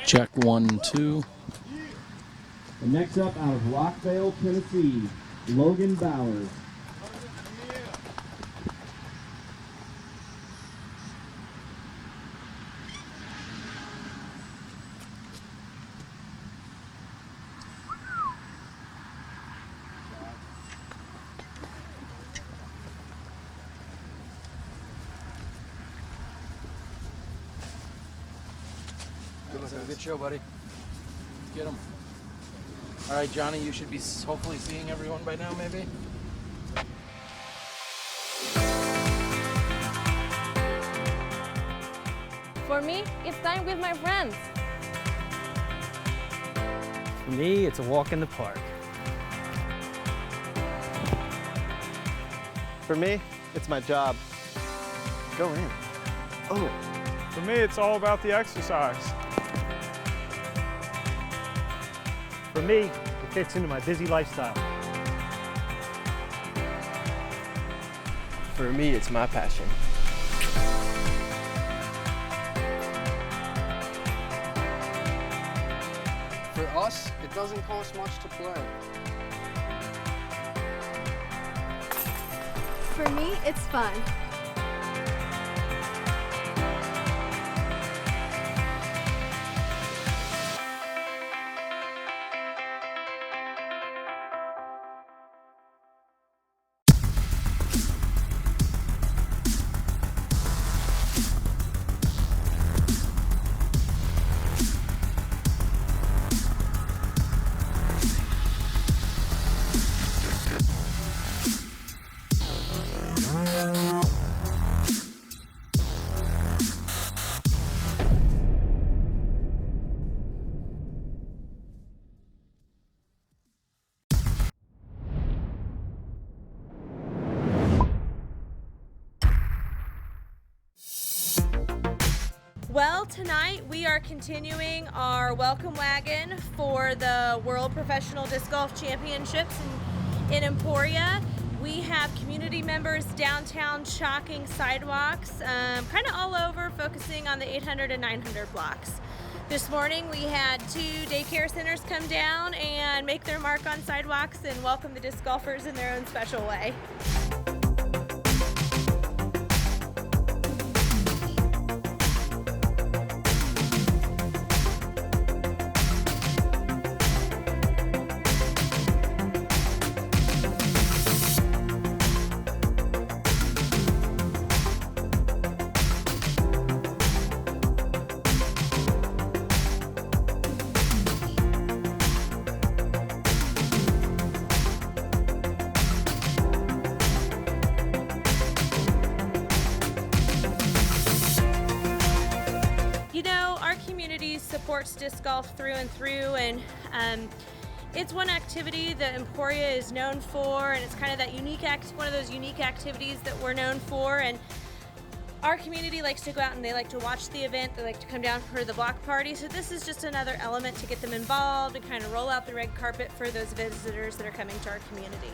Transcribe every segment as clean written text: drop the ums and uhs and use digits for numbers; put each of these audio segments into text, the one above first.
Check 1, 2. And next up, out of Rockvale, Tennessee, Logan Bowers. Good show, buddy. Get him. All right, Johnny, you should be hopefully seeing everyone by now, maybe? For me, it's time with my friends. For me, it's a walk in the park. For me, it's my job. Go in. Oh. For me, it's all about the exercise. For me, it fits into my busy lifestyle. For me, it's my passion. For us, it doesn't cost much to play. For me, it's fun. Well, tonight we are continuing our welcome wagon for the World Professional Disc Golf Championships in Emporia. We have community members downtown chalking sidewalks, kind of all over, focusing on the 800 and 900 blocks. This morning we had 2 daycare centers come down and make their mark on sidewalks and welcome the disc golfers in their own special way. Supports disc golf through and through, and it's one activity that Emporia is known for, and it's kind of that one of those unique activities that we're known for. And our community likes to go out and they like to watch the event. They like to come down for the block party. So this is just another element to get them involved and kind of roll out the red carpet for those visitors that are coming to our community.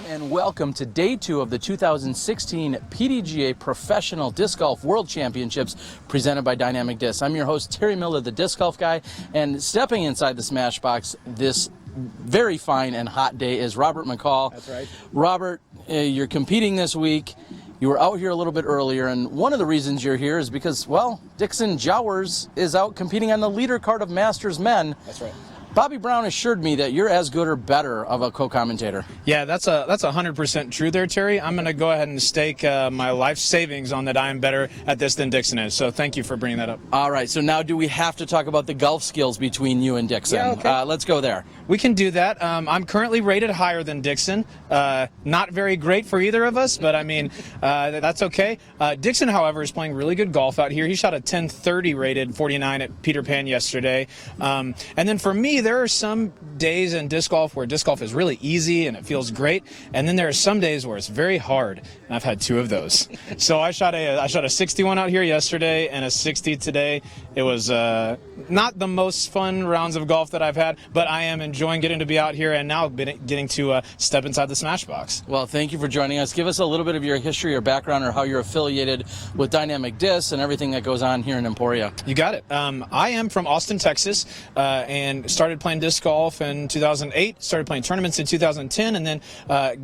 everyone, and welcome to day 2 of the 2016 PDGA Professional Disc Golf World Championships presented by Dynamic Disc. I'm your host, Terry Miller, the Disc Golf Guy, and stepping inside the Smashbox this very fine and hot day is Robert McCall. That's right. Robert, you're competing this week. You were out here a little bit earlier, and one of the reasons you're here is because, well, Dixon Jowers is out competing on the leader card of Masters Men. That's right. Bobby Brown assured me that you're as good or better of a co-commentator. Yeah, that's 100% true there, Terry. I'm going to go ahead and stake my life savings on that I am better at this than Dixon is. So thank you for bringing that up. All right, so now do we have to talk about the golf skills between you and Dixon? Yeah, okay. Let's go there. We can do that. I'm currently rated higher than Dixon. Not very great for either of us, but I mean, that's okay. Dixon, however, is playing really good golf out here. He shot a 1030 rated 49 at Peter Pan yesterday. And then for me, there are some days in disc golf where disc golf is really easy and it feels great, and then there are some days where it's very hard, and I've had 2 of those. So I shot a 61 out here yesterday and a 60 today. It was not the most fun rounds of golf that I've had, but I am enjoying getting to be out here and now getting to step inside the Smashbox. Well, thank you for joining us. Give us a little bit of your history or background or how you're affiliated with Dynamic Disc and everything that goes on here in Emporia. You got it. I am from Austin, Texas, and started playing disc golf in 2008, started playing tournaments in 2010, and then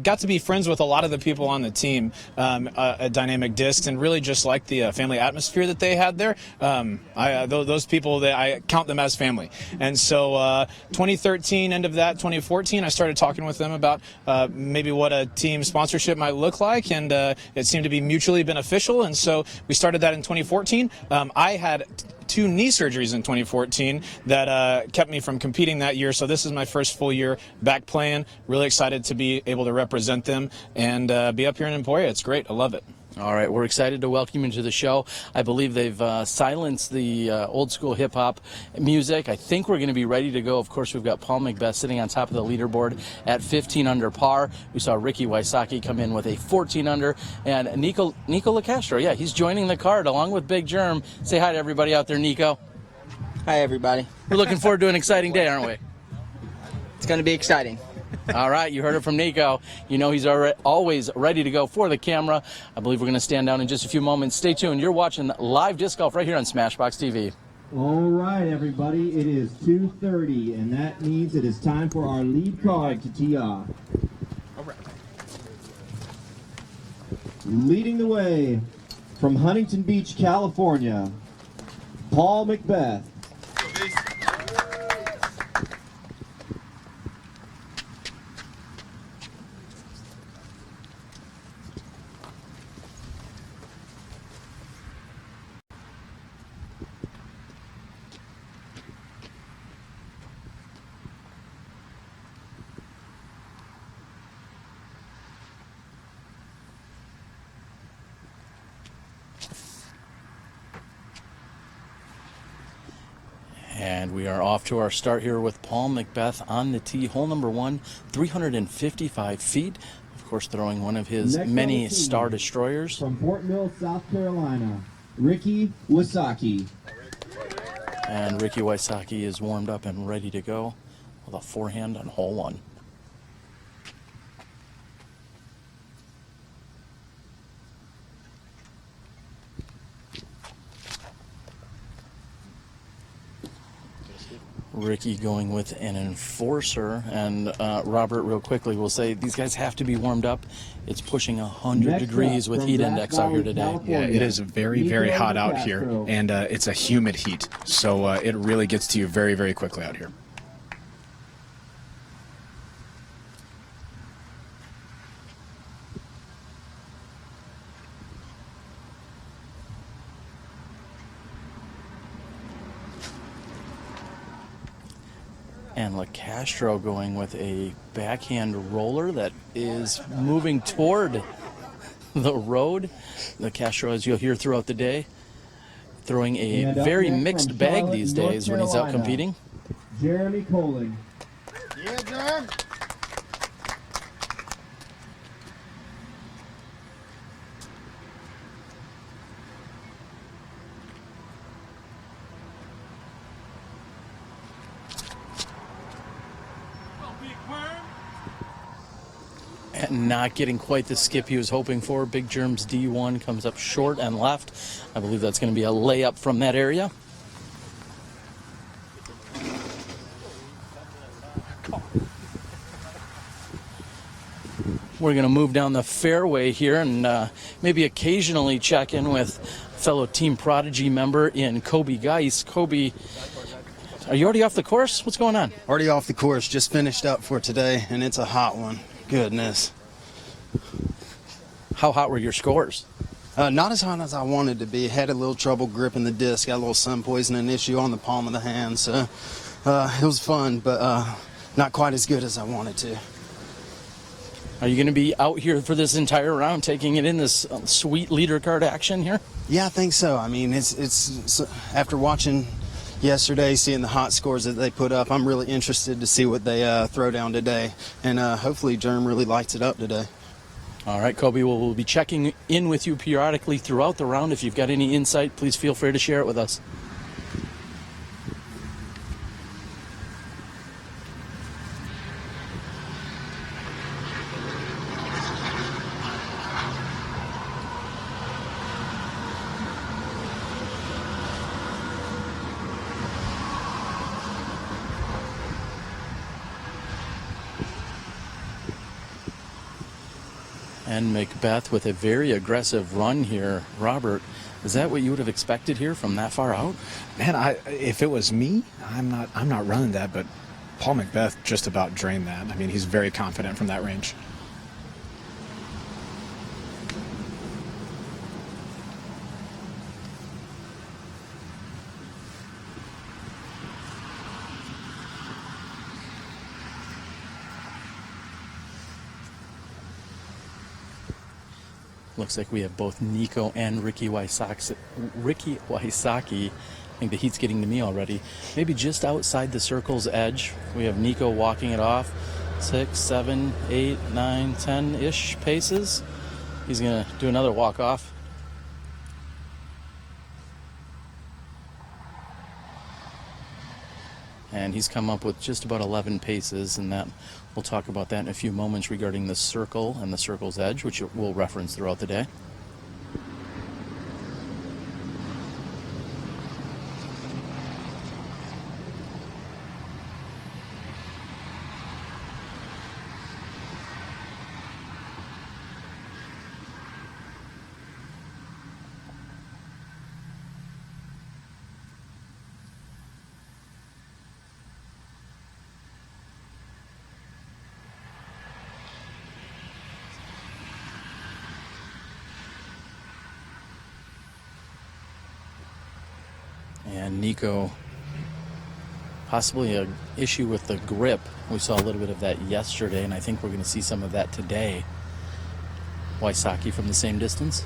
got to be friends with a lot of the people on the team at Dynamic Disc, and really just like the family atmosphere that they had there. Those people, I count them as family. And so 2013, end of that, 2014, I started talking with them about maybe what a team sponsorship might look like, and it seemed to be mutually beneficial, and so we started that in 2014. I had 2 knee surgeries in 2014 that kept me from competing that year. So this is my first full year back playing. Really excited to be able to represent them and be up here in Emporia. It's great. I love it. All right, we're excited to welcome you to the show. I believe they've silenced the old school hip hop music. I think we're going to be ready to go. Of course, we've got Paul McBeth sitting on top of the leaderboard at 15 under par. We saw Ricky Wysocki come in with a 14 under, and Nikko Locastro, yeah, he's joining the card along with Big Germ. Say hi to everybody out there, Nico. Hi, everybody. We're looking forward to an exciting day, aren't we? It's going to be exciting. All right, you heard it from Nico. You know he's always ready to go for the camera. I believe we're going to stand down in just a few moments. Stay tuned. You're watching live disc golf right here on SmashBoxxTV. All right, everybody, it is 2:30, and that means it is time for our lead card to tee off. All right. Leading the way from Huntington Beach, California, Paul McBeth. And we are off to our start here with Paul McBeth on the tee. Hole number 1, 355 feet. Of course, throwing one of his many Star Destroyers. From Fort Mill, South Carolina, Ricky Wysocki. And Ricky Wysocki is warmed up and ready to go with a forehand on hole 1. Ricky going with an enforcer, and Robert, real quickly, will say these guys have to be warmed up. It's pushing 100 degrees with heat index out here today. Yeah, it is very, very hot out here, and it's a humid heat, so it really gets to you very, very quickly out here. And Locastro going with a backhand roller that is moving toward the road. Locastro, as you'll hear throughout the day, throwing a very mixed bag these days when he's out competing. Jeremy Koling. Yeah, Jerm. not getting quite the skip he was hoping for. Big Germ's D1 comes up short and left. I believe that's going to be a layup from that area. We're going to move down the fairway here and maybe occasionally check in with fellow Team Prodigy member in Kobe Geis. Kobe, are you already off the course? What's going on? Already off the course, just finished up for today, and it's a hot one. Goodness. How hot were your scores? Not as hot as I wanted to be. Had a little trouble gripping the disc. Got a little sun poisoning issue on the palm of the hand, so it was fun, but not quite as good as I wanted to. Are you going to be out here for this entire round, taking it in this sweet leader card action here? Yeah, I think so. I mean, it's after watching yesterday, seeing the hot scores that they put up, I'm really interested to see what they throw down today, and hopefully Germ really lights it up today. All right, Kobe, we'll be checking in with you periodically throughout the round. If you've got any insight, please feel free to share it with us. And McBeth with a very aggressive run here. Robert, is that what you would have expected here from that far out? Man, if it was me, I'm not running that, but Paul McBeth just about drained that. I mean, he's very confident from that range. Looks like we have both Nikko and Ricky Wysocki. I think the heat's getting to me already. Maybe just outside the circle's edge. We have Nikko walking it off. 6, 7, 8, 9, 10-ish paces. He's going to do another walk off. And he's come up with just about 11 paces, and that we'll talk about that in a few moments regarding the circle and the circle's edge, which we'll reference throughout the day. And Nikko, possibly an issue with the grip. We saw a little bit of that yesterday, and I think we're going to see some of that today. Wysocki from the same distance.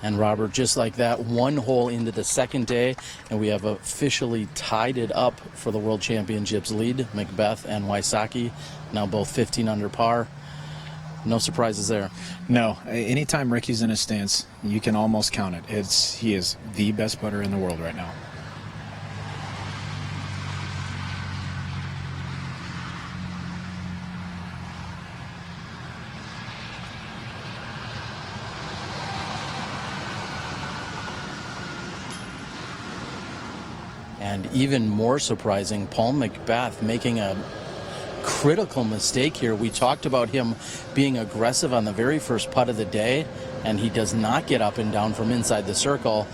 And Robert, just like that, one hole into the second day, and we have officially tied it up for the World Championships lead. McBeth and Wysocki, now both 15 under par. No surprises there. No, anytime Ricky's in his stance, you can almost count it. He is the best putter in the world right now. And even more surprising, Paul McBeth making a critical mistake here. We talked about him being aggressive on the very first putt of the day, and he does not get up and down from inside the circle.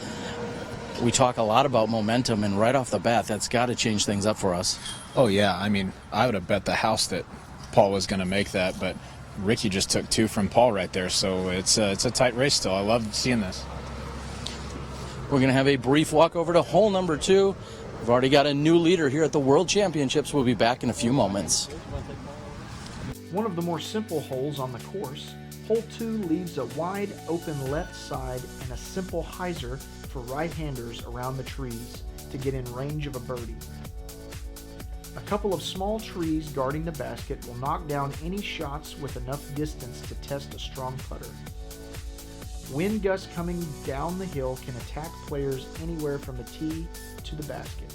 We talk a lot about momentum, and right off the bat, that's got to change things up for us. Oh, yeah. I mean, I would have bet the house that Paul was going to make that, but Ricky just took 2 from Paul right there, so it's a tight race still. I love seeing this. We're going to have a brief walk over to hole number 2. We've already got a new leader here at the World Championships. We'll be back in a few moments. One of the more simple holes on the course, hole 2 leaves a wide open left side and a simple hyzer for right-handers around the trees to get in range of a birdie. A couple of small trees guarding the basket will knock down any shots with enough distance to test a strong putter. Wind gusts coming down the hill can attack players anywhere from the tee to the basket.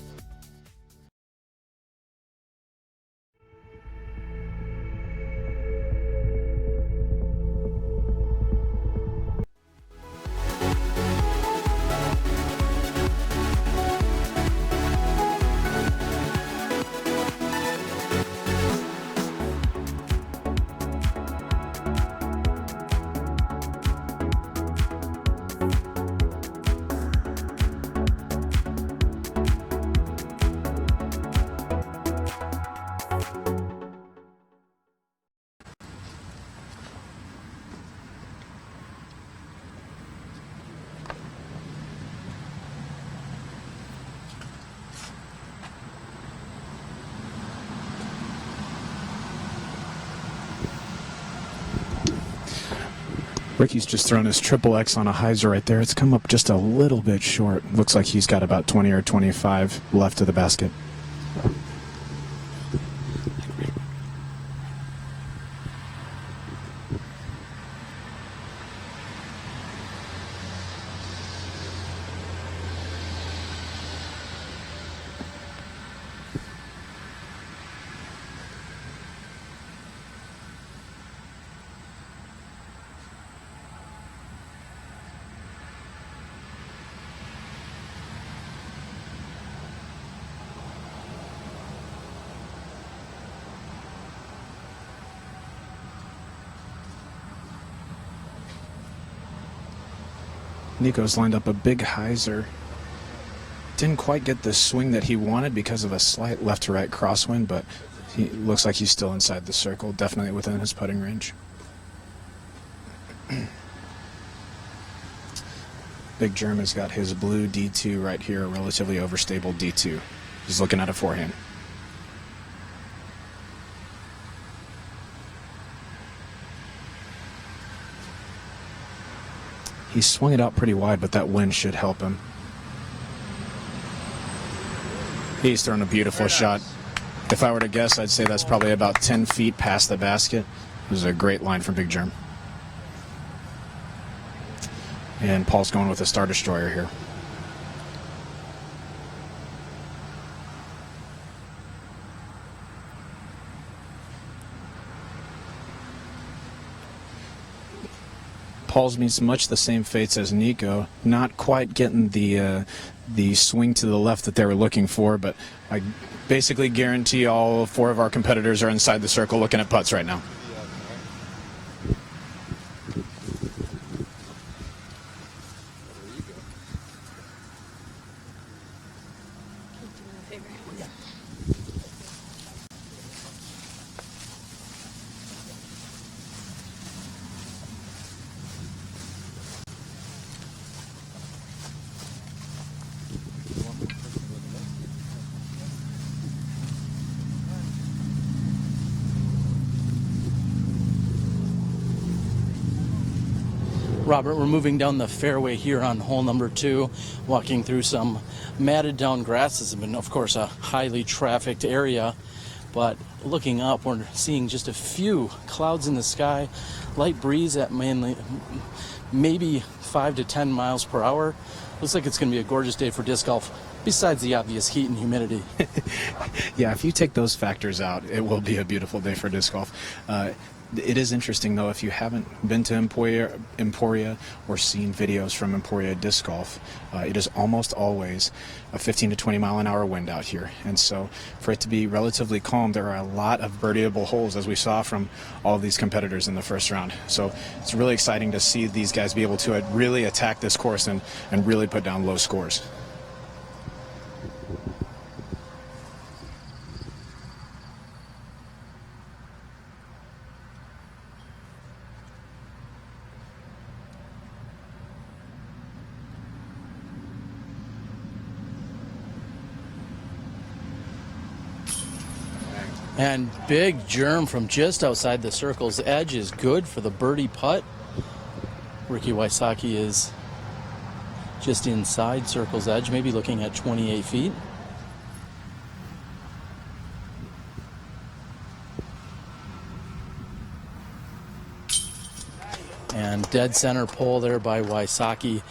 Ricky's just thrown his triple X on a hyzer right there. It's come up just a little bit short. Looks like he's got about 20 or 25 left of the basket. Nikko's lined up a big hyzer. Didn't quite get the swing that he wanted because of a slight left to right crosswind, but he looks like he's still inside the circle, definitely within his putting range. Big Germ has got his blue D2 right here, a relatively overstable D2. He's looking at a forehand. He swung it out pretty wide, but that wind should help him. He's thrown a beautiful shot. If I were to guess, I'd say that's probably about 10 feet past the basket. It was a great line from Big Germ. And Paul's going with a Star Destroyer here. Paul's meets much the same fates as Nikko, not quite getting the swing to the left that they were looking for, but I basically guarantee all four of our competitors are inside the circle looking at putts right now. Robert, we're moving down the fairway here on hole number 2, walking through some matted down grasses. And of course, a highly trafficked area. But looking up, we're seeing just a few clouds in the sky, light breeze at mainly maybe 5 to 10 miles per hour. Looks like it's going to be a gorgeous day for disc golf, besides the obvious heat and humidity. Yeah, if you take those factors out, it will be a beautiful day for disc golf. It is interesting, though, if you haven't been to Emporia or seen videos from Emporia Disc Golf, it is almost always a 15 to 20 mile an hour wind out here. And so for it to be relatively calm, there are a lot of birdieable holes, as we saw from all of these competitors in the first round. So it's really exciting to see these guys be able to really attack this course and really put down low scores. And Big Germ from just outside the circle's edge is good for the birdie putt. Ricky Wysocki is just inside circle's edge, maybe looking at 28 feet. And dead center pole there by Wysocki.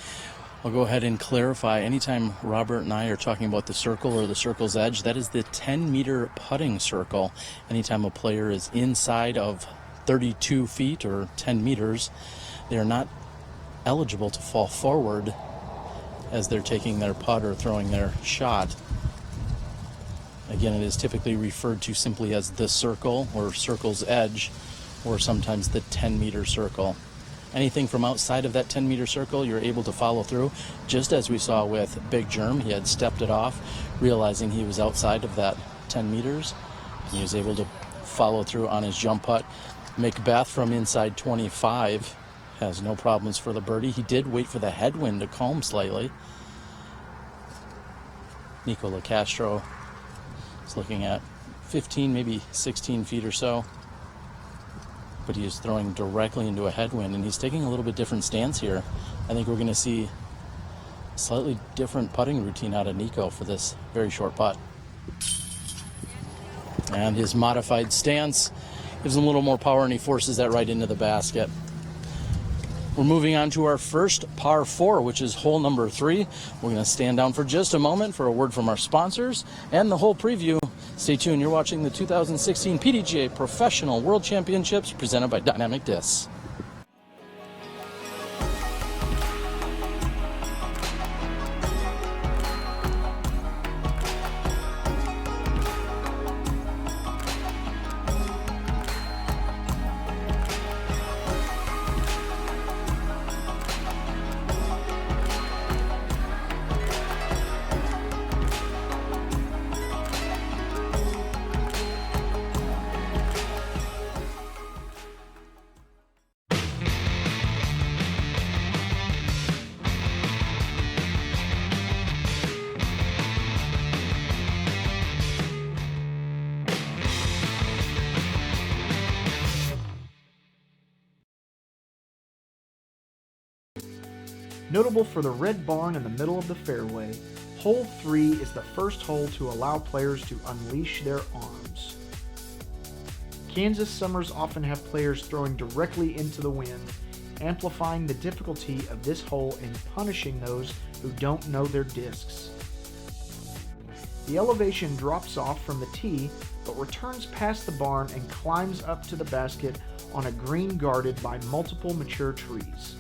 I'll go ahead and clarify. Anytime Robert and I are talking about the circle or the circle's edge, that is the 10-meter putting circle. Anytime a player is inside of 32 feet or 10 meters, they are not eligible to fall forward as they're taking their putt or throwing their shot. Again, it is typically referred to simply as the circle or circle's edge, or sometimes the 10-meter circle. Anything from outside of that 10-meter circle, you're able to follow through, just as we saw with Big Germ. He had stepped it off, realizing he was outside of that 10 meters. And he was able to follow through on his jump putt. McBeth from inside 25 has no problems for the birdie. He did wait for the headwind to calm slightly. Nikko Locastro is looking at 15, maybe 16 feet or so. But he is throwing directly into a headwind, and he's taking a little bit different stance here. I think we're going to see a slightly different putting routine out of Nikko for this very short putt. And his modified stance gives him a little more power, and he forces that right into the basket. We're moving on to our first par 4, which is hole number 3. We're going to stand down for just a moment for a word from our sponsors and the whole preview. Stay tuned. You're watching the 2016 PDGA Professional World Championships presented by Dynamic Discs. Notable for the red barn in the middle of the fairway, hole 3 is the first hole to allow players to unleash their arms. Kansas summers often have players throwing directly into the wind, amplifying the difficulty of this hole and punishing those who don't know their discs. The elevation drops off from the tee, but returns past the barn and climbs up to the basket on a green guarded by multiple mature trees.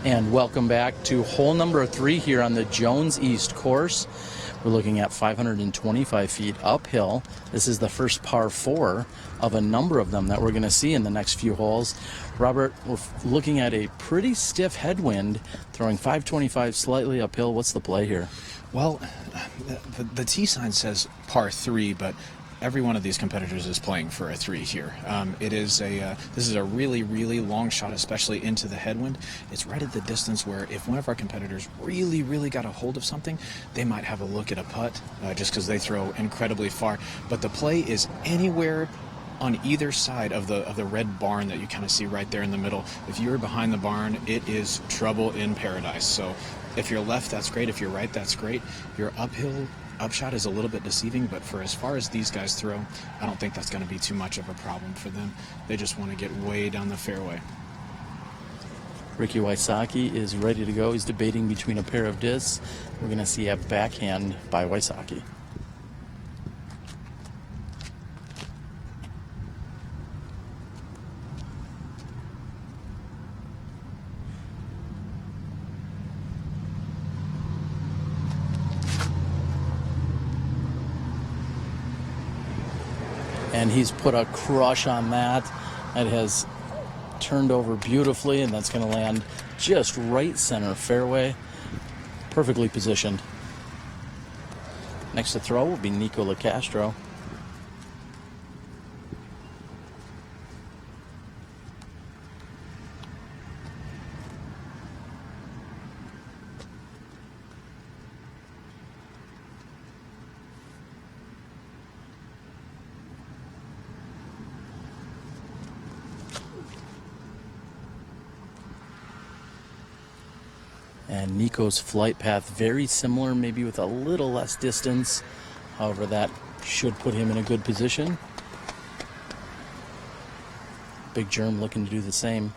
And welcome back to hole number 3 here on the Jones East course. We're looking at 525 feet uphill. This is the first par 4 of a number of them that we're going to see in the next few holes. Robert, we're looking at a pretty stiff headwind, throwing 525 slightly uphill. What's the play here? Well, the tee sign says par 3, but every one of these competitors is playing for a 3 here. This is a really, really long shot, especially into the headwind. It's right at the distance where if one of our competitors really, really got a hold of something, they might have a look at a putt just because they throw incredibly far. But the play is anywhere on either side of the red barn that you kind of see right there in the middle. If you're behind the barn, it is trouble in paradise. So if you're left, that's great. If you're right, that's great. Your upshot is a little bit deceiving, but for as far as these guys throw, I don't think that's going to be too much of a problem for them. They just want to get way down the fairway. Ricky Wysocki is ready to go. He's debating between a pair of discs. We're going to see a backhand by Wysocki. And he's put a crush on that. It has turned over beautifully, and that's going to land just right center fairway. Perfectly positioned. Next to throw will be Nikko Locastro. And Nikko's flight path very similar, maybe with a little less distance. However, that should put him in a good position. Big Germ looking to do the same.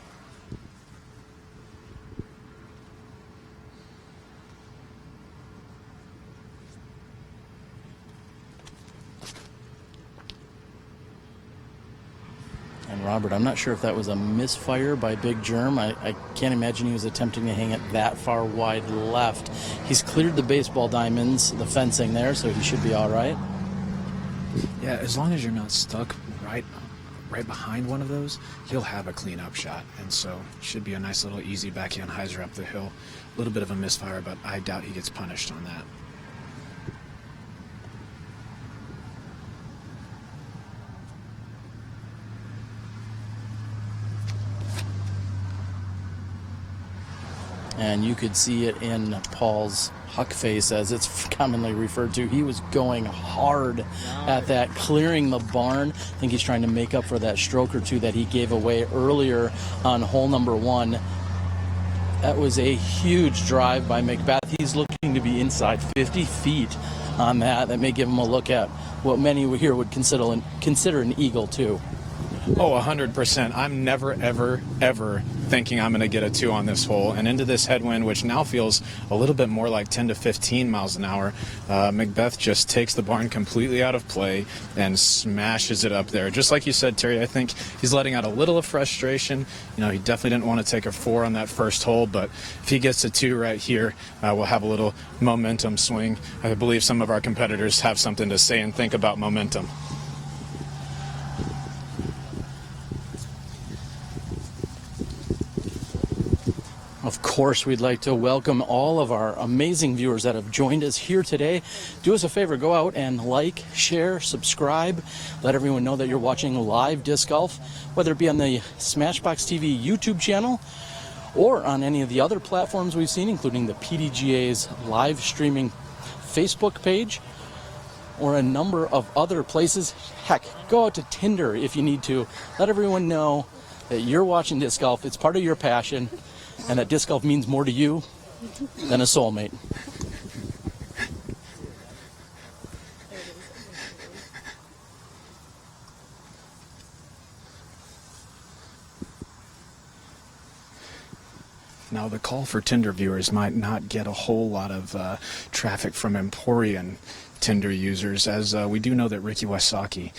And Robert, I'm not sure if that was a misfire by Big Germ. I can't imagine he was attempting to hang it that far wide left. He's cleared the baseball diamonds, the fencing there, so he should be all right. Yeah, as long as you're not stuck right behind one of those, he'll have a clean-up shot. And so should be a nice little easy backhand hyzer up the hill. A little bit of a misfire, but I doubt he gets punished on that. And you could see it in Paul's huck face, as it's commonly referred to. He was going hard at that, clearing the barn. I think he's trying to make up for that stroke or two that he gave away earlier on hole number 1. That was a huge drive by McBeth. He's looking to be inside 50 feet on that. That may give him a look at what many here would consider an eagle too. Oh, 100%. I'm never, ever, ever thinking I'm going to get a 2 on this hole. And into this headwind, which now feels a little bit more like 10 to 15 miles an hour, McBeth just takes the barn completely out of play and smashes it up there. Just like you said, Terry, I think he's letting out a little of frustration. You know, he definitely didn't want to take a 4 on that first hole, but if he gets a 2 right here, we'll have a little momentum swing. I believe some of our competitors have something to say and think about momentum. Of course, we'd like to welcome all of our amazing viewers that have joined us here today. Do us a favor, go out and like, share, subscribe. Let everyone know that you're watching live disc golf, whether it be on the SmashBoxxTV YouTube channel or on any of the other platforms we've seen, including the PDGA's live streaming Facebook page or a number of other places. Heck, go out to Tinder if you need to. Let everyone know that you're watching disc golf. It's part of your passion, and that disc golf means more to you than a soulmate. Now, the call for Tinder viewers might not get a whole lot of traffic from Emporian Tinder users, as we do know that Ricky Wysocki,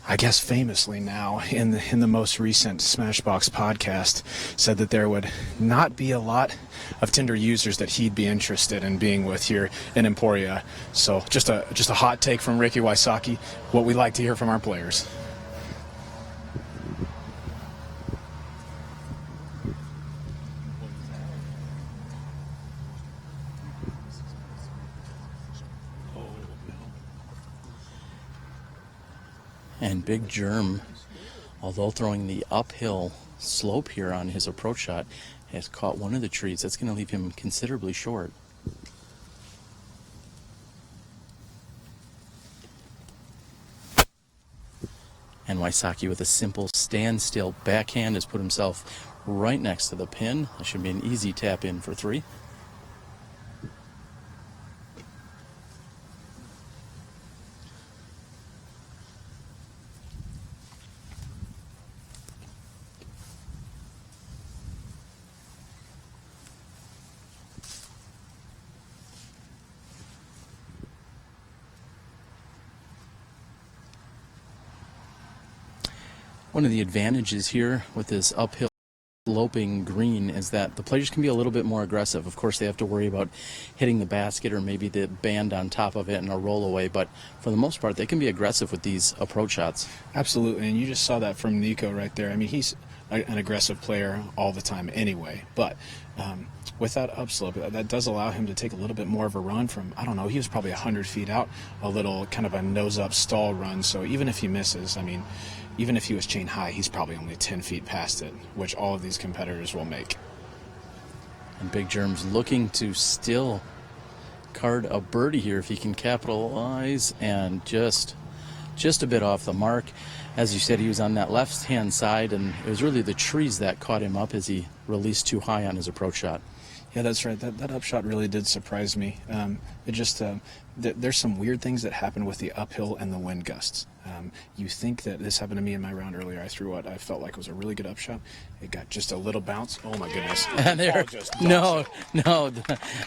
I guess famously now, in the most recent Smashbox podcast, said that there would not be a lot of Tinder users that he'd be interested in being with here in Emporia. So just a hot take from Ricky Wysocki, what we like to hear from our players. And Big Germ, although throwing the uphill slope here on his approach shot, has caught one of the trees. That's going to leave him considerably short. And Wysocki, with a simple standstill backhand, has put himself right next to the pin. That should be an easy tap in for 3. One of the advantages here with this uphill sloping green is that the players can be a little bit more aggressive. Of course, they have to worry about hitting the basket or maybe the band on top of it and a roll away, but for the most part, they can be aggressive with these approach shots. Absolutely, and you just saw that from Nikko right there. I mean, he's an aggressive player all the time anyway, but with that upslope, that does allow him to take a little bit more of a run from, I don't know, he was probably 100 feet out, a little kind of a nose-up stall run, so even if he misses, I mean, even if he was chain high, he's probably only 10 feet past it, which all of these competitors will make. And Big Germ's looking to still card a birdie here if he can capitalize, and just a bit off the mark. As you said, he was on that left-hand side, and it was really the trees that caught him up as he released too high on his approach shot. Yeah, that's right. That upshot really did surprise me. It just there's some weird things that happen with the uphill and the wind gusts. You think that this happened to me in my round earlier. I threw what I felt like was a really good upshot. It got just a little bounce. Oh my goodness! And there, no.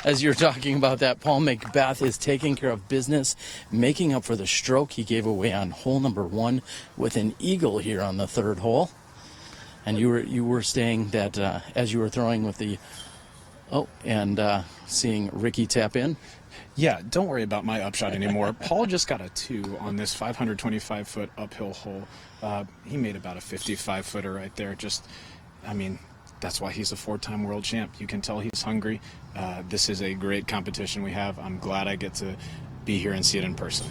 As you're talking about that, Paul McBeth is taking care of business, making up for the stroke he gave away on hole number 1 with an eagle here on the 3rd hole. And you were saying that as you were throwing with the seeing Ricky tap in. Yeah, don't worry about my upshot anymore. Paul just got a 2 on this 525-foot uphill hole. He made about a 55-footer right there. That's why he's a 4-time world champ. You can tell he's hungry. This is a great competition we have. I'm glad I get to be here and see it in person.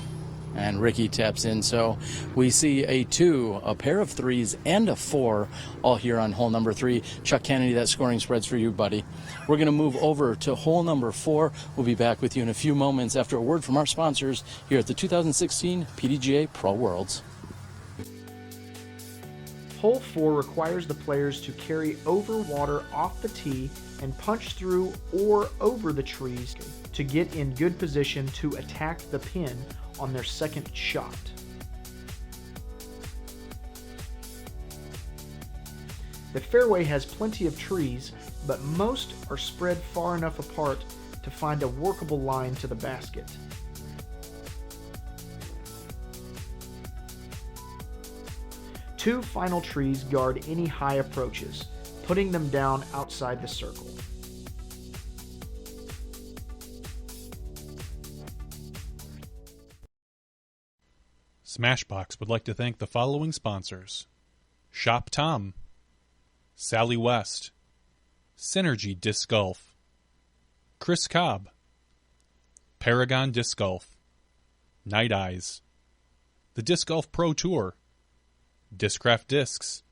And Ricky taps in, so we see a 2, a pair of 3s, and a 4 all here on hole number 3. Chuck Kennedy, that scoring spread's for you, buddy. We're going to move over to hole number 4. We'll be back with you in a few moments after a word from our sponsors here at the 2016 PDGA Pro Worlds. Hole 4 requires the players to carry over water off the tee and punch through or over the trees to get in good position to attack the pin on their second shot. The fairway has plenty of trees, but most are spread far enough apart to find a workable line to the basket. Two final trees guard any high approaches, putting them down outside the circle. SmashBoxx would like to thank the following sponsors: Shop Tom, Sally West, Synergy Disc Golf, Chris Cobb, Paragon Disc Golf, Night Eyes, the Disc Golf Pro Tour, Discraft Discs,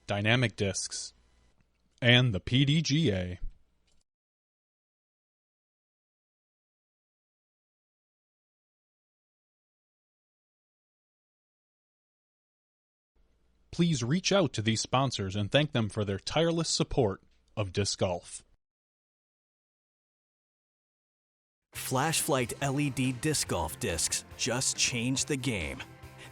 Dynamic Discs, and the PDGA. Please reach out to these sponsors and thank them for their tireless support of disc golf. Flashlight LED disc golf discs just changed the game.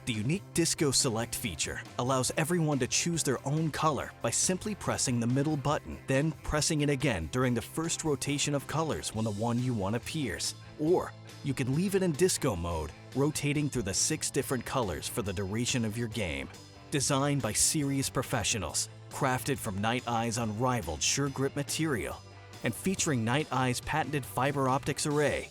The unique Disco Select feature allows everyone to choose their own color by simply pressing the middle button, then pressing it again during the first rotation of colors when the one you want appears. Or you can leave it in disco mode, rotating through the 6 different colors for the duration of your game. Designed by serious professionals, crafted from Night Eye's unrivaled sure grip material, and featuring Night Eye's patented fiber optics array,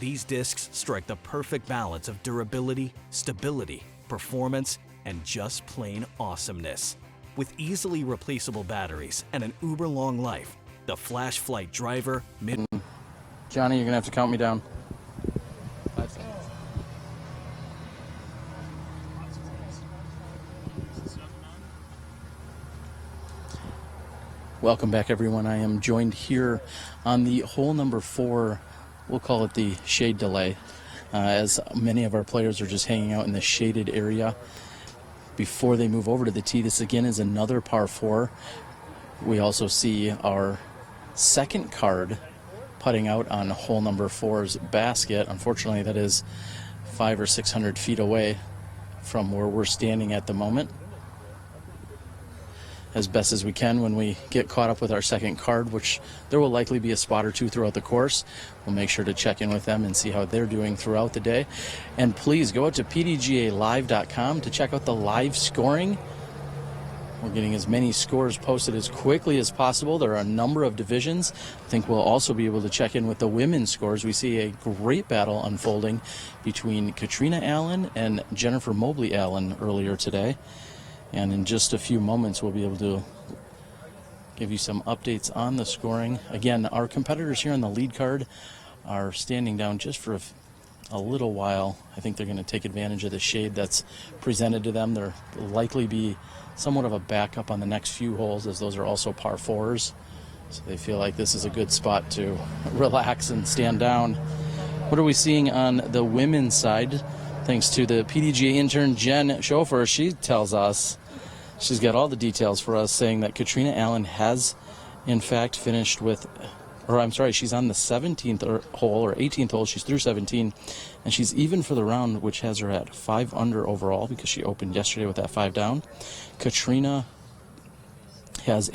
these discs strike the perfect balance of durability, stability, performance, and just plain awesomeness. With easily replaceable batteries and an uber-long life, the Flashlight Driver Johnny, you're going to have to count me down. 5 seconds. Welcome back, everyone. I am joined here on the hole number 4. We'll call it the shade delay, as many of our players are just hanging out in the shaded area before they move over to the tee. This again is another par 4. We also see our second card putting out on hole number 4's basket. Unfortunately, that is 500 or 600 feet away from where we're standing at the moment. As best as we can when we get caught up with our second card, which there will likely be a spot or two throughout the course. We'll make sure to check in with them and see how they're doing throughout the day. And please go out to pdgalive.com to check out the live scoring. We're getting as many scores posted as quickly as possible. There are a number of divisions. I think we'll also be able to check in with the women's scores. We see a great battle unfolding between Katrina Allen and Jennifer Mobley Allen earlier today. And in just a few moments, we'll be able to give you some updates on the scoring. Again, our competitors here on the lead card are standing down just for a little while. I think they're going to take advantage of the shade that's presented to them. There'll likely be somewhat of a backup on the next few holes, as those are also par 4s. So they feel like this is a good spot to relax and stand down. What are we seeing on the women's side? Thanks to the PDGA intern, Jen Schofer, she tells us, she's got all the details for us, saying that Katrina Allen has, in fact, finished with or I'm sorry, she's on the 17th hole or 18th hole. She's through 17, and she's even for the round, which has her at 5 under overall because she opened yesterday with that 5 down. Katrina has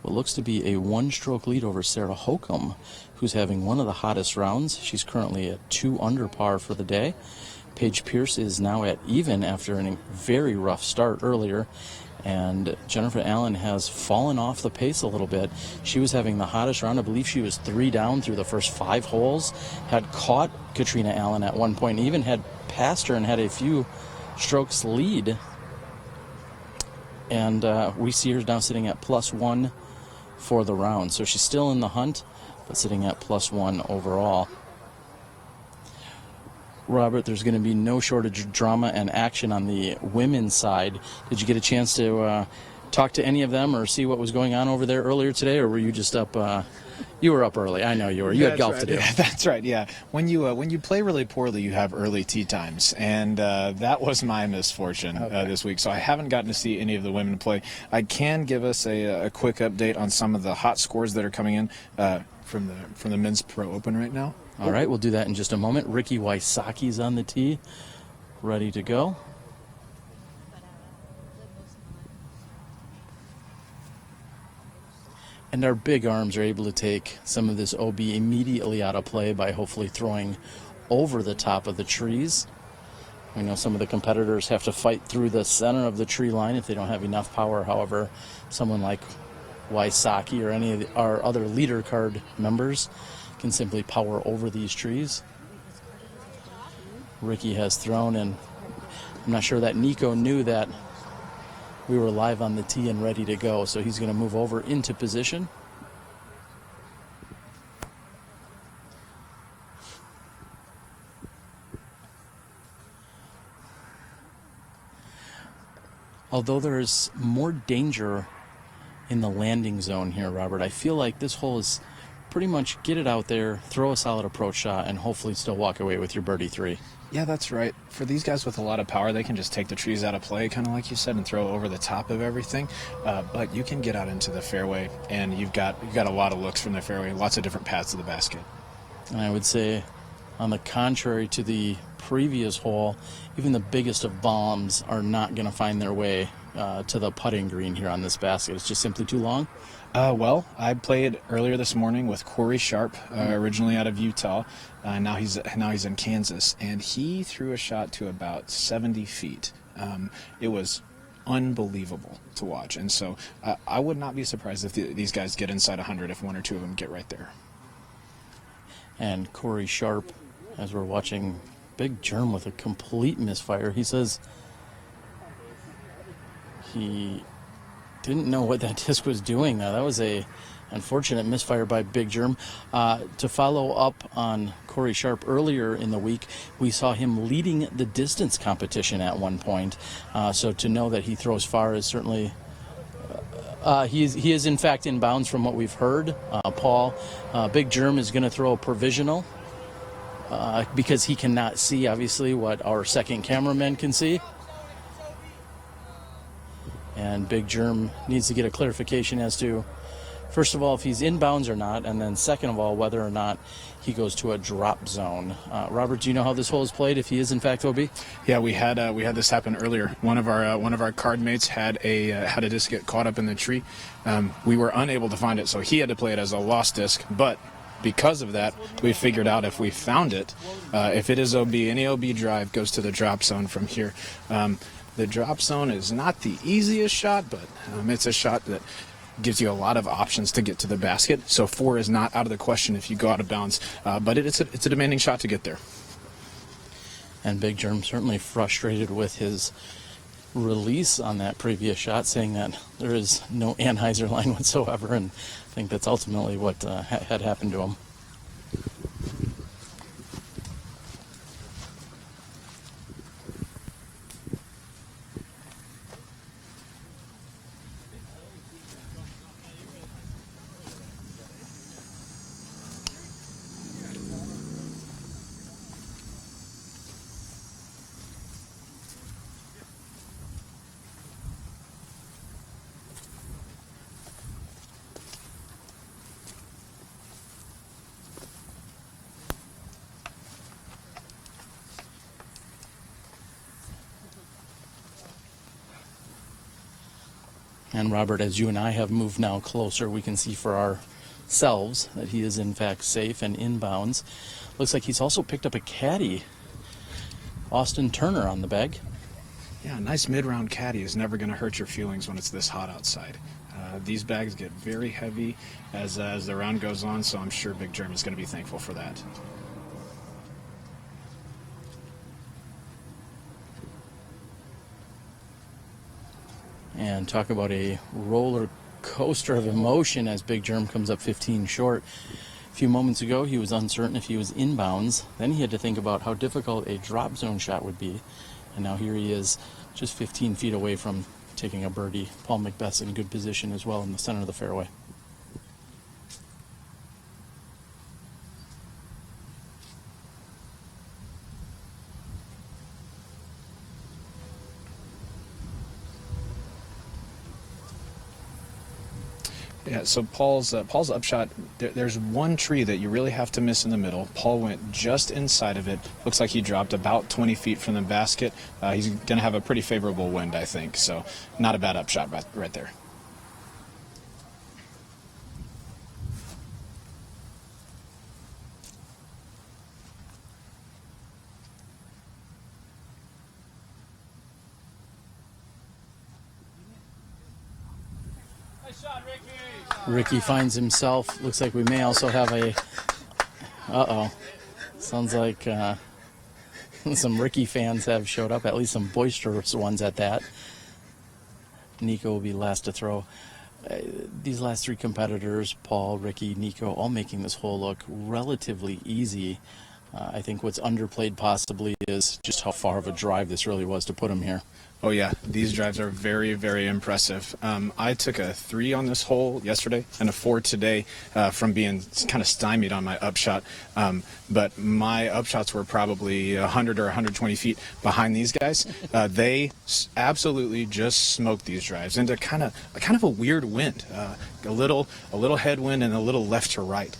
what looks to be a 1-stroke lead over Sarah Holcomb, who's having one of the hottest rounds. She's currently at 2 under par for the day. Paige Pierce is now at even after a very rough start earlier. And Jennifer Allen has fallen off the pace a little bit. She was having the hottest round. I believe she was 3 down through the first 5 holes, had caught Katrina Allen at one point, and even had passed her and had a few strokes lead. And we see her now sitting at +1 for the round. So she's still in the hunt, but sitting at +1 overall. Robert, there's going to be no shortage of drama and action on the women's side. Did you get a chance to talk to any of them or see what was going on over there earlier today, or were you just up? You were up early. I know you were. You had golf to do. Yeah, that's right. Yeah, when you play really poorly, you have early tee times, and that was my misfortune this week. So I haven't gotten to see any of the women play. I can give us a quick update on some of the hot scores that are coming in from the men's pro open right now. All right, we'll do that in just a moment. Ricky Wysocki's on the tee, ready to go. And our big arms are able to take some of this OB immediately out of play by hopefully throwing over the top of the trees. We know some of the competitors have to fight through the center of the tree line if they don't have enough power. However, someone like Wysocki or any of our other leader card members can simply power over these trees. Ricky has thrown, and I'm not sure that Nikko knew that we were live on the tee and ready to go, so he's going to move over into position. Although there's more danger in the landing zone here, Robert, I feel like this hole is pretty much get it out there, throw a solid approach shot, and hopefully still walk away with your birdie 3. Yeah, that's right. For these guys with a lot of power, they can just take the trees out of play, kind of like you said, and throw over the top of everything. But you can get out into the fairway, and you've got a lot of looks from the fairway, lots of different paths to the basket. And I would say, on the contrary to the previous hole, even the biggest of bombs are not going to find their way to the putting green here on this basket. It's just simply too long. Well, I played earlier this morning with Corey Sharp, originally out of Utah. Now he's in Kansas, and he threw a shot to about 70 feet. It was unbelievable to watch, and so I would not be surprised if these guys get inside 100 if one or two of them get right there. And Corey Sharp, as we're watching Big Germ with a complete misfire, he says he didn't know what that disc was doing. That was a unfortunate misfire by Big Germ. To follow up on Corey Sharp, earlier in the week, we saw him leading the distance competition at one point. So to know that he throws far is certainly... he is in fact in bounds from what we've heard. Paul, Big Germ is going to throw a provisional because he cannot see, obviously, what our second cameraman can see. And Big Germ needs to get a clarification as to, first of all, if he's in bounds or not, and then second of all, whether or not he goes to a drop zone. Robert, do you know how this hole is played if he is in fact OB? Yeah, we had this happen earlier. One of our card mates had a disc get caught up in the tree. We were unable to find it, so he had to play it as a lost disc. But because of that, we figured out if we found it, if it is OB, any OB drive goes to the drop zone from here. The drop zone is not the easiest shot, but it's a shot that gives you a lot of options to get to the basket. So 4 is not out of the question if you go out of bounds, but it's a demanding shot to get there. And Big Germ certainly frustrated with his release on that previous shot, saying that there is no Anheuser line whatsoever, and I think that's ultimately what had happened to him. And Robert, as you and I have moved now closer, we can see for ourselves that he is in fact safe and inbounds. Looks like he's also picked up a caddy, Austin Turner, on the bag. Yeah, a nice mid-round caddy is never going to hurt your feelings when it's this hot outside. These bags get very heavy as the round goes on, so I'm sure Big Jerm is going to be thankful for that. And talk about a roller coaster of emotion as Big Jerm comes up 15 short. A few moments ago, he was uncertain if he was inbounds. Then he had to think about how difficult a drop zone shot would be. And now here he is, just 15 feet away from taking a birdie. Paul McBeth's in good position as well in the center of the fairway. Yeah, so Paul's upshot, there's one tree that you really have to miss in the middle. Paul went just inside of it. Looks like he dropped about 20 feet from the basket. He's going to have a pretty favorable wind, I think, so not a bad upshot right there. Ricky finds himself, looks like we may also have a, sounds like some Ricky fans have showed up, at least some boisterous ones at that. Nikko will be last to throw. These last three competitors, Paul, Ricky, Nikko, all making this hole look relatively easy. I think what's underplayed possibly is just how far of a drive this really was to put him here. Oh yeah, these drives are very, very impressive. I took a 3 on this hole yesterday and a 4 today from being kind of stymied on my upshot. But my upshots were probably 100 or 120 feet behind these guys. They absolutely just smoked these drives into kind of a weird wind, a little headwind and a little left to right.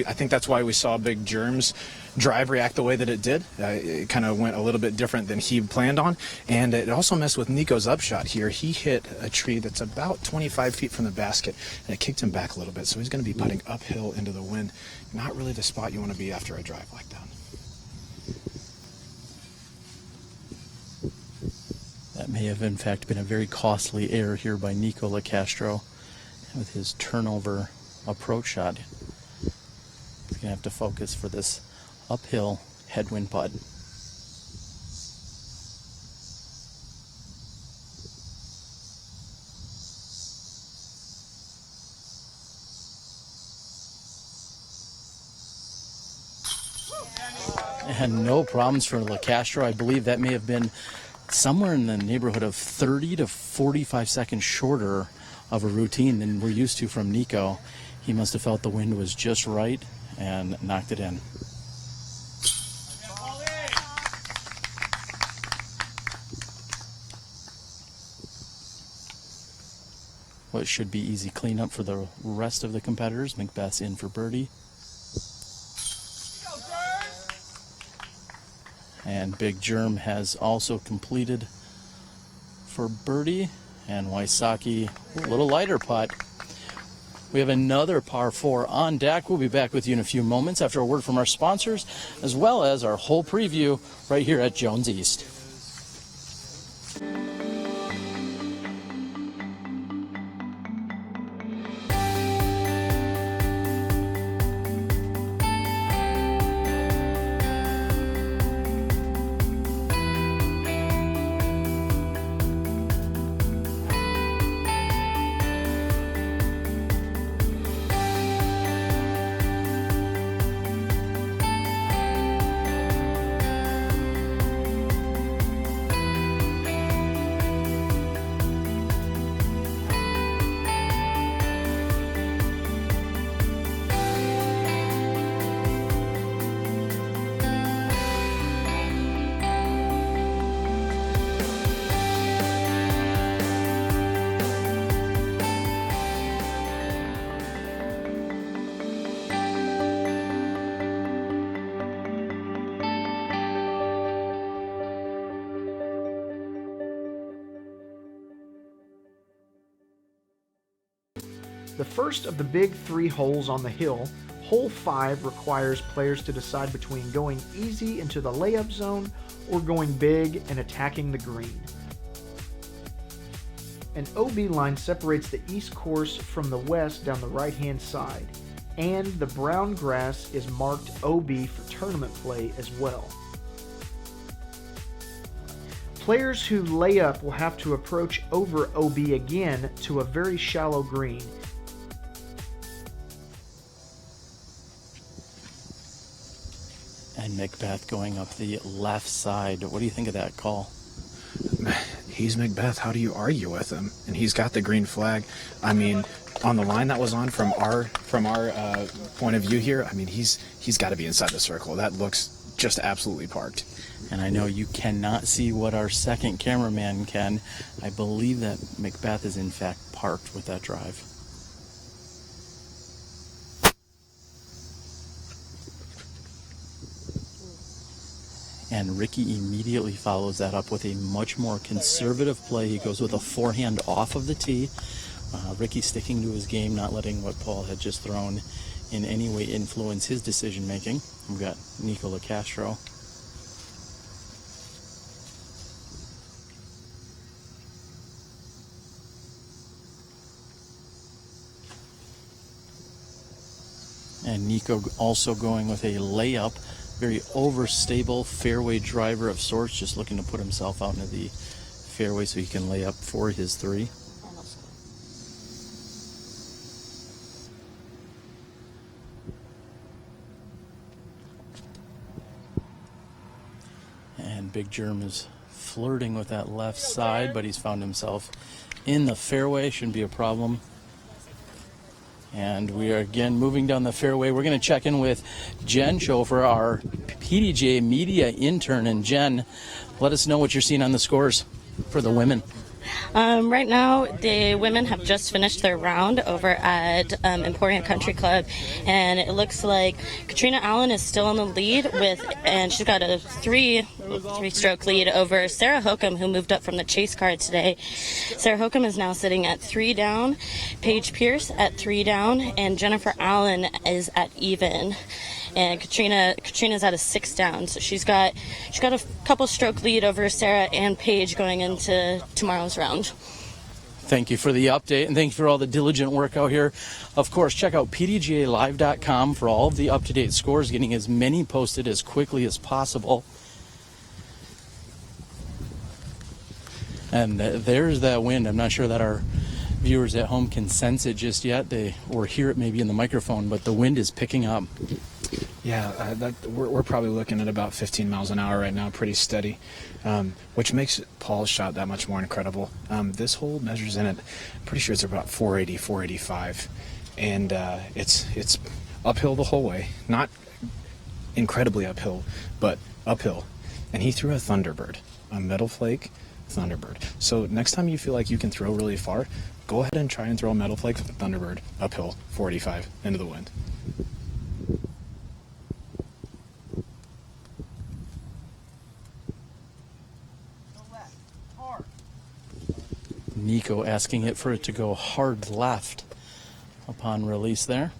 I think that's why we saw Big Jerm's drive react the way that it did. It kind of went a little bit different than he planned on, and it also messed with Nikko's upshot here. He hit a tree that's about 25 feet from the basket, and it kicked him back a little bit, so he's going to be putting uphill into the wind. Not really the spot you want to be after a drive like that. That may have in fact been a very costly error here by Nikko Locastro with his turnover approach shot. He's going to have to focus for this uphill headwind putt. And no problems for Locastro. I believe that may have been somewhere in the neighborhood of 30 to 45 seconds shorter of a routine than we're used to from Nikko. He must have felt the wind was just right and knocked it in. What should be easy cleanup for the rest of the competitors. McBeth's in for birdie. And Big Jerm has also completed for birdie. And Wysocki, a little lighter putt. We have another par 4 on deck. We'll be back with you in a few moments after a word from our sponsors, as well as our whole preview right here at Jones East. The first of the big 3 holes on the hill, hole 5, requires players to decide between going easy into the layup zone or going big and attacking the green. An OB line separates the east course from the west down the right-hand side, and the brown grass is marked OB for tournament play as well. Players who lay up will have to approach over OB again to a very shallow green. And McBeth going up the left side. What do you think of that call? He's McBeth. How do you argue with him? And he's got the green flag. I mean, on the line that was on from our point of view here, I mean, he's got to be inside the circle. That looks just absolutely parked. And I know you cannot see what our second cameraman can. I believe that McBeth is in fact parked with that drive. And Ricky immediately follows that up with a much more conservative play. He goes with a forehand off of the tee. Ricky sticking to his game, not letting what Paul had just thrown in any way influence his decision making. We've got Nikko Locastro. And Nikko also going with a layup. Very overstable fairway driver of sorts, just looking to put himself out into the fairway so he can lay up for his 3. And Big Germ is flirting with that left side, but he's found himself in the fairway. Shouldn't be a problem. And we are again moving down the fairway. We're going to check in with Jen Schofer, our PDGA media intern. And Jen, let us know what you're seeing on the scores for the women. Right now, the women have just finished their round over at Emporia Country Club, and it looks like Katrina Allen is still in the lead and she's got a three-stroke lead over Sarah Hokum, who moved up from the chase card today. Sarah Hokum is now sitting at 3 down, Paige Pierce at 3 down, and Jennifer Allen is at even. And Katrina's at a 6 down, so she's got a couple stroke lead over Sarah and Paige going into tomorrow's round. Thank you for the update, and thank you for all the diligent work out here. Of course, check out pdgalive.com for all of the up-to-date scores, getting as many posted as quickly as possible. And there's that wind. I'm not sure that our viewers at home can sense it just yet, or hear it maybe in the microphone, but the wind is picking up. Yeah, we're probably looking at about 15 miles an hour right now, pretty steady, which makes Paul's shot that much more incredible. This hole measures in at, I'm pretty sure it's about 480, 485, and it's uphill the whole way. Not incredibly uphill, but uphill. And he threw a Thunderbird, a metal flake Thunderbird. So next time you feel like you can throw really far, go ahead and try and throw a metal flake Thunderbird uphill, 485, into the wind. Nikko asking it for it to go hard left upon release there.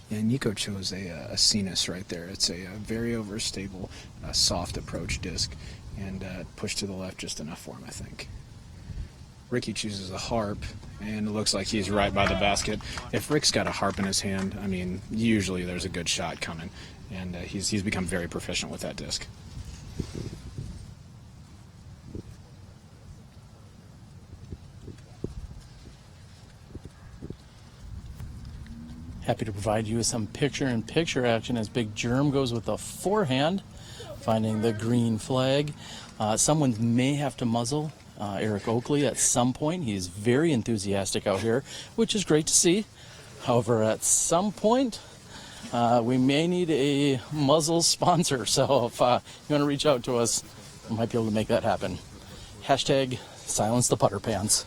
Yeah, Nikko chose a Cenis right there. It's a very overstable, soft approach disc, and pushed to the left just enough for him, I think. Ricky chooses a harp, and it looks like he's right by the basket. If Rick's got a harp in his hand, I mean, usually there's a good shot coming, and he's become very proficient with that disc. Happy to provide you with some picture-in-picture action as Big Germ goes with a forehand, finding the green flag. Someone may have to muzzle Eric Oakley at some point. He's very enthusiastic out here, which is great to see. However, at some point, we may need a muzzle sponsor. So if you want to reach out to us, we might be able to make that happen. Hashtag silence the putter pants.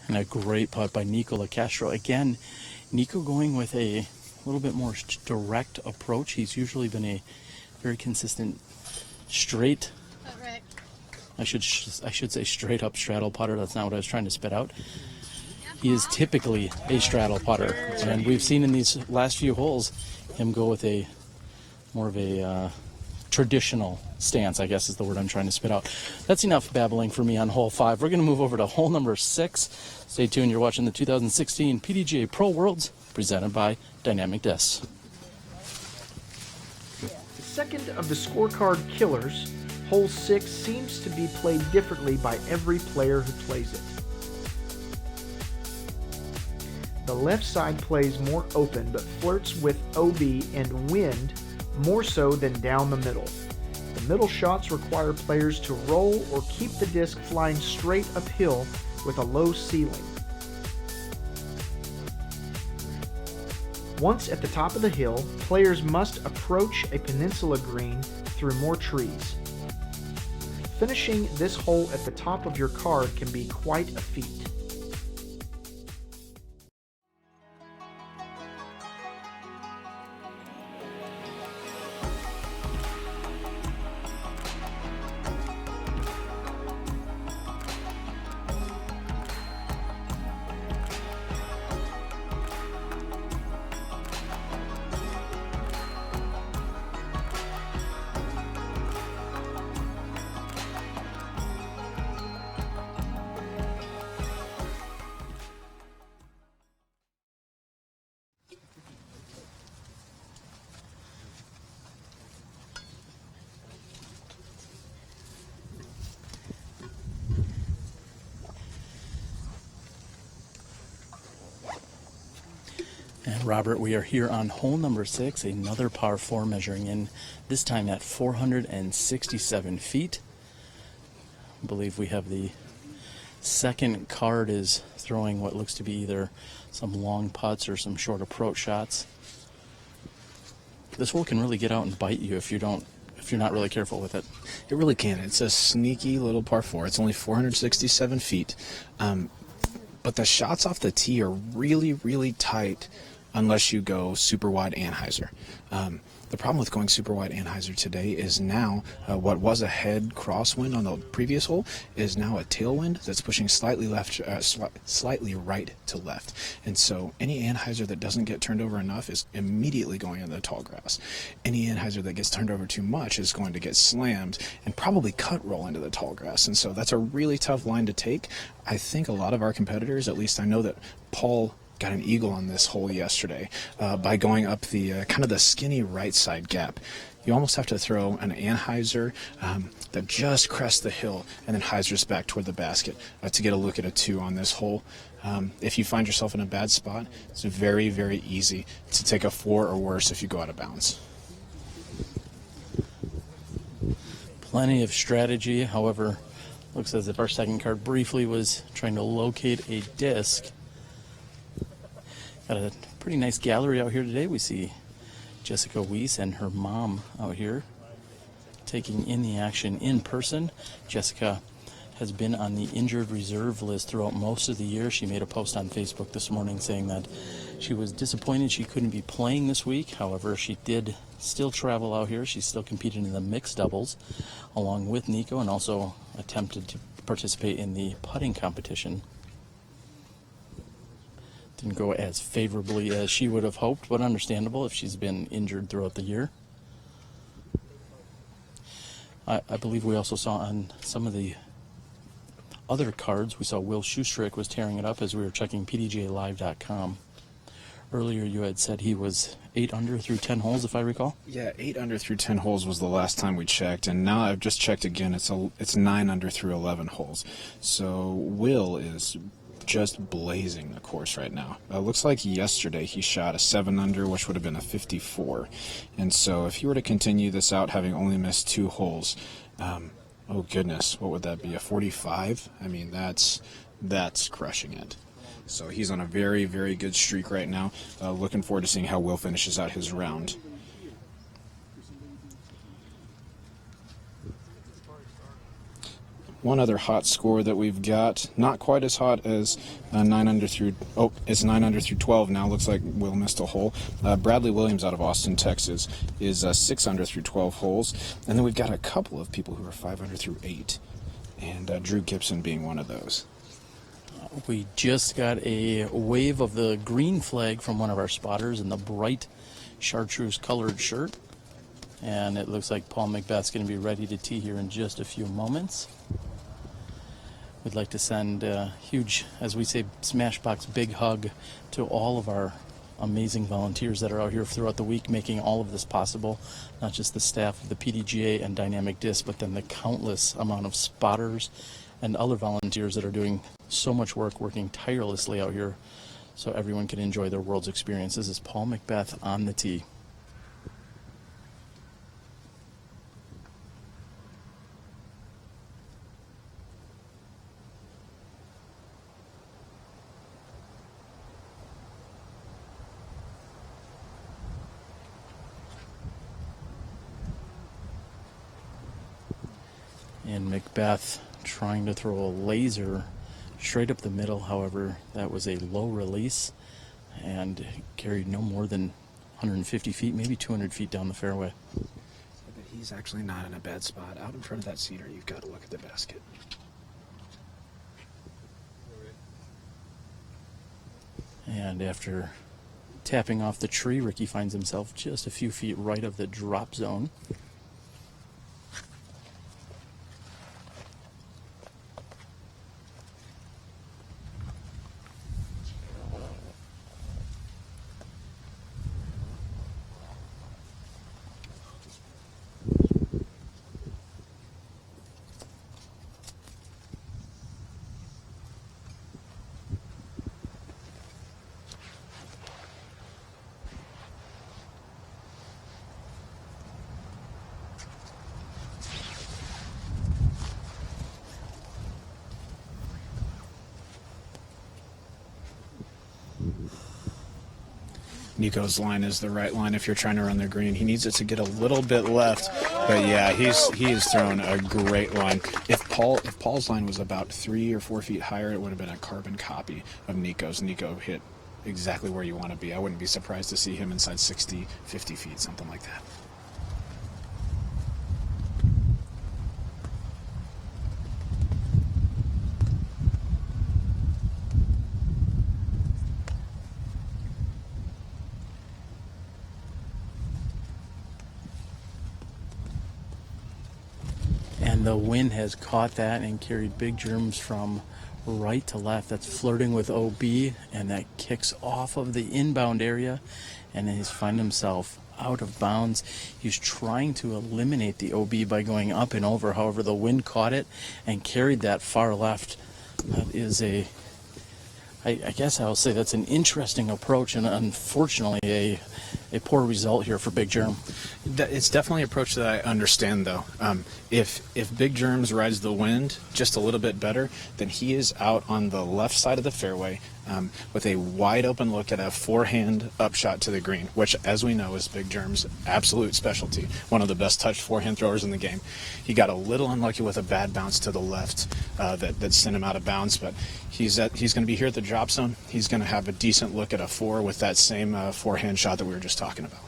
And a great putt by Nikko Locastro. Again, Nikko going with a little bit more direct approach. He's usually been a very consistent straight. I should say straight up straddle putter. That's not what I was trying to spit out. He is typically a straddle putter, and we've seen in these last few holes him go with a more of a traditional stance, I guess is the word I'm trying to spit out. That's enough babbling for me on hole 5. We're going to move over to hole number 6. Stay tuned. You're watching the 2016 PDGA Pro Worlds presented by Dynamic Discs. The second of the scorecard killers, hole 6 seems to be played differently by every player who plays it. The left side plays more open but flirts with OB and wind more so than down the middle. The middle shots require players to roll or keep the disc flying straight uphill with a low ceiling. Once at the top of the hill, players must approach a peninsula green through more trees. Finishing this hole at the top of your card can be quite a feat. And Robert, we are here on hole number 6, another par 4 measuring in, this time at 467 feet. I believe we have the second card is throwing what looks to be either some long putts or some short approach shots. This hole can really get out and bite you if you're not really careful with it. It really can. It's a sneaky little par 4. It's only 467 feet. But the shots off the tee are really, really tight unless you go super wide anhyzer. The problem with going super wide anhyzer today is now what was a head crosswind on the previous hole is now a tailwind that's pushing slightly left, slightly right to left. And so any anhyzer that doesn't get turned over enough is immediately going into the tall grass. Any anhyzer that gets turned over too much is going to get slammed and probably cut roll into the tall grass. And so that's a really tough line to take. I think a lot of our competitors, at least I know that Paul got an eagle on this hole yesterday by going up the kind of the skinny right side gap. You almost have to throw an anhyzer that just crests the hill and then hyzers back toward the basket to get a look at a 2 on this hole. If you find yourself in a bad spot, it's very, very easy to take a 4 or worse if you go out of bounds. Plenty of strategy, however, looks as if our second card briefly was trying to locate a disc. Got a pretty nice gallery out here today. We see Jessica Weiss and her mom out here taking in the action in person. Jessica has been on the injured reserve list throughout most of the year. She made a post on Facebook this morning saying that she was disappointed she couldn't be playing this week. However, she did still travel out here. She still competed in the mixed doubles along with Nikko and also attempted to participate in the putting competition. Didn't go as favorably as she would have hoped, but understandable if she's been injured throughout the year. I believe we also saw on some of the other cards, we saw Will Schustrick was tearing it up as we were checking PDGAlive.com. Earlier you had said he was 8 under through 10 holes, if I recall? Yeah, 8 under through 10 holes was the last time we checked, and now I've just checked again. It's 9 under through 11 holes. So Will is just blazing the course right now. Looks like yesterday he shot a 7 under, which would have been a 54. And so if he were to continue this out, having only missed 2 holes, oh goodness, what would that be, a 45? I mean, that's crushing it. So he's on a very, very good streak right now. Looking forward to seeing how Will finishes out his round. one other hot score that we've got. Not quite as hot as 9 under through. Oh, it's 9 under through 12 now. Looks like Will missed a hole. Bradley Williams out of Austin, Texas, is 6 under through 12 holes, and then we've got a couple of people who are 5 under through 8, and Drew Gibson being one of those. We just got a wave of the green flag from one of our spotters in the bright chartreuse colored shirt. And it looks like Paul McBeth's going to be ready to tee here in just a few moments. We'd like to send a huge, as we say, SmashBoxx big hug to all of our amazing volunteers that are out here throughout the week making all of this possible. Not just the staff of the PDGA and Dynamic Disc, but then the countless amount of spotters and other volunteers that are doing so much work, working tirelessly out here so everyone can enjoy their world's experience. This is Paul McBeth on the tee. And McBeth trying to throw a laser straight up the middle. However, that was a low release and carried no more than 150 feet, maybe 200 feet down the fairway. But he's actually not in a bad spot. Out in front of that cedar, you've got to look at the basket. And after tapping off the tree, Ricky finds himself just a few feet right of the drop zone. Nikko's line is the right line if you're trying to run the green. He needs it to get a little bit left, but yeah, he has thrown a great line. If Paul's line was about 3 or 4 feet higher, it would have been a carbon copy of Nikko's. Nikko hit exactly where you want to be. I wouldn't be surprised to see him inside 60, 50 feet, something like that. And the wind has caught that and carried big germs from right to left. That's flirting with OB, and that kicks off of the inbound area, and he's found himself out of bounds. He's trying to eliminate the OB by going up and over. However, the wind caught it and carried that far left. That is I guess I'll say that's an interesting approach, and unfortunately a poor result here for Big Germ. It's definitely an approach that I understand, though. If Big Germs rides the wind just a little bit better, then he is out on the left side of the fairway with a wide open look at a forehand upshot to the green, which, as we know, is Big Germ's absolute specialty. One of the best touched forehand throwers in the game. He got a little unlucky with a bad bounce to the left that sent him out of bounds, but he's going to be here at the drop zone. He's going to have a decent look at a 4 with that same forehand shot that we were just talking about.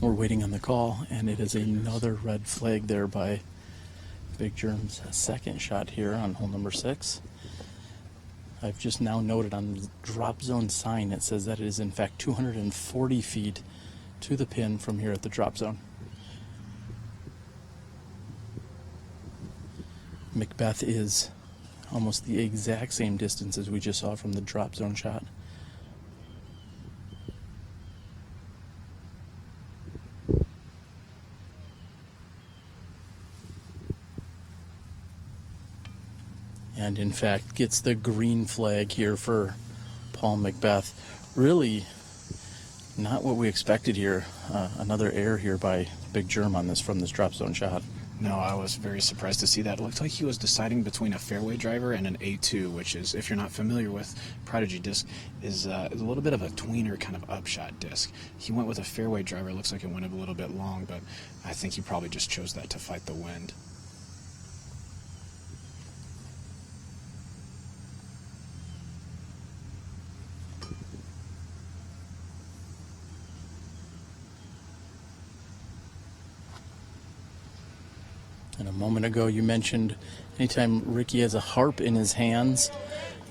We're waiting on the call, and it is another red flag there by Big Germ's second shot here on hole number 6. I've just now noted on the drop zone sign it says that it is in fact 240 feet to the pin from here at the drop zone. McBeth is almost the exact same distance as we just saw from the drop zone shot. And in fact gets the green flag here for Paul McBeth. Really not what we expected here. Another error here by Big Germ on this from this drop zone shot. No, I was very surprised to see that. It looked like he was deciding between a fairway driver and an A2, which is, if you're not familiar with Prodigy disc, is a little bit of a tweener kind of upshot disc. He went with a fairway driver. It looks like it went a little bit long, but I think he probably just chose that to fight the wind. And a moment ago you mentioned anytime Ricky has a harp in his hands,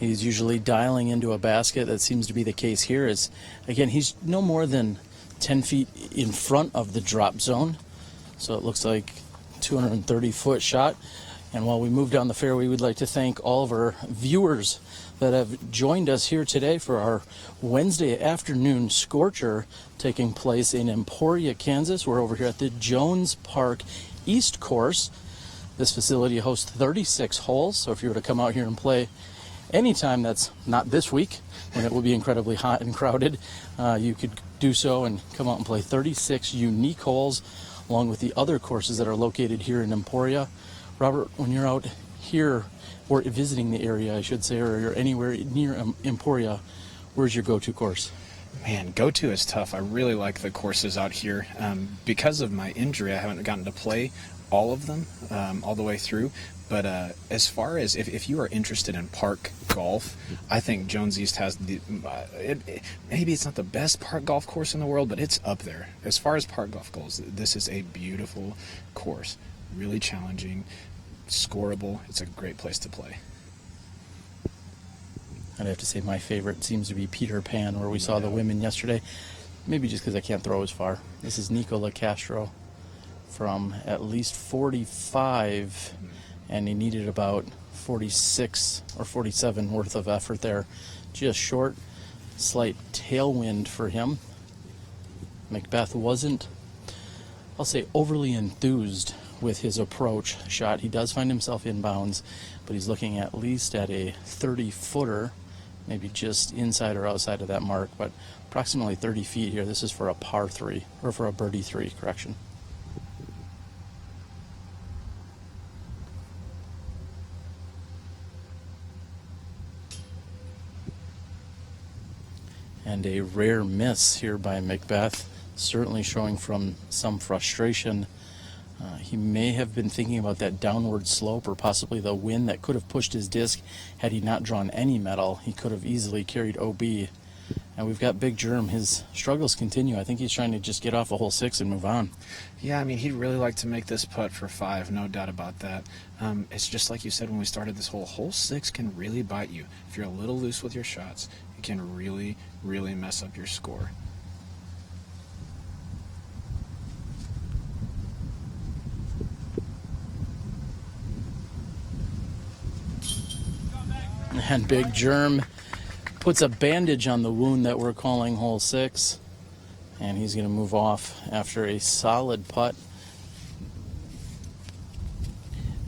he's usually dialing into a basket. That seems to be the case here. Is again, he's no more than 10 feet in front of the drop zone. So it looks like 230-foot shot. And while we move down the fairway, we'd like to thank all of our viewers that have joined us here today for our Wednesday afternoon Scorcher taking place in Emporia, Kansas. We're over here at the Jones Park East Course. This facility hosts 36 holes, so if you were to come out here and play anytime that's not this week, when it will be incredibly hot and crowded, you could do so and come out and play 36 unique holes, along with the other courses that are located here in Emporia. Robert, when you're out here, or visiting the area, I should say, or you're anywhere near Emporia, where's your go-to course? Man, go-to is tough. I really like the courses out here. Because of my injury, I haven't gotten to play all of them all the way through. But as far as if you are interested in park golf, I think Jones East has the maybe it's not the best park golf course in the world, but it's up there. As far as park golf goes, this is a beautiful course. Really challenging, scoreable. It's a great place to play. I'd have to say my favorite seems to be Peter Pan, where we saw the women yesterday. Maybe just because I can't throw as far. This is Nikko Locastro from at least 45, and he needed about 46 or 47 worth of effort there. Just short, slight tailwind for him. McBeth wasn't, I'll say, overly enthused with his approach shot. He does find himself inbounds, but he's looking at least at a 30-footer, maybe just inside or outside of that mark, but approximately 30 feet here. This is for a par 3, or for a birdie 3, correction. And a rare miss here by McBeth, certainly showing from some frustration. He may have been thinking about that downward slope or possibly the wind that could have pushed his disc. Had he not drawn any metal, he could have easily carried OB. And we've got Big Germ. His struggles continue. I think he's trying to just get off a hole 6 and move on. Yeah, I mean, he'd really like to make this putt for 5, no doubt about that. It's just like you said when we started this hole 6 can really bite you. If you're a little loose with your shots, it can really, really mess up your score. And Big Germ puts a bandage on the wound that we're calling hole 6, and he's going to move off after a solid putt.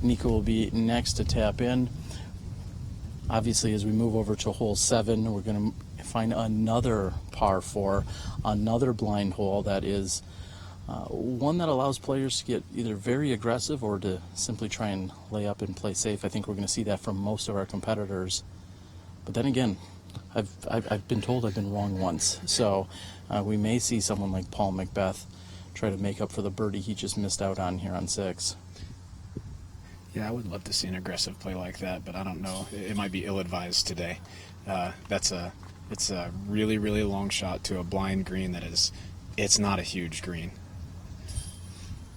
Nikko will be next to tap in. Obviously, as we move over to hole 7, we're going to find another par 4, another blind hole that is one that allows players to get either very aggressive or to simply try and lay up and play safe. I think we're going to see that from most of our competitors. But then again, I've been told I've been wrong once. So we may see someone like Paul McBeth try to make up for the birdie he just missed out on here on 6. Yeah, I would love to see an aggressive play like that, but I don't know. It might be ill-advised today. It's a really, really long shot to a blind green that is, it's not a huge green.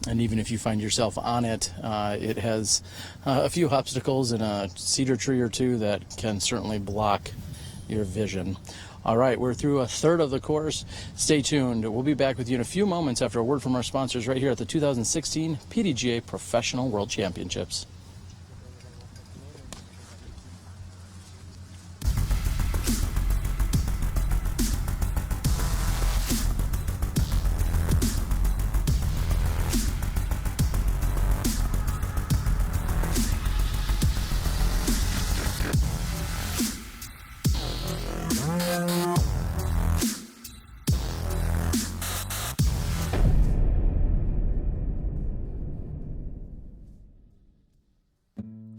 And even if you find yourself on it, it has a few obstacles and a cedar tree or two that can certainly block your vision. All right, we're through a third of the course. Stay tuned. We'll be back with you in a few moments after a word from our sponsors right here at the 2016 PDGA Professional World Championships.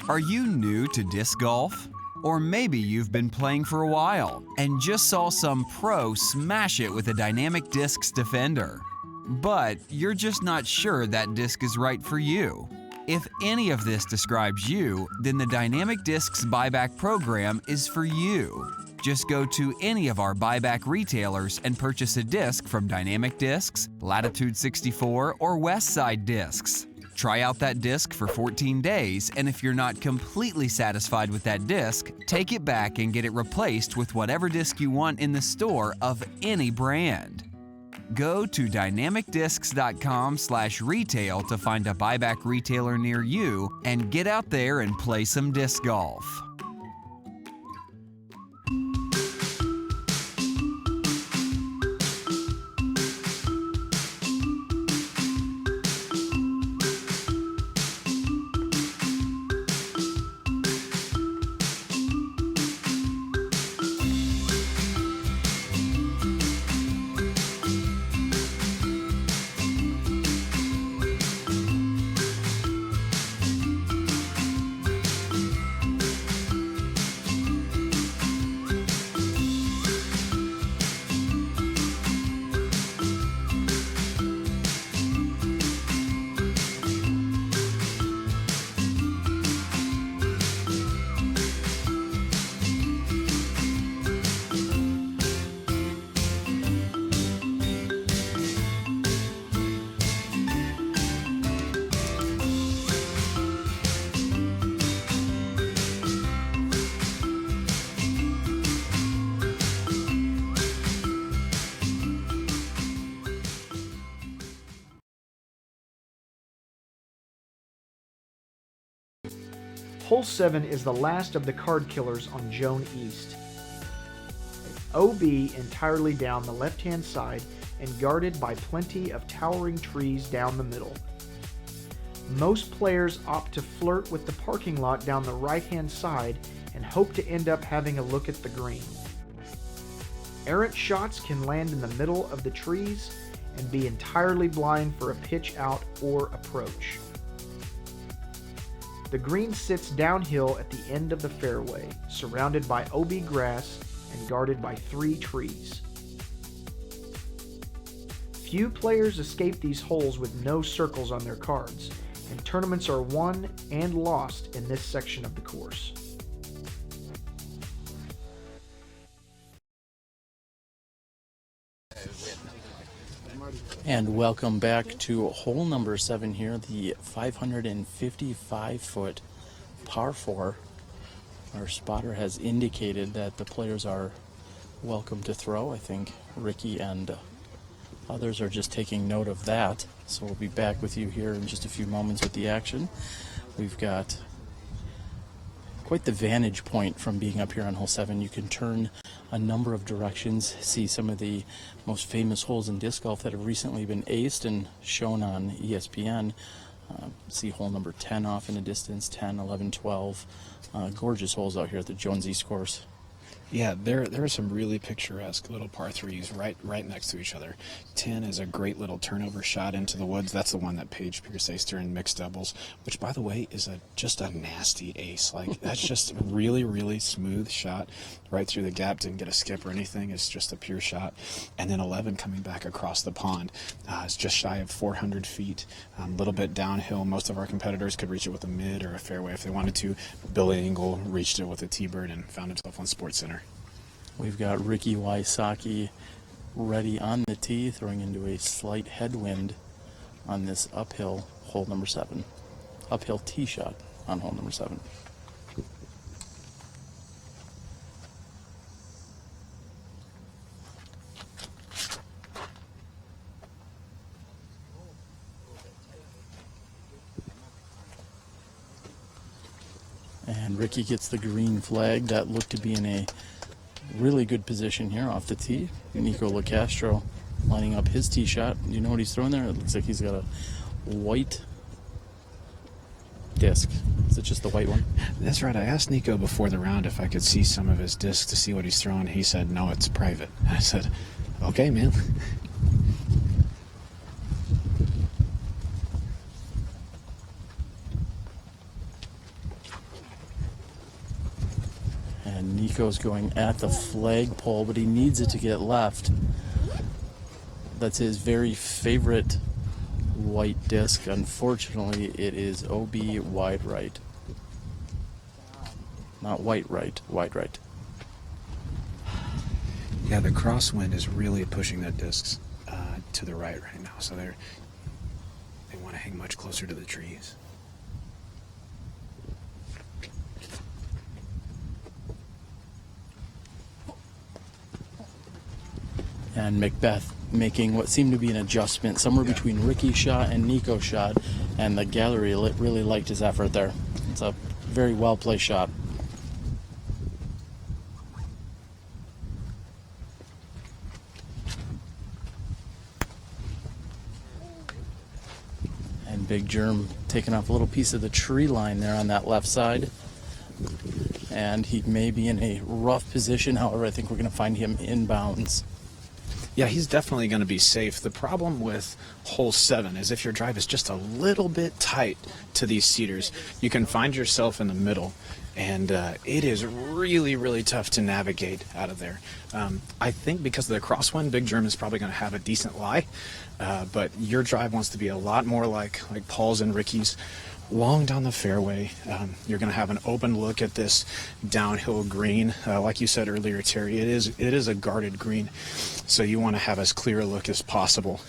Are you new to disc golf? Or maybe you've been playing for a while and just saw some pro smash it with a Dynamic Discs Defender. But you're just not sure that disc is right for you. If any of this describes you, then the Dynamic Discs Buyback Program is for you. Just go to any of our buyback retailers and purchase a disc from Dynamic Discs, Latitude 64, or Westside Discs. Try out that disc for 14 days, and if you're not completely satisfied with that disc, take it back and get it replaced with whatever disc you want in the store of any brand. Go to dynamicdiscs.com/retail to find a buyback retailer near you and get out there and play some disc golf. Hole 7 is the last of the card killers on Joan East. OB entirely down the left-hand side and guarded by plenty of towering trees down the middle. Most players opt to flirt with the parking lot down the right-hand side and hope to end up having a look at the green. Errant shots can land in the middle of the trees and be entirely blind for a pitch out or approach. The green sits downhill at the end of the fairway, surrounded by OB grass and guarded by 3 trees. Few players escape these holes with no circles on their cards, and tournaments are won and lost in this section of the course. And welcome back to hole number 7 here, the 555-foot par 4. Our spotter has indicated that the players are welcome to throw. I think Ricky and others are just taking note of that. So we'll be back with you here in just a few moments with the action. We've got quite the vantage point from being up here on hole 7. You can turn a number of directions, see some of the most famous holes in disc golf that have recently been aced and shown on ESPN. See hole number 10 off in the distance, 10, 11, 12. Gorgeous holes out here at the Jones East course. Yeah, there are some really picturesque little par 3s right next to each other. 10 is a great little turnover shot into the woods. That's the one that Paige Pierce-Aster in mixed doubles, which, by the way, is just a nasty ace. Like, that's just a really, really smooth shot right through the gap. Didn't get a skip or anything. It's just a pure shot. And then 11 coming back across the pond. It's just shy of 400 feet, a little bit downhill. Most of our competitors could reach it with a mid or a fairway if they wanted to. Billy Engel reached it with a T-bird and found himself on SportsCenter. We've got Ricky Wysocki ready on the tee, throwing into a slight headwind on this uphill hole number 7. Uphill tee shot on hole number 7. And Ricky gets the green flag. That looked to be in a really good position here off the tee. Nikko Locastro lining up his tee shot. You know what he's throwing there? It looks like he's got a white disc. Is it just the white one? That's right. I asked Nikko before the round if I could see some of his discs to see what he's throwing. He said, no, it's private. I said, okay, man. And Nikko's going at the flagpole, but he needs it to get left. That's his very favorite white disc. Unfortunately, it is OB wide right. Not white right, wide right. Yeah, the crosswind is really pushing the discs to the right now, so they want to hang much closer to the trees. And McBeth making what seemed to be an adjustment somewhere between Ricky's shot and Nikko's shot, and the gallery really liked his effort there. It's a very well placed shot. And Big Germ taking off a little piece of the tree line there on that left side. And he may be in a rough position, however, I think we're going to find him inbounds. Yeah, he's definitely going to be safe. The problem with hole 7 is if your drive is just a little bit tight to these cedars, you can find yourself in the middle, and it is really, really tough to navigate out of there. I think because of the crosswind, Big Germ is probably going to have a decent lie, but your drive wants to be a lot more like Paul's and Ricky's. Long down the fairway, you're going to have an open look at this downhill green. Like you said earlier, Terry, it is a guarded green, so you want to have as clear a look as possible.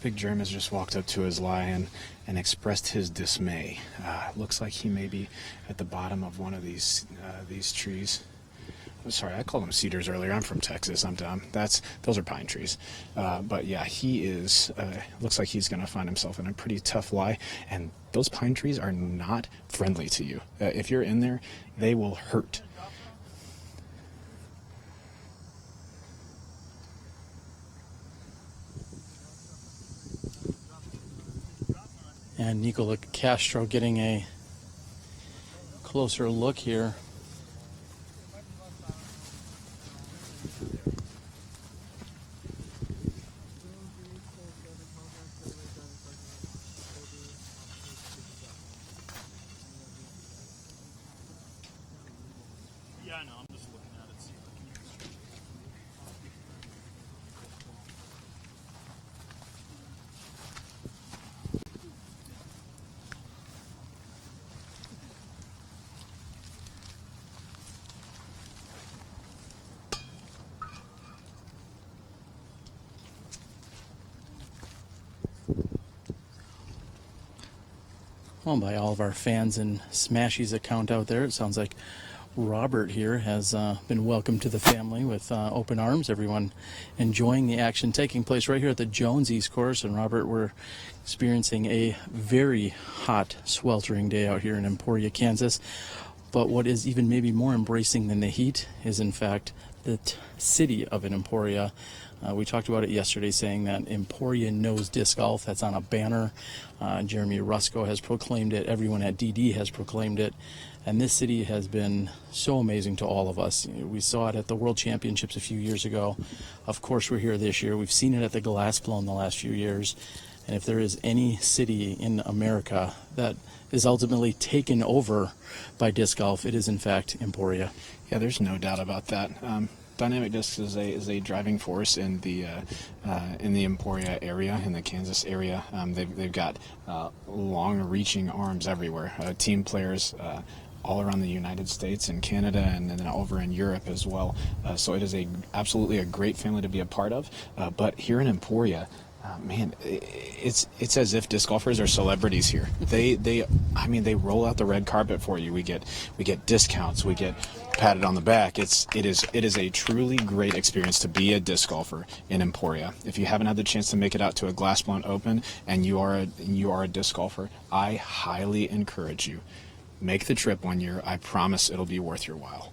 Big Germ has just walked up to his lie and expressed his dismay. Looks like he may be at the bottom of one of these trees. Sorry, I called them cedars earlier. I'm from Texas. I'm dumb. Those are pine trees. But yeah, he is. Looks like he's going to find himself in a pretty tough lie. And those pine trees are not friendly to you. If you're in there, they will hurt. And Nikko Locastro getting a closer look here. Yeah, I know. I'm just looking at it. See if I can use it. Well, by all of our fans and Smashy's account out there, it sounds like Robert here has been welcomed to the family with open arms. Everyone enjoying the action taking place right here at the Jones course. And Robert, we're experiencing a very hot, sweltering day out here in Emporia, Kansas. But what is even maybe more embracing than the heat is, in fact, the city of Emporia. We talked about it yesterday, saying that Emporia knows disc golf. That's on a banner. Jeremy Rusko has proclaimed it. Everyone at DD has proclaimed it. And this city has been so amazing to all of us. We saw it at the World Championships a few years ago. Of course, we're here this year. We've seen it at the Glass Blow in the last few years. And if there is any city in America that is ultimately taken over by disc golf, it is in fact Emporia. Yeah, there's no doubt about that. Dynamic discs is a driving force in the Emporia area, in the Kansas area. They've got long-reaching arms everywhere. Team players all around the United States and Canada, and then over in Europe as well. So it is absolutely a great family to be a part of. But here in Emporia, man, it's as if disc golfers are celebrities here. They roll out the red carpet for you. We get discounts. We get patted on the back. It is a truly great experience to be a disc golfer in Emporia. If you haven't had the chance to make it out to a Glass Blown Open and you are a disc golfer, I highly encourage you. Make the trip one year. I promise it'll be worth your while.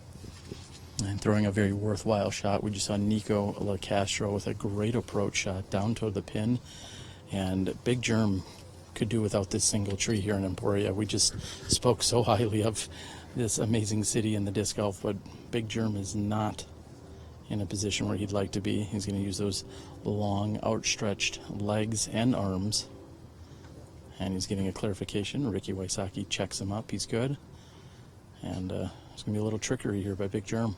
And throwing a very worthwhile shot, we just saw Nikko Locastro with a great approach shot down toward the pin. And Big Germ could do without this single tree here in Emporia. We just spoke so highly of this amazing city in the disc golf, but Big Germ is not in a position where he'd like to be. He's going to use those long, outstretched legs and arms. And he's getting a clarification. Ricky Wysocki checks him up. He's good. And there's going to be a little trickery here by Big Germ.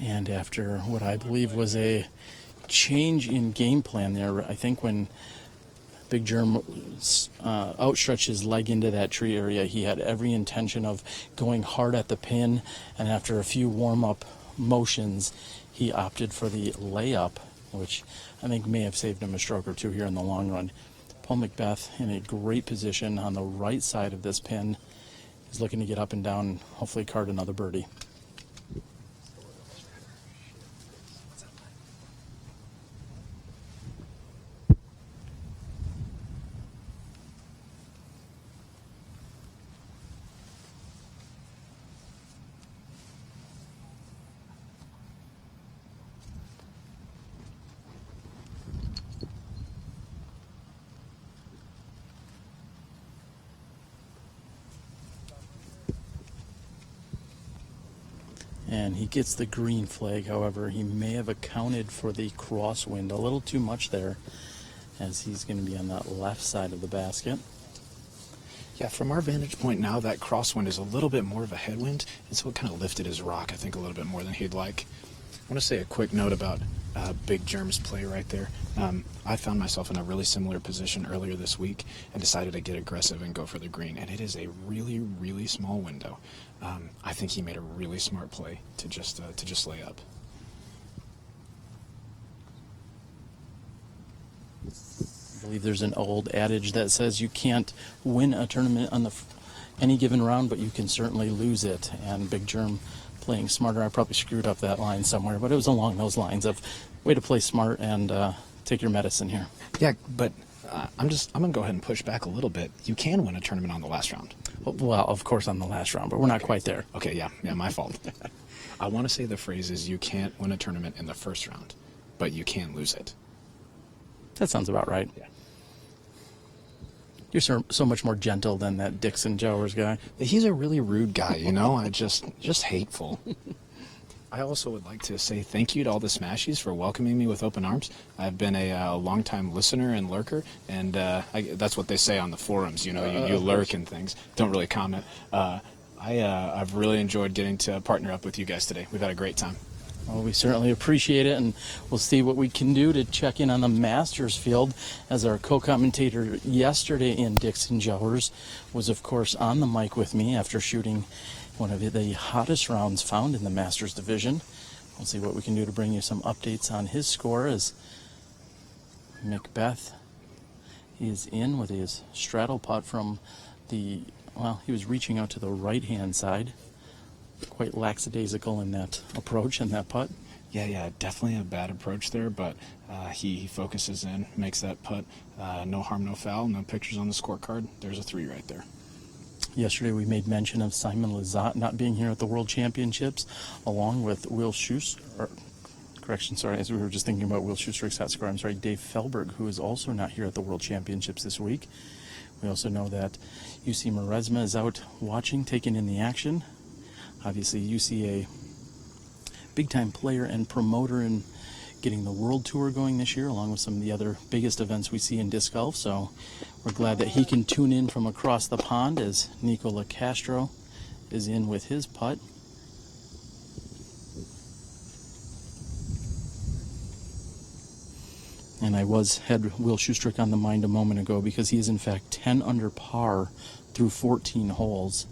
And after what I believe was a change in game plan there, I think when Big Germ outstretched his leg into that tree area, he had every intention of going hard at the pin, and after a few warm-up motions, he opted for the layup, which I think may have saved him a stroke or two here in the long run. Paul McBeth in a great position on the right side of this pin. He's looking to get up and down and hopefully card another birdie. And he gets the green flag. However, he may have accounted for the crosswind a little too much there, as he's going to be on that left side of the basket. Yeah, from our vantage point now, that crosswind is a little bit more of a headwind, and so it kind of lifted his rock, I think, a little bit more than he'd like. I want to say a quick note about Big Germ's play right there. I found myself in a really similar position earlier this week and decided to get aggressive and go for the green, and it is a really, really small window. I think he made a really smart play to just lay up. I believe there's an old adage that says you can't win a tournament on any given round, but you can certainly lose it. And Big Germ playing smarter. I probably screwed up that line somewhere, but it was along those lines of way to play smart and take your medicine here. Yeah, but I'm going to go ahead and push back a little bit. You can win a tournament on the last round. Well, of course on the last round, but we're not quite there. Okay, yeah, my fault. I want to say the phrase is you can't win a tournament in the first round, but you can lose it. That sounds about right. Yeah. You're so much more gentle than that Dixon Jowers guy. He's a really rude guy, you know? I just hateful. I also would like to say thank you to all the Smashies for welcoming me with open arms. I've been a longtime listener and lurker, and that's what they say on the forums. You know, you lurk and things. Don't really comment. I've really enjoyed getting to partner up with you guys today. We've had a great time. Well, we certainly appreciate it, and we'll see what we can do to check in on the Masters field, as our co-commentator yesterday in Dixon Jowers was, of course, on the mic with me after shooting one of the hottest rounds found in the Masters division. We'll see what we can do to bring you some updates on his score as McBeth, he is in with his straddle putt from the, well, he was reaching out to the right-hand side. Quite lackadaisical in that approach and that putt. Yeah, definitely a bad approach there, but he focuses in, makes that putt. No harm, no foul, no pictures on the scorecard. There's a 3 right there. Yesterday we made mention of Simon Lizotte not being here at the World Championships, along with Will Schuster, as we were just thinking about Will Schuster's hot score, Dave Felberg, who is also not here at the World Championships this week. We also know that UC Maresma is out watching, taking in the action. Obviously, UC a big-time player and promoter in getting the World Tour going this year, along with some of the other biggest events we see in disc golf. So we're glad that he can tune in from across the pond as Nikko Locastro is in with his putt. And I had Will Schuster on the mind a moment ago because he is in fact 10 under par through 14 holes.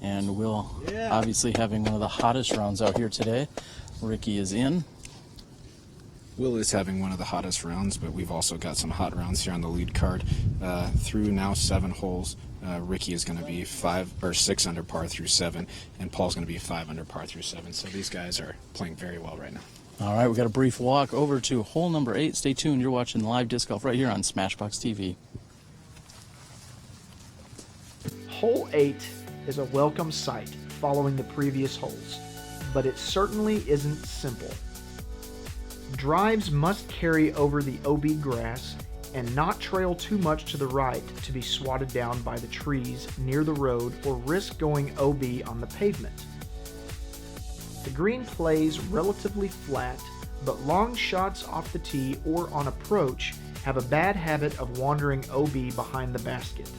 And Will obviously having one of the hottest rounds out here today. Ricky is in. Will is having one of the hottest rounds, but we've also got some hot rounds here on the lead card. Through now 7 holes, Ricky is going to be 6 under par through 7, and Paul's going to be 5 under par through 7. So these guys are playing very well right now. All right, we got a brief walk over to hole number 8. Stay tuned. You're watching live disc golf right here on SmashBoxxTV. Hole 8 is a welcome sight following the previous holes, but it certainly isn't simple. Drives must carry over the OB grass and not trail too much to the right to be swatted down by the trees near the road or risk going OB on the pavement. The green plays relatively flat, but long shots off the tee or on approach have a bad habit of wandering OB behind the basket.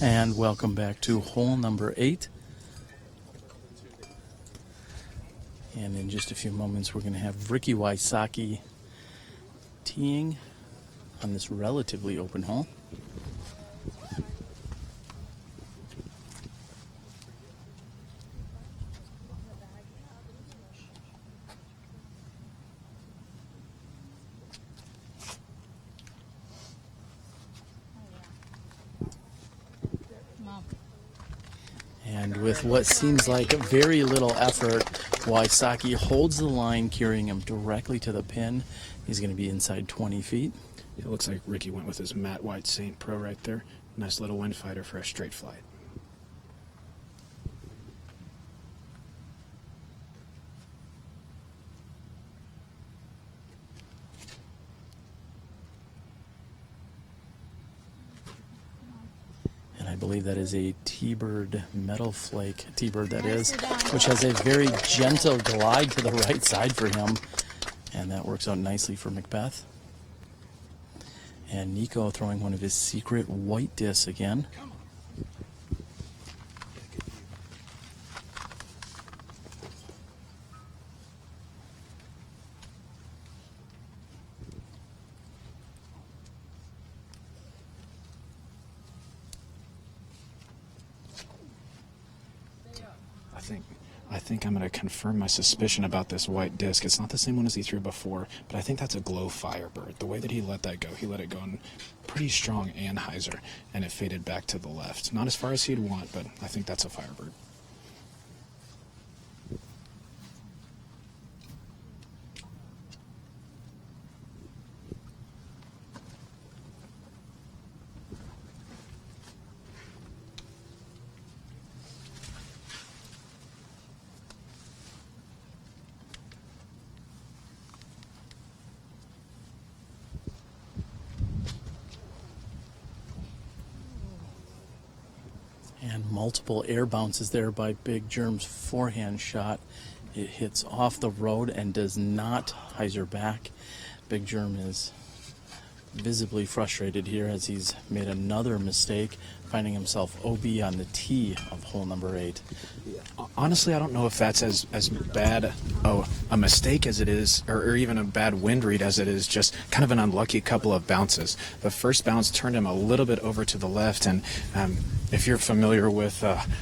And welcome back to hole number 8. And in just a few moments, we're going to have Ricky Wysocki teeing on this relatively open hole. And with what seems like very little effort, Wysocki holds the line, carrying him directly to the pin. He's going to be inside 20 feet. It looks like Ricky went with his Matt White St. Pro right there. Nice little wind fighter for a straight flight. I believe that is a T-Bird Metal Flake, T-Bird that is, which has a very gentle glide to the right side for him. And that works out nicely for McBeth. And Nikko throwing one of his secret white discs again. I think I'm going to confirm my suspicion about this white disc. It's not the same one as he threw before, but I think that's a Glow Firebird. The way that he let that go, he let it go in pretty strong Anheuser, and it faded back to the left. Not as far as he'd want, but I think that's a Firebird. And multiple air bounces there by Big Germ's forehand shot. It hits off the road and does not hyzer back. Big Germ is visibly frustrated here as he's made another mistake, finding himself OB on the tee of hole number 8. Honestly, I don't know if that's as bad a mistake as it is, or even a bad wind read as it is just kind of an unlucky couple of bounces. The first bounce turned him a little bit over to the left, and if you're familiar with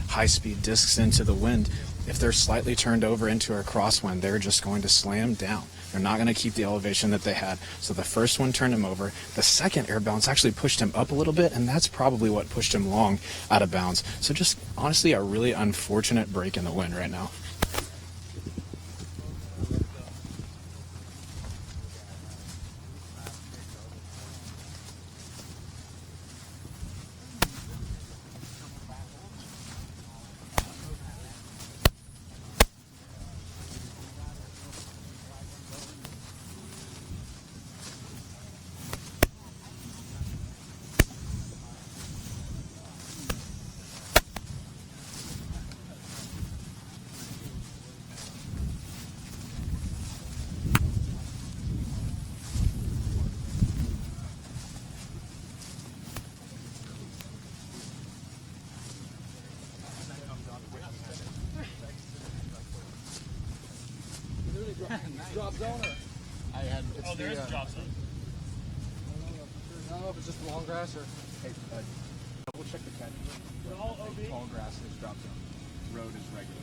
high-speed discs into the wind, if they're slightly turned over into a crosswind, they're just going to slam down. They're not going to keep the elevation that they had. So the first one turned him over. The second air bounce actually pushed him up a little bit, and that's probably what pushed him long out of bounds. So just honestly a really unfortunate break in the wind right now. Drop zone or? There is a drop zone. I don't know if it's just long grass or. Hey, double check the catch. Tall grass is drop zone. Road is regular.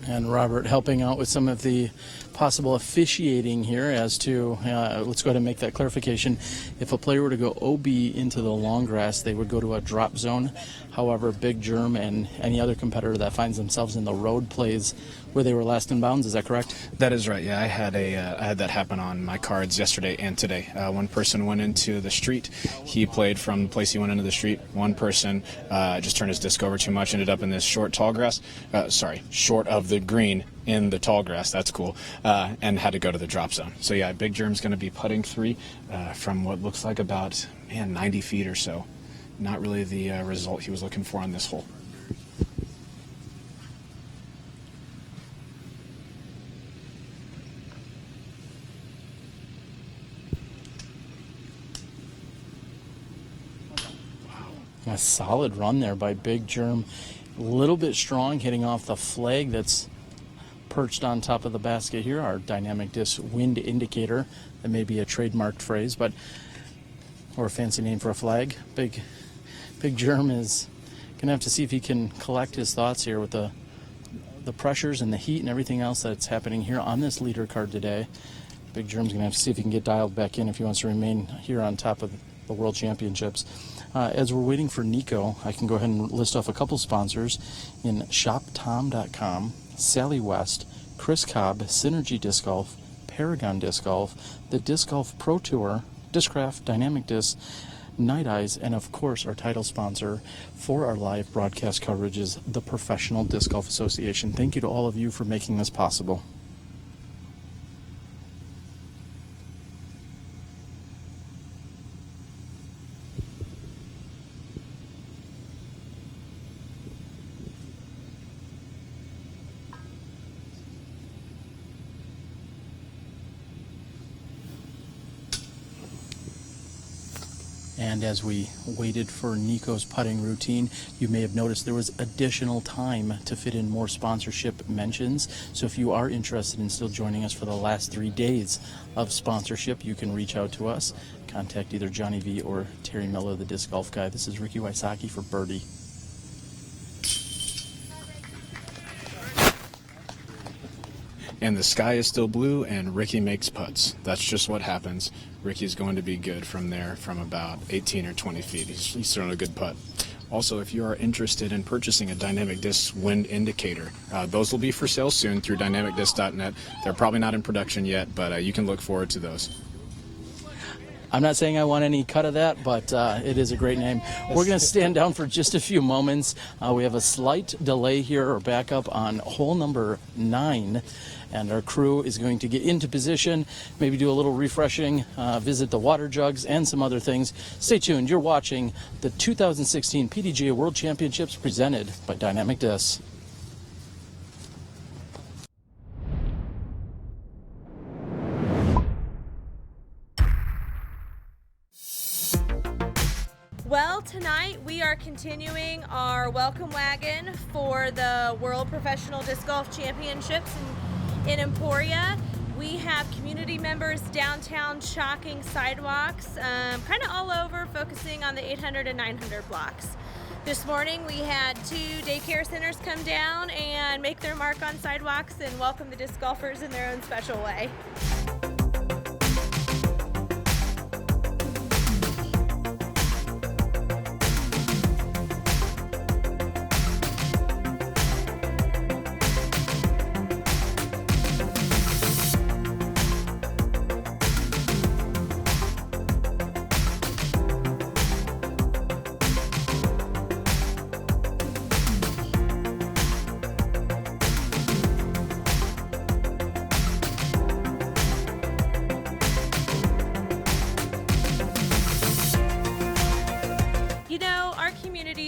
And Robert helping out with some of the possible officiating here as to, let's go ahead and make that clarification. If a player were to go OB into the long grass, they would go to a drop zone. However, Big Germ and any other competitor that finds themselves in the road plays where they were last in bounds. Is that correct? That is right. Yeah, I had that happen on my cards yesterday and today. One person went into the street. He played from the place he went into the street. One person just turned his disc over too much, ended up in this short tall grass. Short of the green in the tall grass. That's cool. And had to go to the drop zone. So yeah, Big Germ's going to be putting 3 from what looks like about 90 feet or so. Not really the result he was looking for on this hole. A solid run there by Big Germ. A little bit strong, hitting off the flag that's perched on top of the basket here, our dynamic disc wind indicator. That may be a trademarked phrase, but or a fancy name for a flag. Big Germ is going to have to see if he can collect his thoughts here with the pressures and the heat and everything else that's happening here on this leader card today. Big Germ's going to have to see if he can get dialed back in if he wants to remain here on top of the World Championships. As we're waiting for Nikko, I can go ahead and list off a couple sponsors in ShopTom.com, Sally West, Chris Cobb, Synergy Disc Golf, Paragon Disc Golf, the Disc Golf Pro Tour, Discraft, Dynamic Disc, Night Eyes, and of course our title sponsor for our live broadcast coverage is the Professional Disc Golf Association. Thank you to all of you for making this possible. And as we waited for Nikko's putting routine, you may have noticed there was additional time to fit in more sponsorship mentions. So if you are interested in still joining us for the last 3 days of sponsorship, you can reach out to us. Contact either Johnny V or Terry Miller, the disc golf guy. This is Ricky Wysocki for Birdie. And the sky is still blue, and Ricky makes putts. That's just what happens. Ricky's going to be good from there, from about 18 or 20 feet. He's throwing a good putt. Also, if you are interested in purchasing a Dynamic Disc wind indicator, those will be for sale soon through dynamicdisc.net. They're probably not in production yet, but you can look forward to those. I'm not saying I want any cut of that, but it is a great name. We're going to stand down for just a few moments. We have a slight delay here or backup on hole number 9, and our crew is going to get into position, maybe do a little refreshing, visit the water jugs, and some other things. Stay tuned. You're watching the 2016 PDGA World Championships presented by Dynamic Disc. Well, tonight we are continuing our welcome wagon for the World Professional Disc Golf Championships in Emporia. We have community members downtown chalking sidewalks, kind of all over, focusing on the 800 and 900 blocks. This morning we had 2 daycare centers come down and make their mark on sidewalks and welcome the disc golfers in their own special way.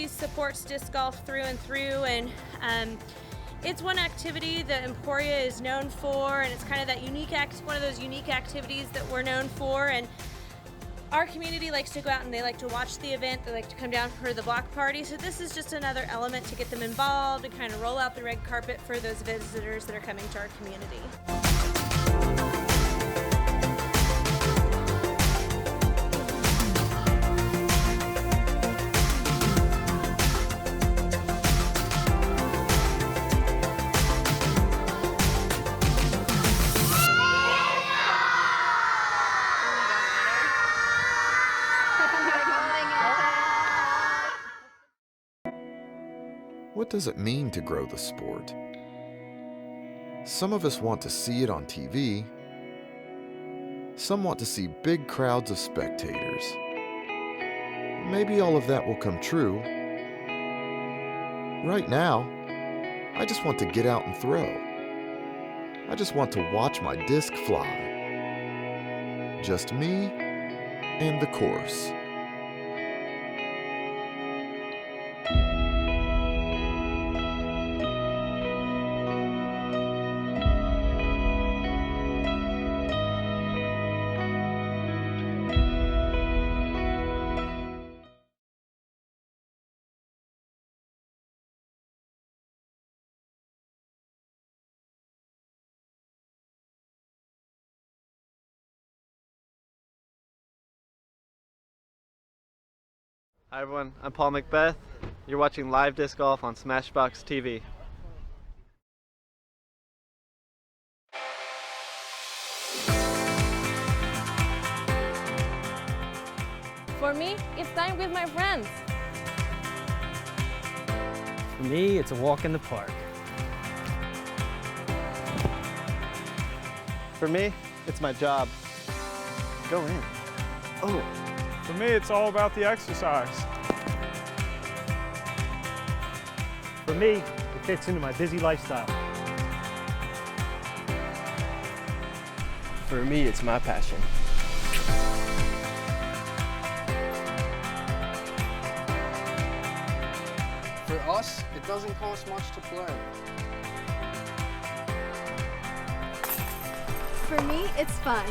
Supports disc golf through and through, and it's one activity that Emporia is known for, and it's kind of that one of those unique activities that we're known for. And our community likes to go out and they like to watch the event. They like to come down for the block party. So this is just another element to get them involved and kind of roll out the red carpet for those visitors that are coming to our community. What does it mean to grow the sport? Some of us want to see it on TV. Some want to see big crowds of spectators. Maybe all of that will come true. Right now, I just want to get out and throw. I just want to watch my disc fly. Just me and the course. Hi everyone, I'm Paul McBeth. You're watching live disc golf on SmashBoxxTV. For me, it's time with my friends. For me, it's a walk in the park. For me, it's my job. Go in. Oh. For me, it's all about the exercise. For me, it fits into my busy lifestyle. For me, it's my passion. For us, it doesn't cost much to play. For me, it's fun.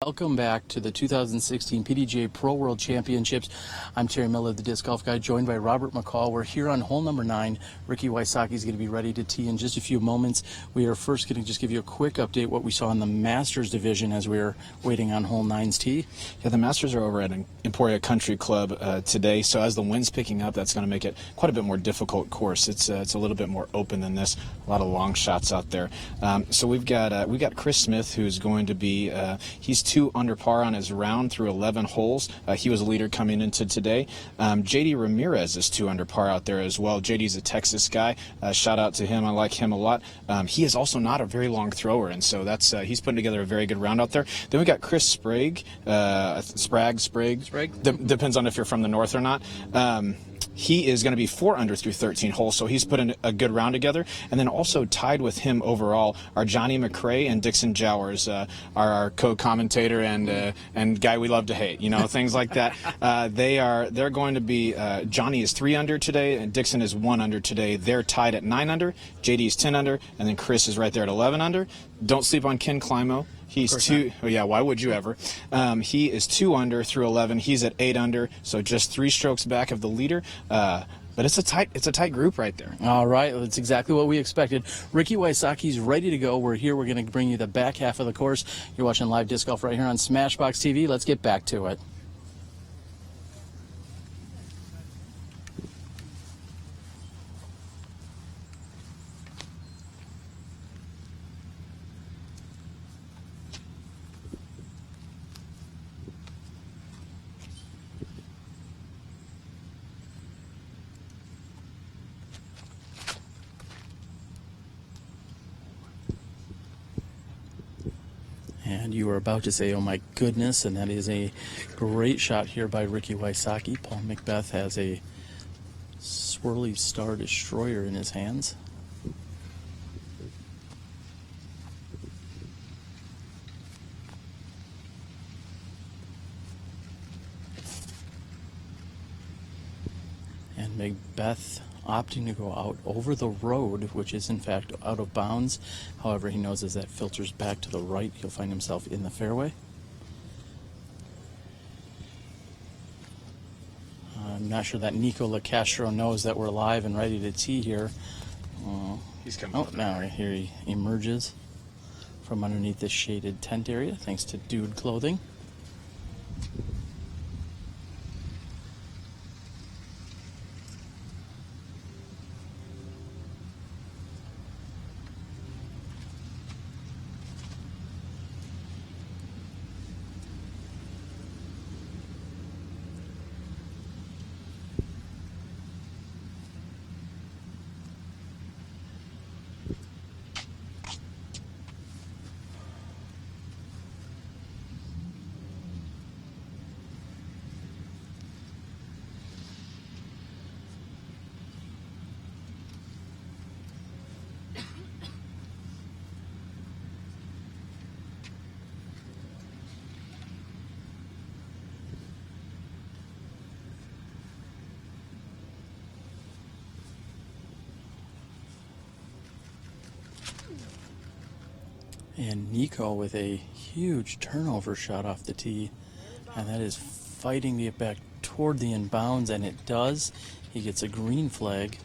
Welcome back to the 2016 PDGA Pro World Championships. I'm Terry Miller, the Disc Golf Guy, joined by Robert McCall. We're here on hole number 9. Ricky Wysocki is going to be ready to tee in just a few moments. We are first going to just give you a quick update what we saw in the Masters division as we are waiting on hole 9's tee. Yeah, the Masters are over at Emporia Country Club today, so as the wind's picking up, that's going to make it quite a bit more difficult course. It's a little bit more open than this. A lot of long shots out there. So we've got Chris Smith, who's going to be he's 2 under par on his round through 11 holes. He was a leader coming into today. JD Ramirez is 2 under par out there as well. JD's a Texas guy. Shout out to him. I like him a lot. He is also not a very long thrower, and so that's he's putting together a very good round out there. Then we got Chris Sprague. Sprague. Depends on if you're from the north or not. He is going to be 4 under through 13 holes, so he's put in a good round together. And then also tied with him overall are Johnny McRae and Dixon Jowers, our co-commentator and guy we love to hate, things like that. They're going to be Johnny is 3 under today, and Dixon is 1 under today. They're tied at 9 under. JD is 10 under, and then Chris is right there at 11 under. Don't sleep on Ken Climo. He's 2. Oh yeah, why would you ever? He is 2 under through 11. He's at 8 under, so just 3 strokes back of the leader. But it's a tight group right there. All right, that's exactly what we expected. Ricky Wysocki's ready to go. We're here. We're going to bring you the back half of the course. You're watching live disc golf right here on SmashBoxxTV. Let's get back to it. And you were about to say, oh my goodness, and that is a great shot here by Ricky Wysocki. Paul McBeth has a swirly star destroyer in his hands. And McBeth opting to go out over the road, which is in fact out of bounds. However, he knows as that filters back to the right, he'll find himself in the fairway. I'm not sure that Nikko Locastro knows that we're live and ready to tee here. He's coming. Oh, now here he emerges from underneath this shaded tent area, thanks to Dude Clothing. And Nikko with a huge turnover shot off the tee, and that is fighting to get back toward the inbounds, and it does. He gets a green flag.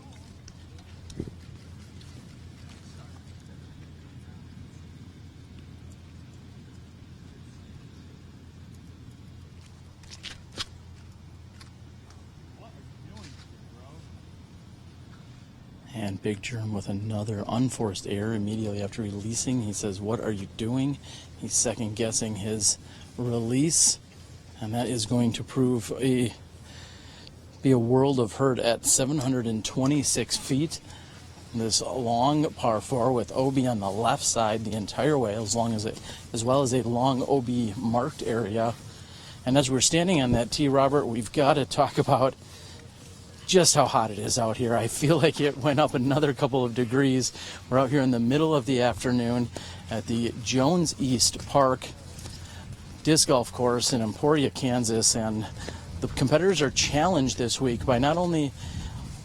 And Big Germ with another unforced error immediately after releasing. He says, "What are you doing?" He's second guessing his release, and that is going to prove be a world of hurt at 726 feet. This long par 4 with OB on the left side the entire way, as well as a long OB marked area. And as we're standing on that tee, Robert, we've got to talk about just how hot it is out here. I feel like it went up another couple of degrees. We're out here in the middle of the afternoon at the Jones East Park disc golf course in Emporia, Kansas, and the competitors are challenged this week by not only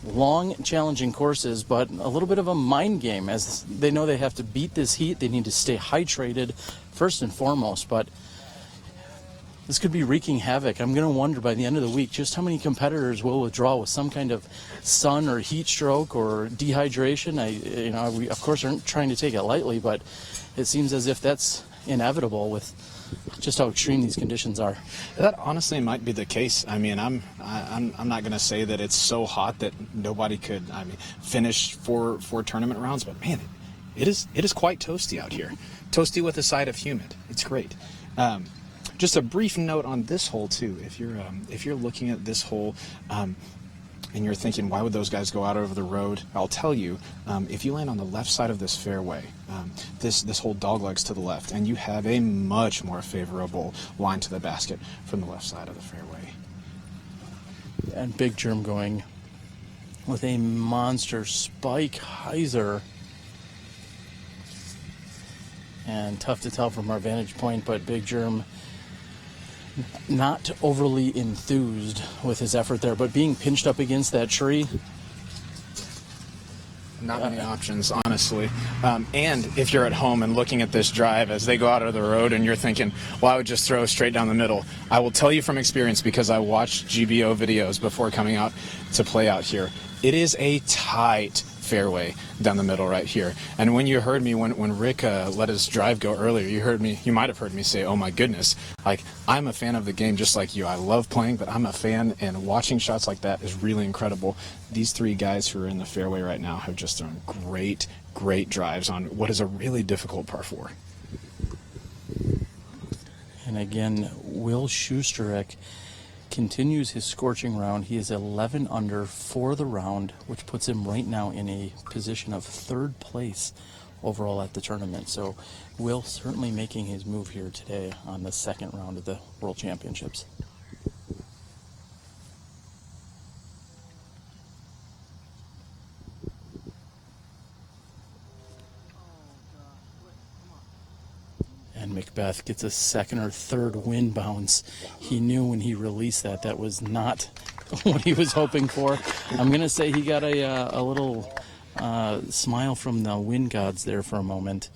long, challenging courses, but a little bit of a mind game, as they know they have to beat this heat. They need to stay hydrated first and foremost, but This could be wreaking havoc. I'm going to wonder by the end of the week just how many competitors will withdraw with some kind of sun or heat stroke or dehydration. We of course aren't trying to take it lightly, but it seems as if that's inevitable with just how extreme these conditions are. That honestly might be the case. I mean, I'm not going to say that it's so hot that nobody could, finish four tournament rounds, but man, it is quite toasty out here. Toasty with a side of humid. It's great. Just a brief note on this hole too. If you're looking at this hole, and you're thinking, why would those guys go out over the road? I'll tell you, if you land on the left side of this fairway, this whole doglegs to the left, and you have a much more favorable line to the basket from the left side of the fairway. And Big Germ going with a monster spike hyzer. And tough to tell from our vantage point, but Big Germ not overly enthused with his effort there, but being pinched up against that tree. Not many options, honestly. And if you're at home and looking at this drive as they go out of the road and you're thinking, well, I would just throw straight down the middle. I will tell you from experience, because I watched GBO videos before coming out to play out here. It is a tight fairway down the middle right here. And when you heard me, when Rick let his drive go earlier, you might have heard me say, oh my goodness, like, I'm a fan of the game just like you. I love playing, but I'm a fan, and watching shots like that is really incredible. These three guys who are in the fairway right now have just thrown great drives on what is a really difficult par 4. And again, Will Schusterek continues his scorching round. He is 11 under for the round, which puts him right now in a position of 3rd place overall at the tournament. So Will certainly making his move here today on the 2nd round of the World Championships. And McBeth gets a 2nd or 3rd wind bounce. He knew when he released that was not what he was hoping for. I'm going to say he got a little smile from the wind gods there for a moment.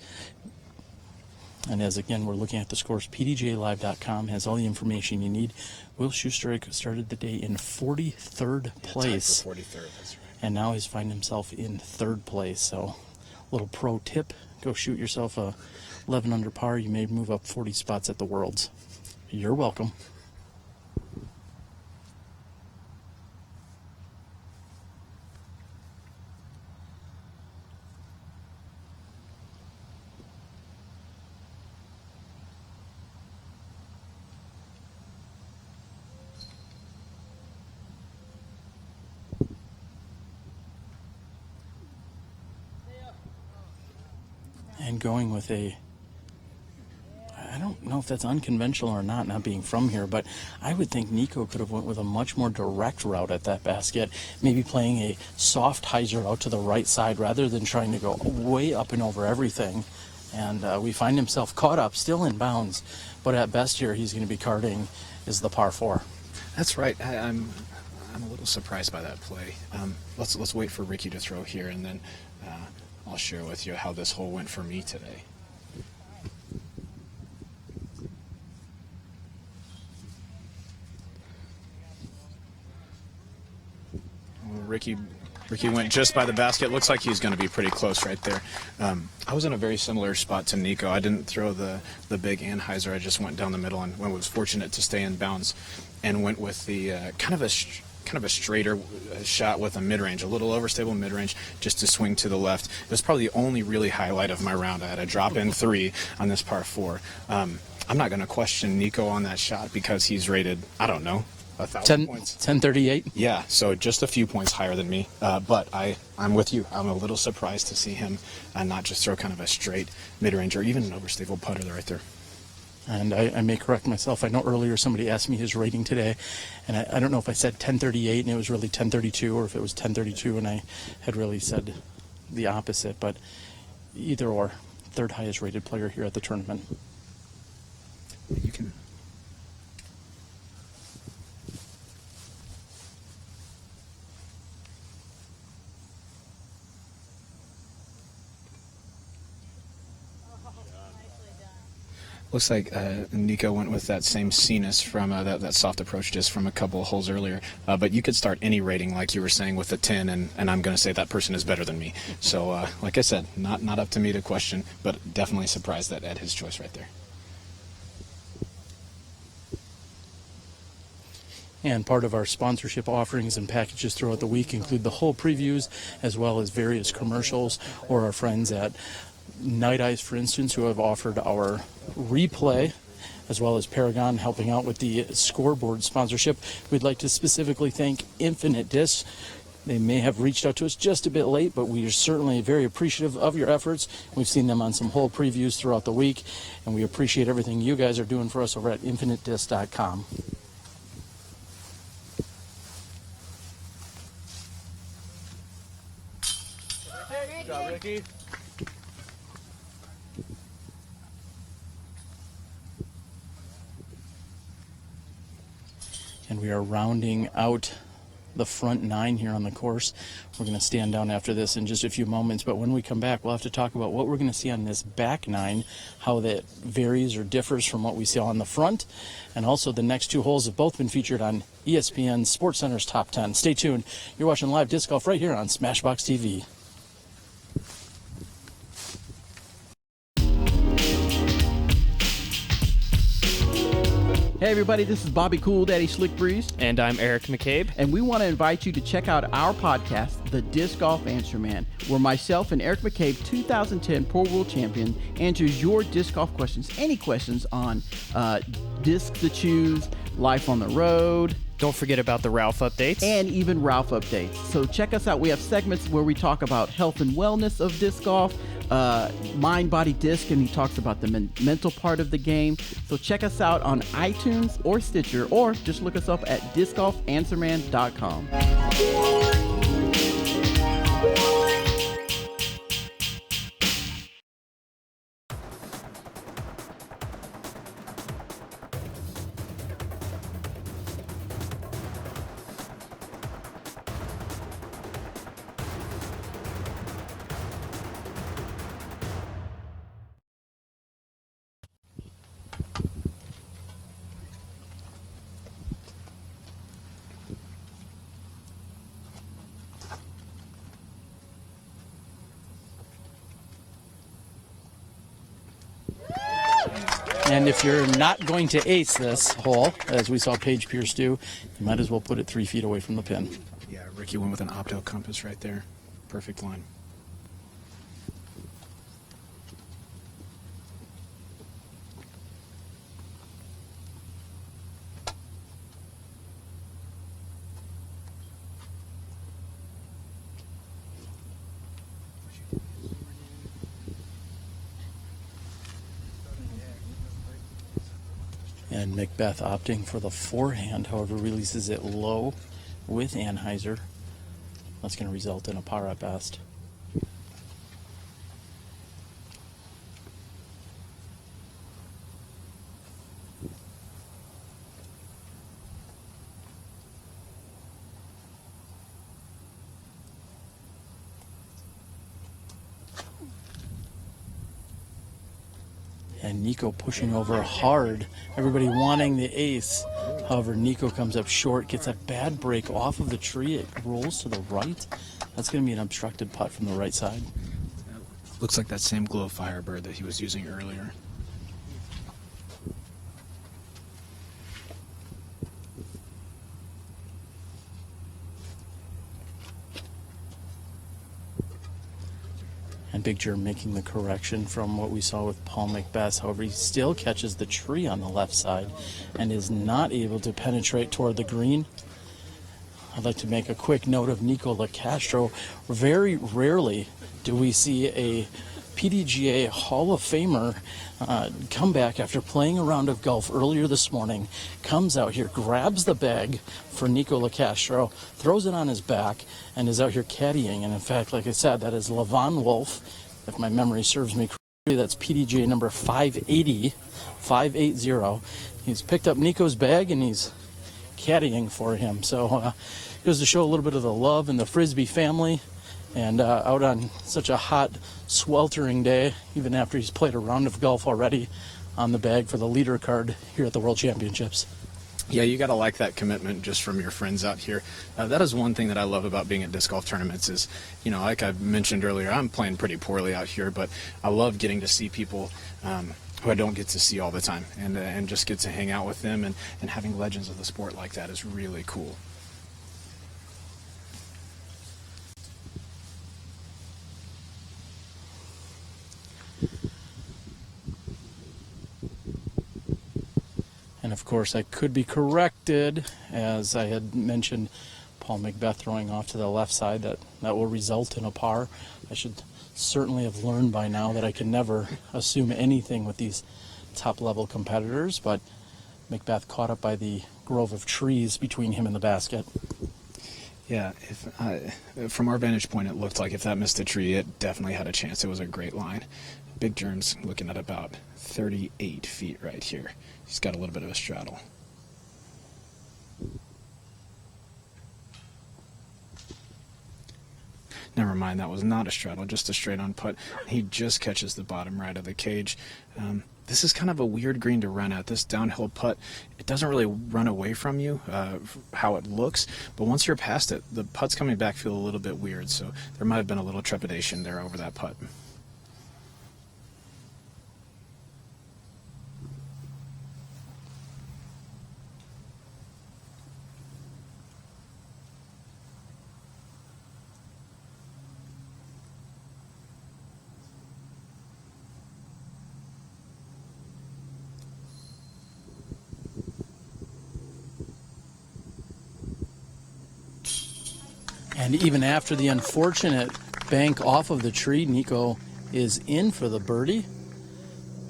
And as again, we're looking at the scores, pdjlive.com has all the information you need. Will Schusterek started the day in 43rd place. 43rd, that's right. And now he's finding himself in 3rd place. So, little pro tip, go shoot yourself a 11 under par. You may move up 40 spots at the Worlds. You're welcome. And going with I don't know if that's unconventional or not being from here, but I would think Nikko could have went with a much more direct route at that basket, maybe playing a soft hyzer out to the right side rather than trying to go way up and over everything. And we find himself caught up, still in bounds, but at best here he's going to be carding is the par 4. That's right. I'm a little surprised by that play. Let's wait for Ricky to throw here, and then I'll share with you how this hole went for me today. Ricky went just by the basket. Looks like he's going to be pretty close right there. I was in a very similar spot to Nikko. I didn't throw the big anhyzer. I just went down the middle and was fortunate to stay in bounds, and went with the kind of a straighter shot with a mid-range, a little overstable mid-range, just to swing to the left. It was probably the only really highlight of my round. I had a drop-in 3 on this par 4. I'm not going to question Nikko on that shot because he's rated, I don't know, 1,000 points. 1038? Yeah, so just a few points higher than me. But I'm with you. I'm a little surprised to see him not just throw kind of a straight mid-range or even an overstable putter right there. And I may correct myself. I know earlier somebody asked me his rating today, and I don't know if I said 1038 and it was really 1032, or if it was 1032 and I had really said the opposite. But either or, 3rd highest rated player here at the tournament. You can. Looks like Nikko went with that same Cenis from that soft approach disc from a couple of holes earlier. But you could start any rating, like you were saying, with a 10, and I'm going to say that person is better than me. So, like I said, not up to me to question, but definitely surprised at his choice right there. And part of our sponsorship offerings and packages throughout the week include the whole previews, as well as various commercials, or our friends at Night Eyes, for instance, who have offered our replay, as well as Paragon helping out with the scoreboard sponsorship. We'd like to specifically thank Infinite Discs. They may have reached out to us just a bit late, but we are certainly very appreciative of your efforts. We've seen them on some whole previews throughout the week, and we appreciate everything you guys are doing for us over at infinitedisc.com. Good job, Ricky. And we are rounding out the front 9 here on the course. We're going to stand down after this in just a few moments, but when we come back, we'll have to talk about what we're going to see on this back 9, how that varies or differs from what we saw on the front, and also the next 2 holes have both been featured on ESPN SportsCenter's Top 10. Stay tuned. You're watching live disc golf right here on SmashBoxxTV. Hey everybody, this is Bobby Cool Daddy Slick Breeze. And I'm Eric McCabe. And we want to invite you to check out our podcast, The Disc Golf Answer Man, where myself and Eric McCabe, 2010 Pro World Champion, answers your disc golf questions, any questions on discs to choose, life on the road. Don't forget about the Ralph updates. And even Ralph updates. So check us out. We have segments where we talk about health and wellness of disc golf, mind, body, disc, and he talks about the mental part of the game. So check us out on iTunes or Stitcher, or just look us up at discgolfanswerman.com. And if you're not going to ace this hole, as we saw Paige Pierce do, you might as well put it 3 feet away from the pin. Yeah, Ricky went with an opto compass right there. Perfect line. And McBeth opting for the forehand, however, releases it low with Anheuser. That's going to result in a par at best. And Nikko pushing over hard. Everybody wanting the ace. However, Nikko comes up short, gets a bad break off of the tree. It rolls to the right. That's going to be an obstructed putt from the right side. Looks like that same glow Firebird that he was using earlier. And Big Germ making the correction from what we saw with Paul McBeth. However, he still catches the tree on the left side and is not able to penetrate toward the green. I'd like to make a quick note of Nikko Locastro. Very rarely do we see a PDGA Hall of Famer come back after playing a round of golf earlier this morning, comes out here, grabs the bag for Nikko Locastro, throws it on his back, and is out here caddying. And in fact, like I said, that is Levon Wolf. If my memory serves me correctly, that's PDGA number 580. He's picked up Nikko's bag and he's caddying for him. So goes to show a little bit of the love in the Frisbee family. And out on such a hot, sweltering day, even after he's played a round of golf already, on the bag for the leader card here at the World Championships. Yeah, you got to like that commitment just from your friends out here. That is one thing that I love about being at disc golf tournaments is, you know, like I mentioned earlier, I'm playing pretty poorly out here, but I love getting to see people who I don't get to see all the time, and just get to hang out with them, and having legends of the sport like that is really cool. And of course, I could be corrected, as I had mentioned, Paul McBeth throwing off to the left side. That will result in a par. I should certainly have learned by now that I can never assume anything with these top-level competitors, but McBeth caught up by the grove of trees between him and the basket. Yeah, from our vantage point, it looked like if that missed a tree, it definitely had a chance. It was a great line. Big Germ's looking at about 38 feet right here. He's got a little bit of a straddle. Never mind, that was not a straddle, just a straight-on putt. He just catches the bottom right of the cage. This is kind of a weird green to run at. This downhill putt, it doesn't really run away from you, how it looks, but once you're past it, the putts coming back feel a little bit weird, so there might have been a little trepidation there over that putt. And even after the unfortunate bank off of the tree, Nikko is in for the birdie.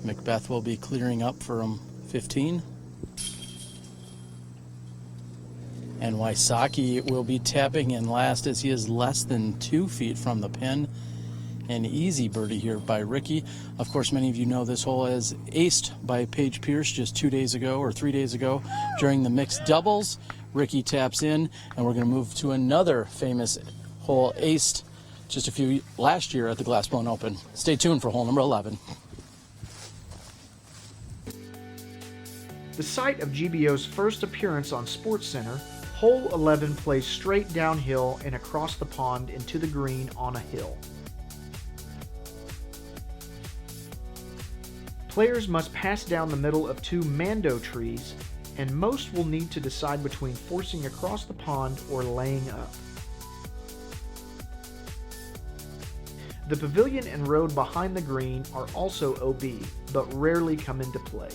McBeth will be clearing up from 15. And Wysocki will be tapping in last as he is less than 2 feet from the pin. An easy birdie here by Ricky. Of course, many of you know this hole as aced by Paige Pierce just 2 days ago or 3 days ago during the mixed doubles. Ricky taps in, and we're going to move to another famous hole aced just last year at the Glassbone Open. Stay tuned for hole number 11. The site of GBO's first appearance on SportsCenter, hole 11 plays straight downhill and across the pond into the green on a hill. Players must pass down the middle of 2 mando trees, and most will need to decide between forcing across the pond or laying up. The pavilion and road behind the green are also OB, but rarely come into play.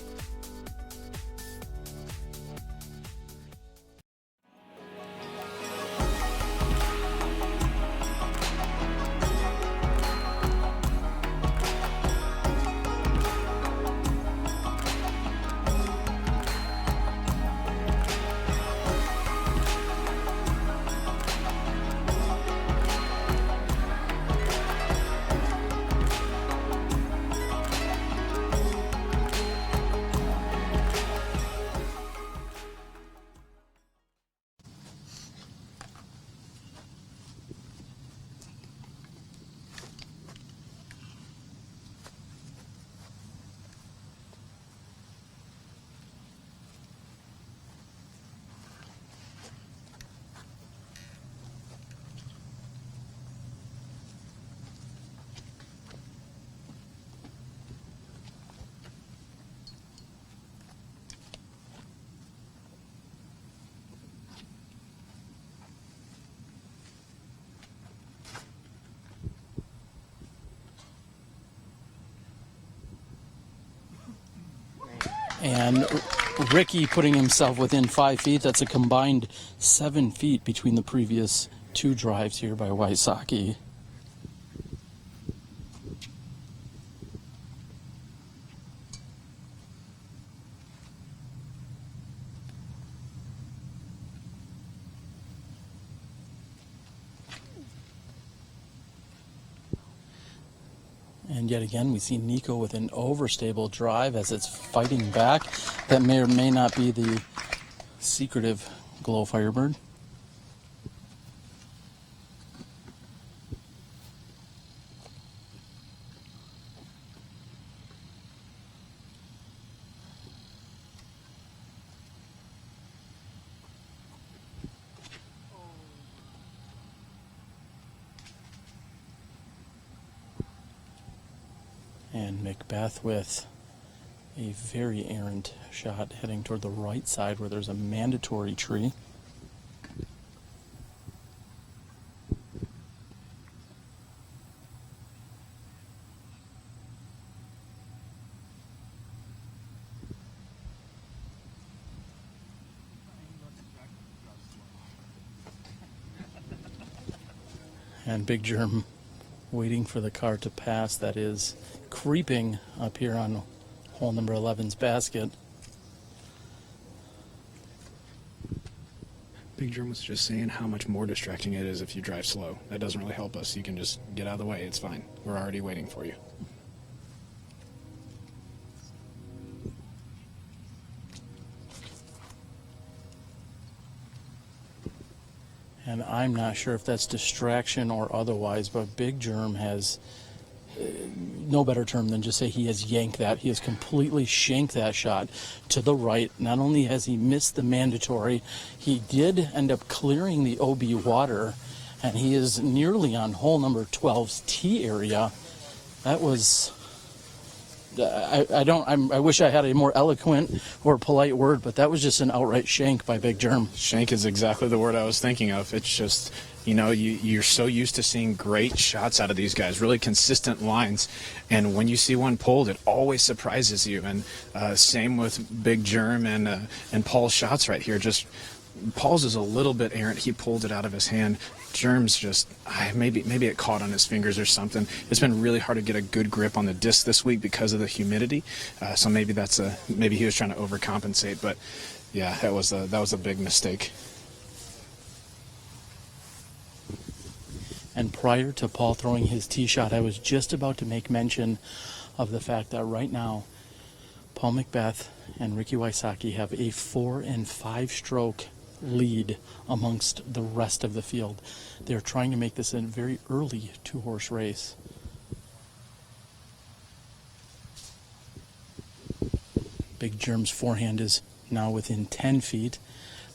And Ricky putting himself within 5 feet. That's a combined 7 feet between the previous 2 drives here by Wysocki. And yet again, we see Nikko with an overstable drive as it's fighting back. That may or may not be the secretive Glow Firebird. And McBeth with a very errant shot heading toward the right side where there's a mandatory tree. And Big Germ waiting for the car to pass that is creeping up here on hole number 11's basket. Big Germ was just saying how much more distracting it is if you drive slow. That doesn't really help us. You can just get out of the way. It's fine. We're already waiting for you. And I'm not sure if that's distraction or otherwise, but Big Germ has no better term than just say he has yanked that. He has completely shanked that shot to the right. Not only has he missed the mandatory, he did end up clearing the OB water, and he is nearly on hole number 12's tee area. That was... I wish I had a more eloquent or polite word, but that was just an outright shank by Big Germ. Shank is exactly the word I was thinking of. It's just, you know, you're so used to seeing great shots out of these guys, really consistent lines, and when you see one pulled, it always surprises you. And same with Big Germ and Paul's shots right here. Just Paul's is a little bit errant. He pulled it out of his hand. Germ's just maybe it caught on his fingers or something. It's been really hard to get a good grip on the disc this week because of the humidity. So maybe maybe he was trying to overcompensate. But yeah, that was a big mistake. And prior to Paul throwing his tee shot, I was just about to make mention of the fact that right now Paul McBeth and Ricky Wysocki have a 4 and 5 stroke lead amongst the rest of the field. They're trying to make this a very early 2-horse race. Big Germ's forehand is now within 10 feet.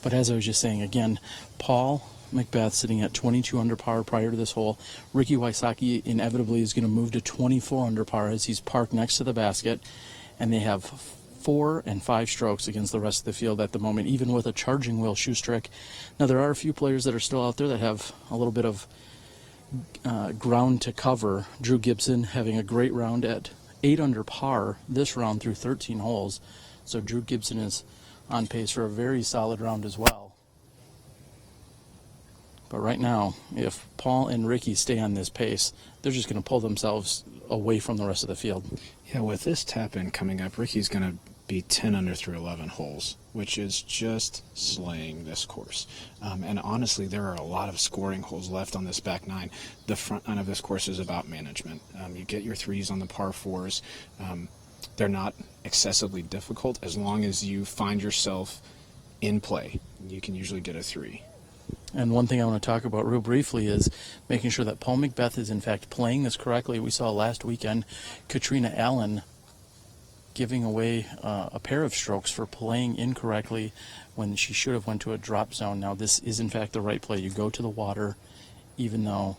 But as I was just saying, again, Paul McBeth sitting at 22 under par prior to this hole. Ricky Wysocki inevitably is going to move to 24 under par as he's parked next to the basket. And they have 4 and 5 strokes against the rest of the field at the moment, even with a charging Will Shoestrick. Now, there are a few players that are still out there that have a little bit of ground to cover. Drew Gibson having a great round at 8 under par this round through 13 holes. So Drew Gibson is on pace for a very solid round as well. But right now, if Paul and Ricky stay on this pace, they're just going to pull themselves away from the rest of the field. Yeah, with this tap-in coming up, Ricky's going to be 10 under through 11 holes, which is just slaying this course. And honestly, there are a lot of scoring holes left on this back 9. The front 9 of this course is about management. You get your 3s on the par 4s. They're not excessively difficult as long as you find yourself in play. You can usually get a 3. And one thing I want to talk about real briefly is making sure that Paul McBeth is in fact playing this correctly. We saw last weekend Katrina Allen giving away a pair of strokes for playing incorrectly when she should have went to a drop zone. Now this is in fact the right play. You go to the water even though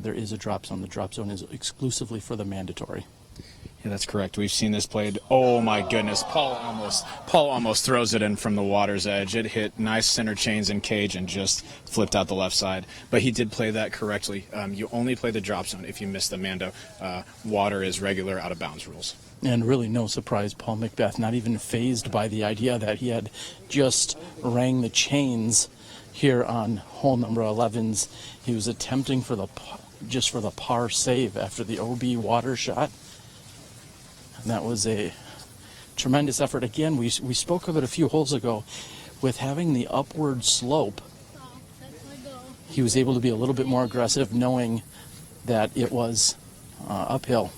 there is a drop zone. The drop zone is exclusively for the mandatory. Yeah, that's correct. We've seen this played. Oh my goodness, Paul almost throws it in from the water's edge. It hit nice center chains and cage and just flipped out the left side. But he did play that correctly. You only play the drop zone if you miss the Mando. Water is regular out of bounds rules. And really no surprise, Paul McBeth not even fazed by the idea that he had just rang the chains here on hole number 11's. He was attempting for the par save after the OB water shot. And that was a tremendous effort. Again, we spoke of it a few holes ago. With having the upward slope, he was able to be a little bit more aggressive knowing that it was uphill.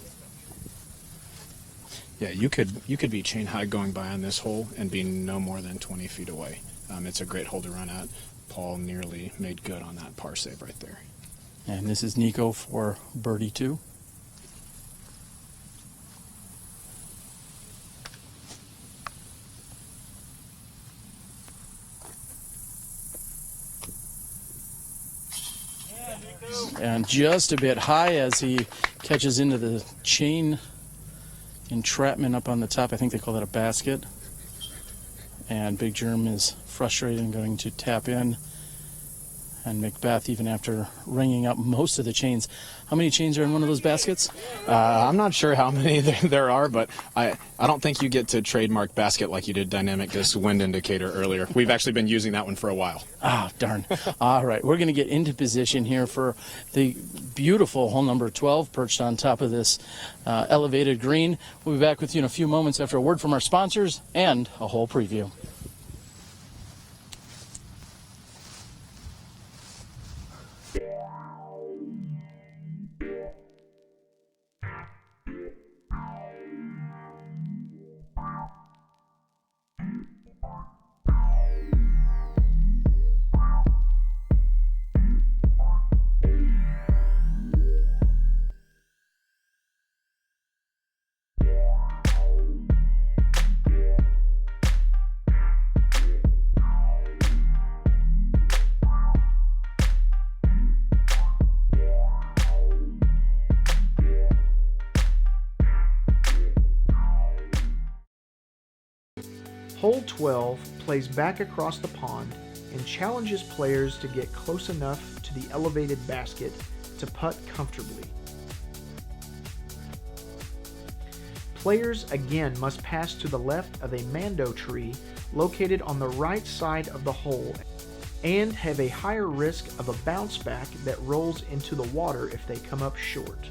Yeah, you could be chain high going by on this hole and be no more than 20 feet away. It's a great hole to run at. Paul nearly made good on that par save right there. And this is Nikko for birdie 2. And just a bit high as he catches into the chain entrapment up on the top. I think they call that a basket. And Big Germ is frustrated and going to tap in. And McBeth, even after ringing up most of the chains. How many chains are in one of those baskets? I'm not sure how many there are, but I don't think you get to trademark basket like you did dynamic disc wind indicator earlier. We've actually been using that one for a while. Ah, darn. All right, we're going to get into position here for the beautiful hole number 12 perched on top of this elevated green. We'll be back with you in a few moments after a word from our sponsors and a hole preview. Hole 12 plays back across the pond and challenges players to get close enough to the elevated basket to putt comfortably. Players again must pass to the left of a mando tree located on the right side of the hole and have a higher risk of a bounce back that rolls into the water if they come up short.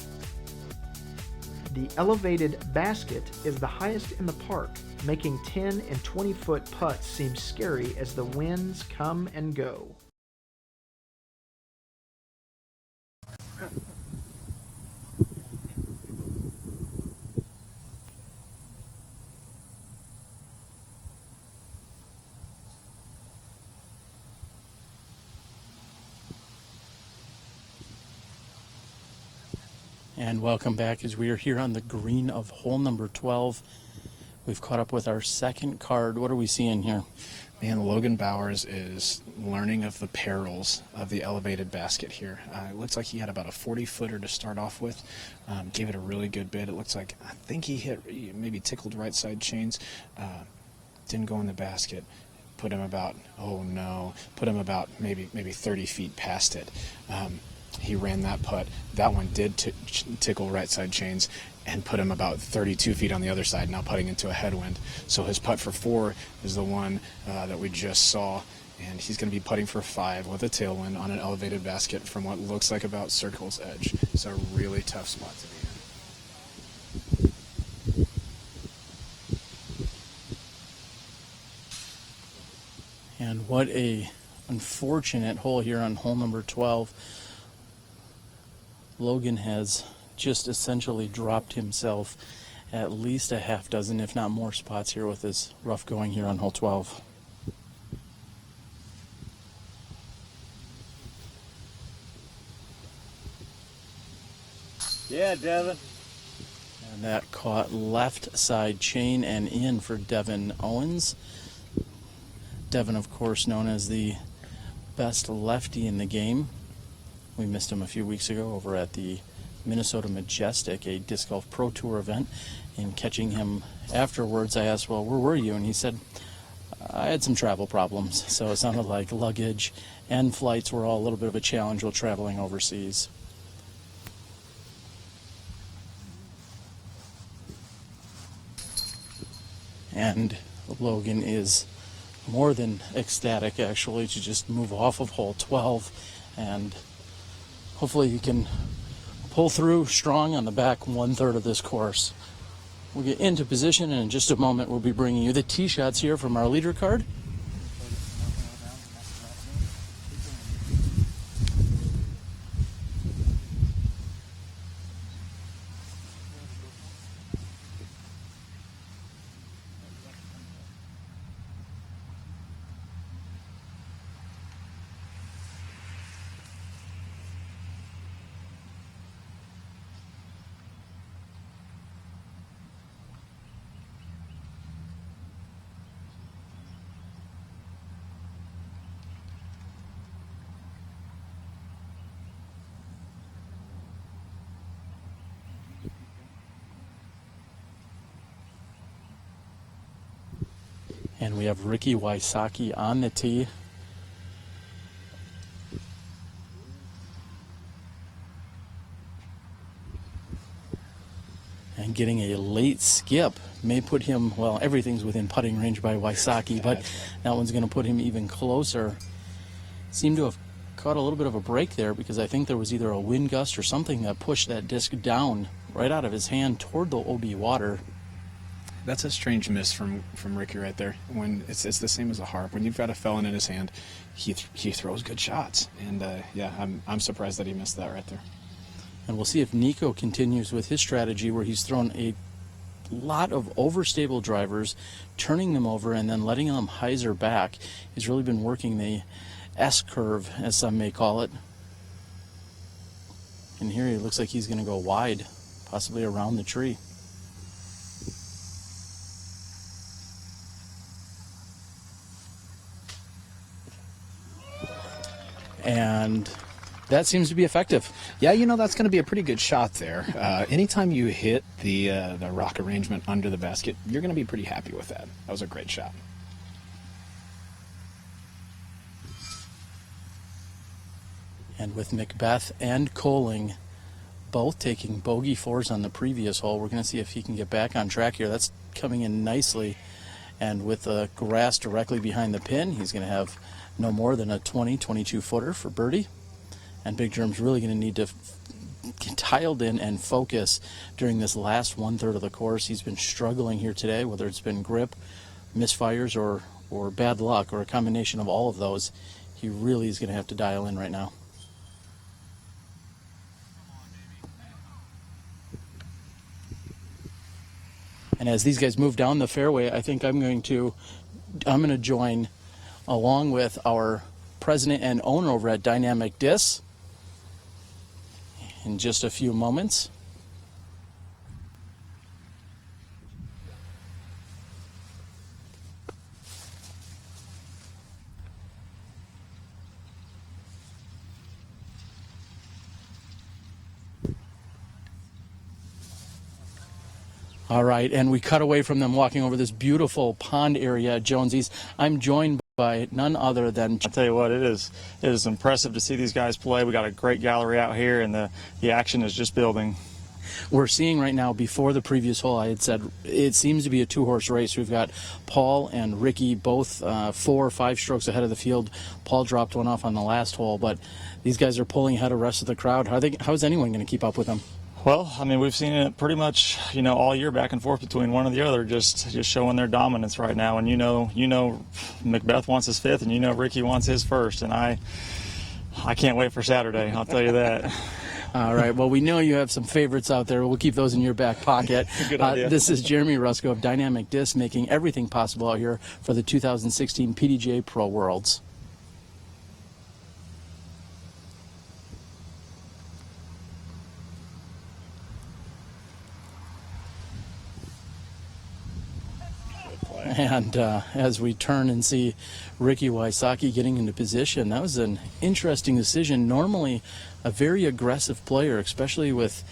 The elevated basket is the highest in the park, making 10 and 20-foot putts seem scary as the winds come and go. And welcome back as we are here on the green of hole number 12. We've caught up with our second card. What are we seeing here? Man, Logan Bowers is learning of the perils of the elevated basket here. It looks like he had about a 40-footer to start off with. Gave it a really good bid. It looks like, I think he hit, maybe tickled right side chains. Didn't go in the basket. Put him about, put him about maybe 30 feet past it. He ran that putt. That one did tickle right side chains and put him about 32 feet on the other side, now putting into a headwind. So his putt for 4 is the one that we just saw, and he's going to be putting for 5 with a tailwind on an elevated basket from what looks like about circle's edge. It's a really tough spot to be in. And what a unfortunate hole here on hole number 12. Logan has just essentially dropped himself at least a half dozen, if not more, spots here with his rough going here on hole 12. Yeah, Devin. And that caught left side chain and in for Devin Owens. Devin, of course, known as the best lefty in the game. We missed him a few weeks ago over at the Minnesota Majestic, a Disc Golf Pro Tour event. And catching him afterwards, I asked, well, where were you? And he said, I had some travel problems. So it sounded like luggage and flights were all a little bit of a challenge while traveling overseas. And Logan is more than ecstatic, actually, to just move off of hole 12. And hopefully he can pull through strong on the back 1/3 of this course. We'll get into position, and in just a moment we'll be bringing you the tee shots here from our leader card. And we have Ricky Wysocki on the tee. And getting a late skip may put him, well, everything's within putting range by Wysocki, but that one's going to put him even closer. Seemed to have caught a little bit of a break there because I think there was either a wind gust or something that pushed that disc down right out of his hand toward the OB water. That's a strange miss from Ricky right there. When it's the same as a harp. When you've got a felon in his hand, he throws good shots, and yeah, I'm surprised that he missed that right there. And we'll see if Nikko continues with his strategy where he's thrown a lot of overstable drivers, turning them over and then letting them hyzer back. He's really been working the S curve, as some may call it. And here he looks like he's going to go wide, possibly around the tree. And that seems to be effective. Yeah, you know, that's going to be a pretty good shot there. Anytime you hit the rock arrangement under the basket, you're going to be pretty happy with that. That was a great shot. And with McBeth and Koling both taking bogey fours on the previous hole, we're going to see if he can get back on track here. That's coming in nicely. And with the grass directly behind the pin, he's going to have no more than a 22 footer for birdie. And Big Germ's really going to need to get dialed in and focus during this last 1/3 of the course. He's been struggling here today, whether it's been grip, misfires, or bad luck, or a combination of all of those. He really is going to have to dial in right now. And as these guys move down the fairway, I think I'm going to join along with our president and owner over at Dynamic Disc in just a few moments. All right, and we cut away from them walking over this beautiful pond area at Jonesy's. I'm joined by none other than... I'll tell you what, it is impressive to see these guys play. We got a great gallery out here, and the action is just building. We're seeing right now, before the previous hole, I had said it seems to be a two-horse race. We've got Paul and Ricky both 4 or 5 strokes ahead of the field. Paul dropped one off on the last hole, but these guys are pulling ahead of the rest of the crowd. How is anyone going to keep up with them? Well, I mean, we've seen it pretty much, you know, all year back and forth between one and the other, just showing their dominance right now. And you know, McBeth wants his 5th, and you know Ricky wants his 1st, and I can't wait for Saturday. I'll tell you that. All right. Well, we know you have some favorites out there. We'll keep those in your back pocket. Good idea. This is Jeremy Rusko of Dynamic Disc, making everything possible out here for the 2016 PDGA Pro Worlds. And as we turn and see Ricky Wysocki getting into position, that was an interesting decision. Normally a very aggressive player, especially with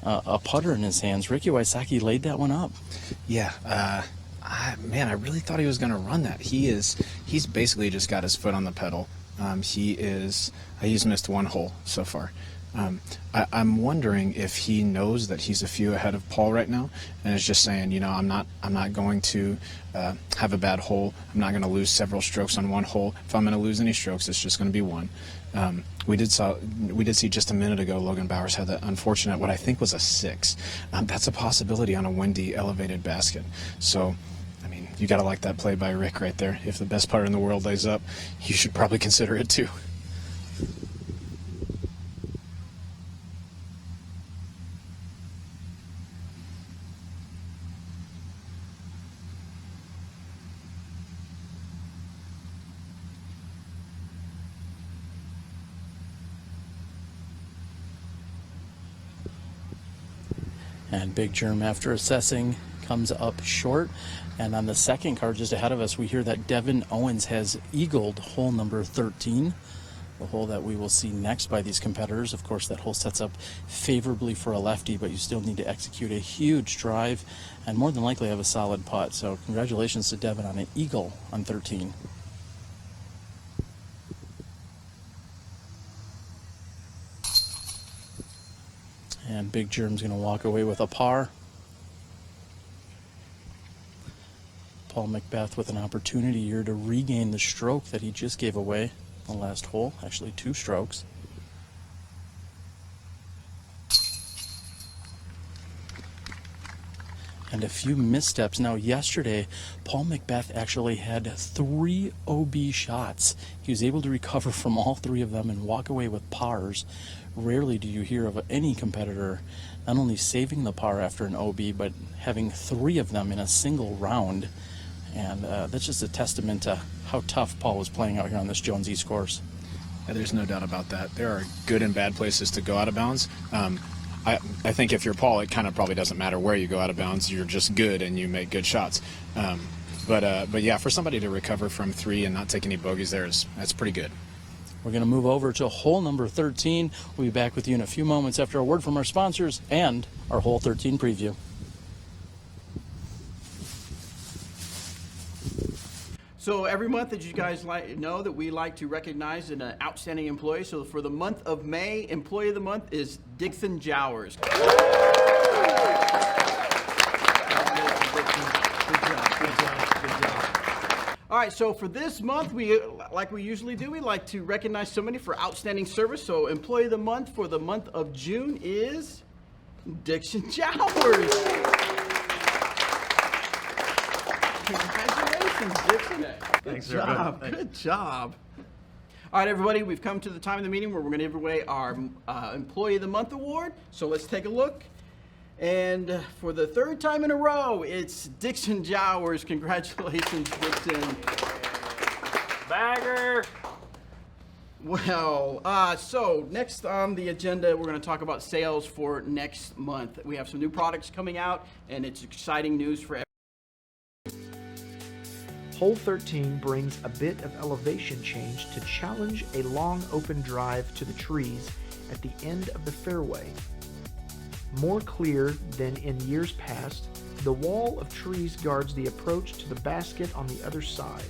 a putter in his hands. Ricky Wysocki laid that one up. Yeah, man, I really thought he was going to run that. He's basically just got his foot on the pedal. He's missed one hole so far. I'm wondering if he knows that he's a few ahead of Paul right now, and is just saying, you know, I'm not going to have a bad hole. I'm not going to lose several strokes on one hole. If I'm going to lose any strokes, it's just going to be one. We did see just a minute ago Logan Bowers had that unfortunate, what I think was a 6. That's a possibility on a windy, elevated basket. So, I mean, you got to like that play by Rick right there. If the best putter in the world lays up, you should probably consider it too. And Big Germ, after assessing, comes up short. And on the second card just ahead of us, we hear that Devin Owens has eagled hole number 13. The hole that we will see next by these competitors. Of course, that hole sets up favorably for a lefty, but you still need to execute a huge drive and more than likely have a solid putt. So congratulations to Devin on an eagle on 13. And Big Germ's going to walk away with a par. Paul McBeth with an opportunity here to regain the stroke that he just gave away the last hole. Actually, 2 strokes. And a few missteps. Now, yesterday, Paul McBeth actually had 3 OB shots. He was able to recover from all 3 of them and walk away with pars. Rarely do you hear of any competitor not only saving the par after an OB, but having 3 of them in a single round. And that's just a testament to how tough Paul was playing out here on this Jones East course. Yeah, there's no doubt about that. There are good and bad places to go out of bounds. I think if you're Paul, it kind of probably doesn't matter where you go out of bounds. You're just good and you make good shots. But yeah, for somebody to recover from 3 and not take any bogeys there, that's pretty good. We're going to move over to hole number 13. We'll be back with you in a few moments after a word from our sponsors and our hole 13 preview. So every month, as you guys know, that we like to recognize an outstanding employee. So for the month of May, Employee of the Month is Dixon Jowers. Good job. All right, so for this month, like we usually do, we like to recognize somebody for outstanding service. So Employee of the Month for the month of June is Dixon Jowers. Congratulations, Dixon. Thanks, Good job. Good job. All right, everybody, we've come to the time of the meeting where we're going to give away our Employee of the Month award. So let's take a look. And for the 3rd time in a row, it's Dixon Jowers. Congratulations, Dixon. Bagger. Well, so next on the agenda, we're going to talk about sales for next month. We have some new products coming out, and it's exciting news for everyone. Hole 13 brings a bit of elevation change to challenge a long open drive to the trees at the end of the fairway. More clear than in years past, the wall of trees guards the approach to the basket on the other side.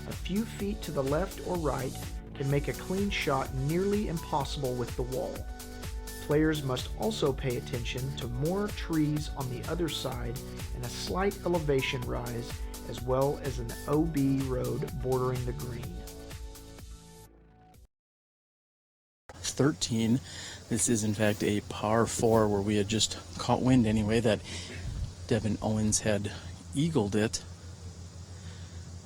A few feet to the left or right can make a clean shot nearly impossible with the wall. Players must also pay attention to more trees on the other side and a slight elevation rise, as well as an OB road bordering the green. 13. This is in fact a par 4 where we had just caught wind anyway that Devin Owens had eagled it.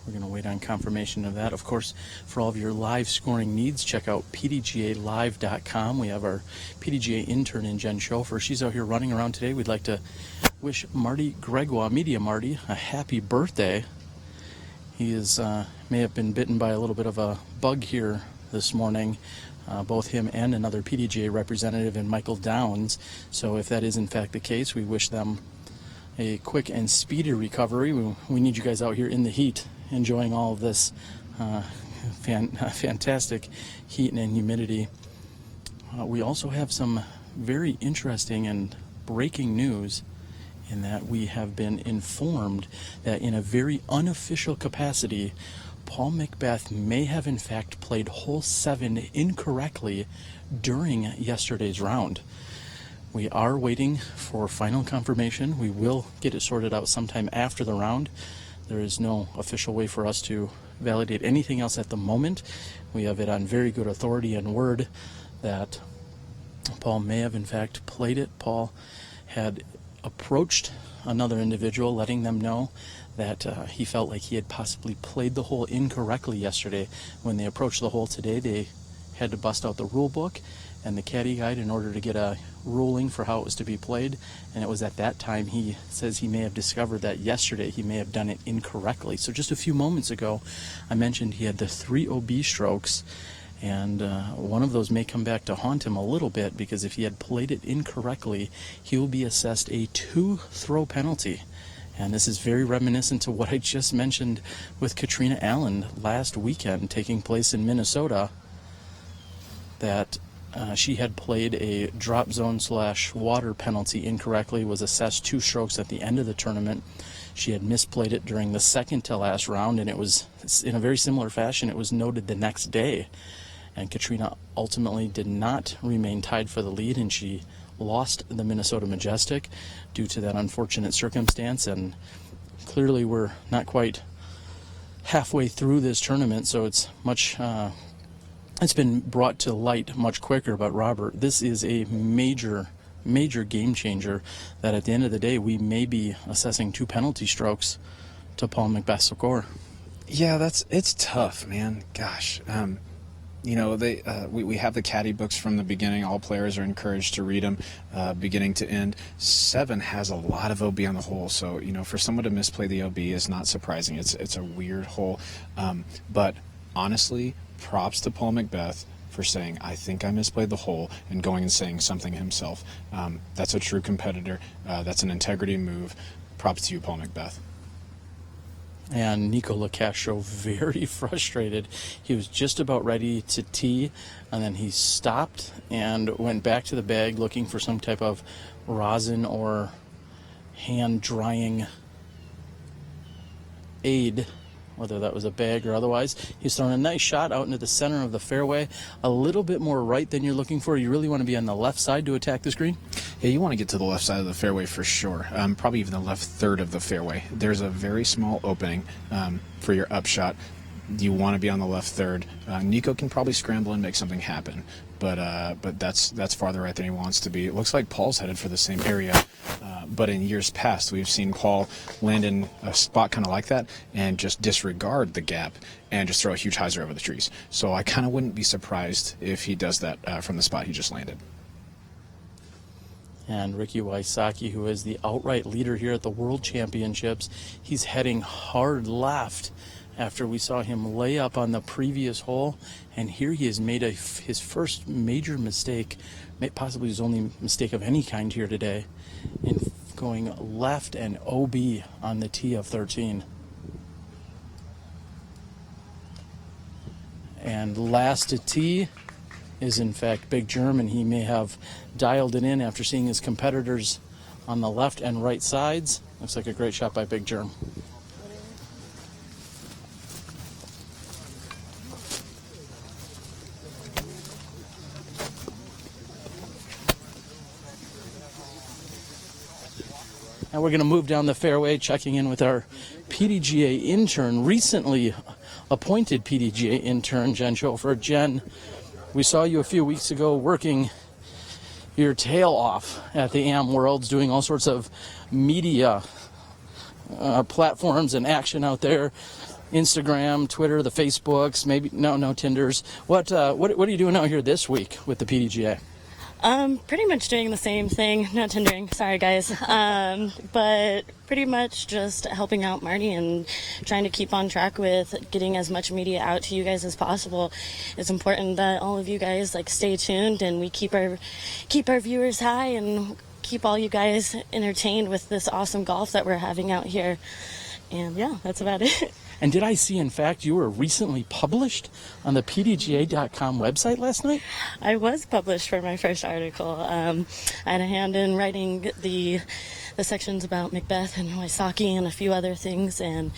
We're going to wait on confirmation of that. Of course, for all of your live scoring needs, check out pdgalive.com. We have our PDGA intern in Jen Schofer. She's out here running around today. We'd like to wish Marty Gregoire, Media Marty, a happy birthday. He is may have been bitten by a little bit of a bug here this morning. Both him and another PDGA representative in Michael Downs. So if that is in fact the case, we wish them a quick and speedy recovery. We need you guys out here in the heat, enjoying all of this fantastic heat and humidity. We also have some very interesting and breaking news in that we have been informed that in a very unofficial capacity, Paul McBeth may have in fact played hole 7 incorrectly during yesterday's round. We are waiting for final confirmation. We will get it sorted out sometime after the round. There is no official way for us to validate anything else at the moment. We have it on very good authority and word that Paul may have in fact played it. Paul had approached another individual, letting them know that he felt like he had possibly played the hole incorrectly yesterday. When they approached the hole today, they had to bust out the rule book and the caddy guide in order to get a ruling for how it was to be played. And it was at that time he says he may have discovered that yesterday he may have done it incorrectly. So just a few moments ago, I mentioned he had the 3 OB strokes, and one of those may come back to haunt him a little bit, because if he had played it incorrectly, he will be assessed a 2-throw penalty. And this is very reminiscent to what I just mentioned with Katrina Allen last weekend, taking place in Minnesota. that she had played a drop zone / water penalty incorrectly, was assessed 2 strokes at the end of the tournament. She had misplayed it during the second to last round, and it was in a very similar fashion. It was noted the next day, and Katrina ultimately did not remain tied for the lead, and she lost the Minnesota Majestic due to that unfortunate circumstance. And clearly we're not quite halfway through this tournament, so it's much it's been brought to light much quicker. But Robert, this is a major game changer, that at the end of the day we may be assessing 2 penalty strokes to Paul McBeth's score. Yeah, it's tough, man. Gosh. You know, we have the caddy books from the beginning. All players are encouraged to read them beginning to end. 7 has a lot of OB on the hole, so, you know, for someone to misplay the OB is not surprising. It's a weird hole. But honestly, props to Paul McBeth for saying, I think I misplayed the hole, and going and saying something himself. That's a true competitor. That's an integrity move. Props to you, Paul McBeth. And Nikko Locastro, very frustrated. He was just about ready to tee, and then he stopped and went back to the bag looking for some type of rosin or hand drying aid, whether that was a bag or otherwise. He's thrown a nice shot out into the center of the fairway, a little bit more right than you're looking for. You really want to be on the left side to attack this green? Yeah, you want to get to the left side of the fairway for sure. Probably even the left third of the fairway. There's a very small opening for your upshot. You want to be on the left third. Nikko can probably scramble and make something happen, but that's farther right than he wants to be. It looks like Paul's headed for the same area, but in years past we've seen Paul land in a spot kind of like that and just disregard the gap and just throw a huge hyzer over the trees. So I kind of wouldn't be surprised if he does that from the spot he just landed. And Ricky Wysocki, who is the outright leader here at the World Championships, he's heading hard left after we saw him lay up on the previous hole, and here he has made his first major mistake, possibly his only mistake of any kind here today, in going left and OB on the tee of 13. And last to tee is in fact Big Germ, and he may have dialed it in after seeing his competitors on the left and right sides. Looks like a great shot by Big Germ. Now we're going to move down the fairway, checking in with our PDGA intern, recently appointed PDGA intern, Jen Schofer. Jen, we saw you a few weeks ago working your tail off at the AM Worlds, doing all sorts of media platforms and action out there. Instagram, Twitter, the Facebooks, maybe no Tinders. What are you doing out here this week with the PDGA? Pretty much doing the same thing. Not tendering, sorry guys. But pretty much just helping out Marty and trying to keep on track with getting as much media out to you guys as possible. It's important that all of you guys stay tuned and we keep our viewers high and keep all you guys entertained with this awesome golf that we're having out here. And yeah, that's about it. And did I see, in fact, you were recently published on the PDGA.com website last night? I was published for my first article. I had a hand in writing the sections about McBeth and Wysocki and a few other things, and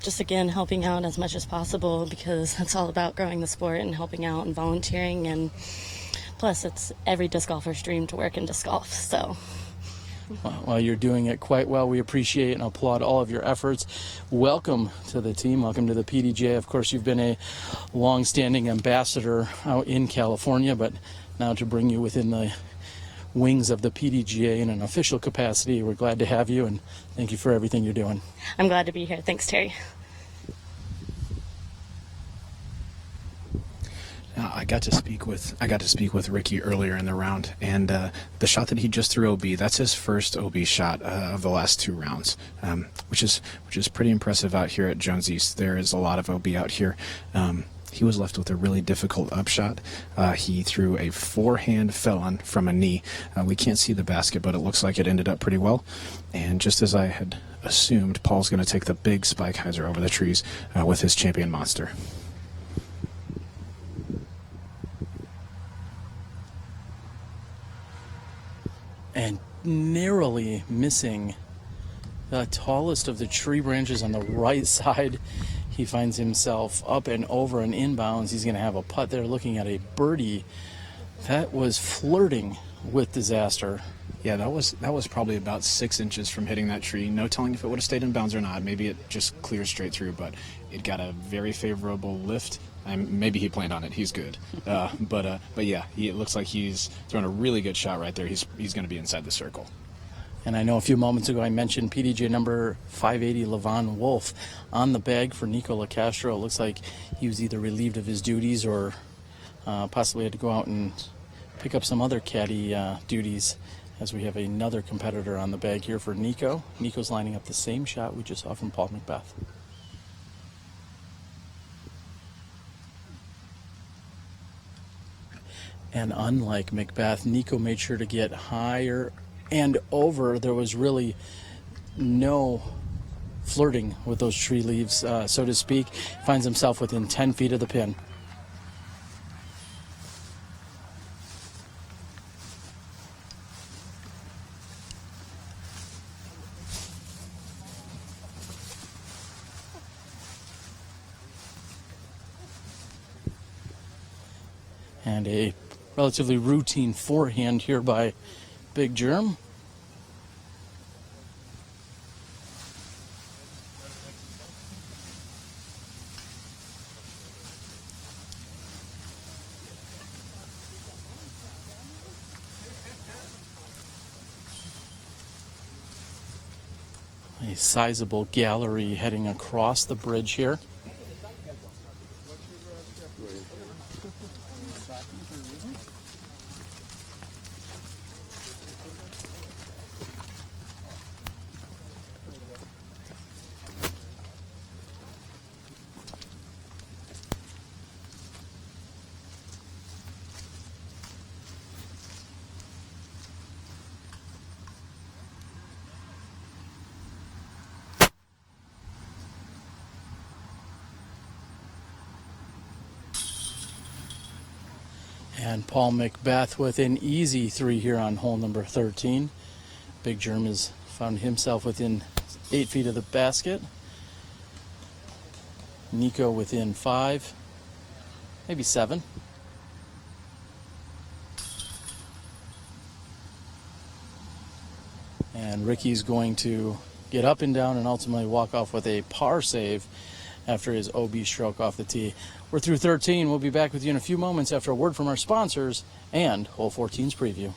just, again, helping out as much as possible because it's all about growing the sport and helping out and volunteering. And plus, it's every disc golfer's dream to work in disc golf, so... Well, you're doing it quite well. We appreciate and applaud all of your efforts. Welcome to the team. Welcome to the PDGA. Of course, you've been a long-standing ambassador out in California, but now to bring you within the wings of the PDGA in an official capacity, we're glad to have you, and thank you for everything you're doing. I'm glad to be here. Thanks, Terry. I got to speak with Ricky earlier in the round, and the shot that he just threw OB, that's his first OB shot of the last 2 rounds, which is pretty impressive out here at Jones East. There is a lot of OB out here. He was left with a really difficult upshot. He threw a forehand felon from a knee. We can't see the basket, but it looks like it ended up pretty well. And just as I had assumed, Paul's going to take the big spike hyzer over the trees with his champion monster. and narrowly missing the tallest of the tree branches on the right side. He finds himself up and over and inbounds. He's going to have a putt there, looking at a birdie. That was flirting with disaster. Yeah, that was probably about 6 inches from hitting that tree. No telling if it would have stayed in bounds or not. Maybe it just clears straight through, but it got a very favorable lift. Maybe he planned on it. He's good. But yeah, it looks like he's thrown a really good shot right there. He's going to be inside the circle. And I know a few moments ago I mentioned PDJ number 580, Levon Wolf, on the bag for Nikko Locastro. It looks like he was either relieved of his duties or possibly had to go out and pick up some other caddy duties, as we have another competitor on the bag here for Nikko. Nikko's lining up the same shot we just saw from Paul McBeth. And unlike McBeth, Nikko made sure to get higher and over. There was really no flirting with those tree leaves, so to speak. Finds himself within 10 feet of the pin. And a relatively routine forehand here by Big Germ. A sizable gallery heading across the bridge here. And Paul McBeth with an easy 3 here on hole number 13. Big Germ has found himself within 8 feet of the basket. Nikko within 5, maybe 7. And Ricky's going to get up and down and ultimately walk off with a par save after his OB stroke off the tee. We're through 13. We'll be back with you in a few moments after a word from our sponsors and hole 14's preview.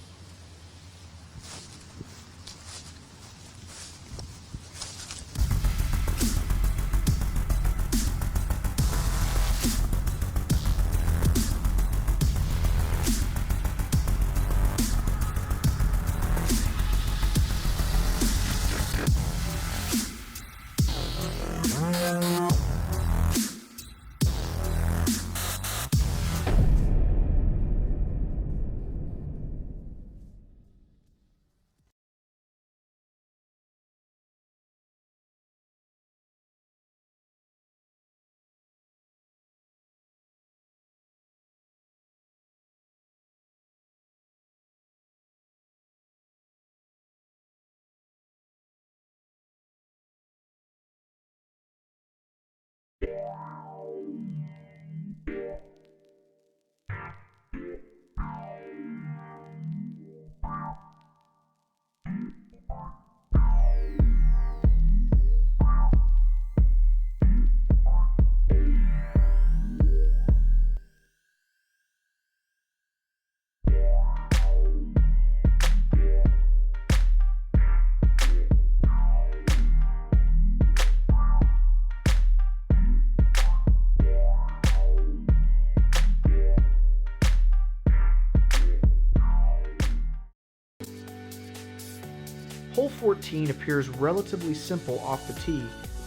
Hole 14 appears relatively simple off the tee,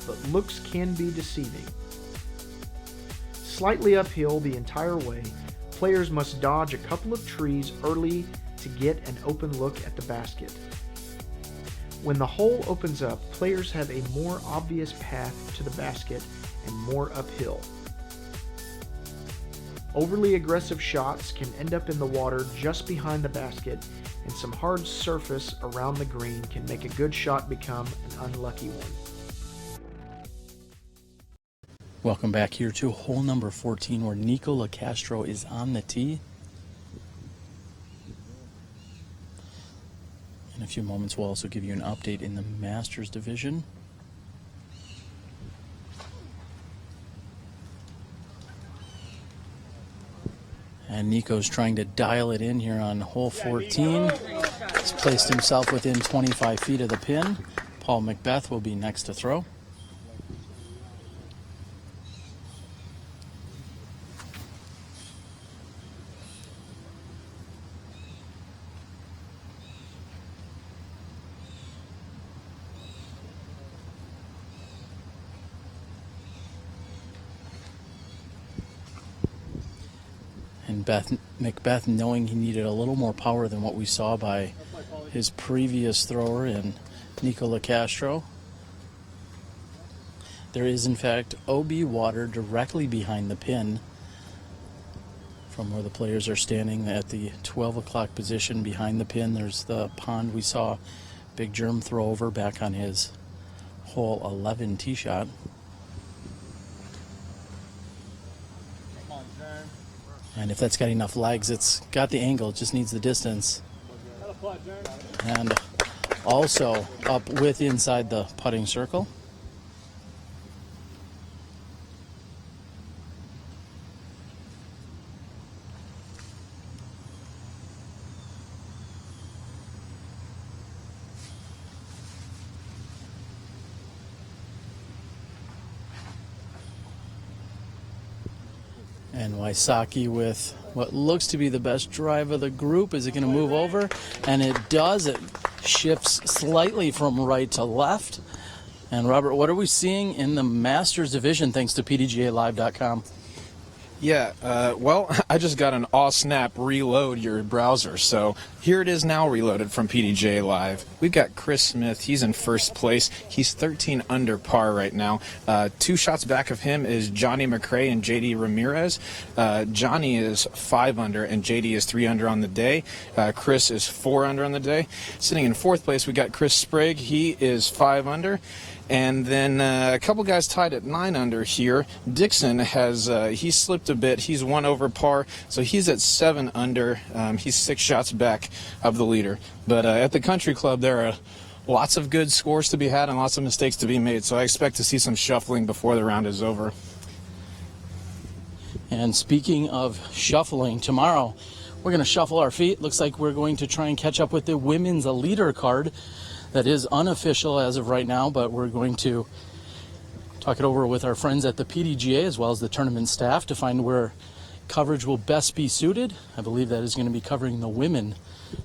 but looks can be deceiving. Slightly uphill the entire way, players must dodge a couple of trees early to get an open look at the basket. When the hole opens up, players have a more obvious path to the basket and more uphill. Overly aggressive shots can end up in the water just behind the basket, and some hard surface around the green can make a good shot become an unlucky one. Welcome back here to hole number 14, where Nikko Locastro is on the tee. In a few moments, we'll also give you an update in the Masters division. And Nikko's trying to dial it in here on hole 14. He's placed himself within 25 feet of the pin. Paul McBeth will be next to throw. And McBeth, knowing he needed a little more power than what we saw by his previous thrower in Nikko Locastro. There is, in fact, OB water directly behind the pin from where the players are standing at the 12 o'clock position behind the pin. There's the pond we saw Big Germ throw over back on his hole 11 tee shot. And if that's got enough legs, it's got the angle, it just needs the distance. And also up with inside the putting circle. And Wysocki with what looks to be the best drive of the group. Is it going to move over? And it does. It shifts slightly from right to left. And Robert, what are we seeing in the Masters division thanks to PDGAlive.com? Yeah, well, I just got an snap reload your browser, so here it is now reloaded from PDGA Live. We've got Chris Smith. He's in first place. He's 13 under par right now. 2 shots back of him is Johnny McRae and JD Ramirez. Johnny is 5 under and JD is 3 under on the day. Chris is 4 under on the day. Sitting in fourth place, we got Chris Sprague. He is 5 under. And then a couple guys tied at 9 under here. Dixon has he slipped a bit. He's 1 over par, so he's at 7 under. He's 6 shots back of the leader. But at the country club, there are lots of good scores to be had and lots of mistakes to be made. So I expect to see some shuffling before the round is over. And speaking of shuffling, tomorrow we're going to shuffle our feet. Looks like we're going to try and catch up with the women's leader card. That is unofficial as of right now, but we're going to talk it over with our friends at the PDGA as well as the tournament staff to find where coverage will best be suited. I believe that is going to be covering the women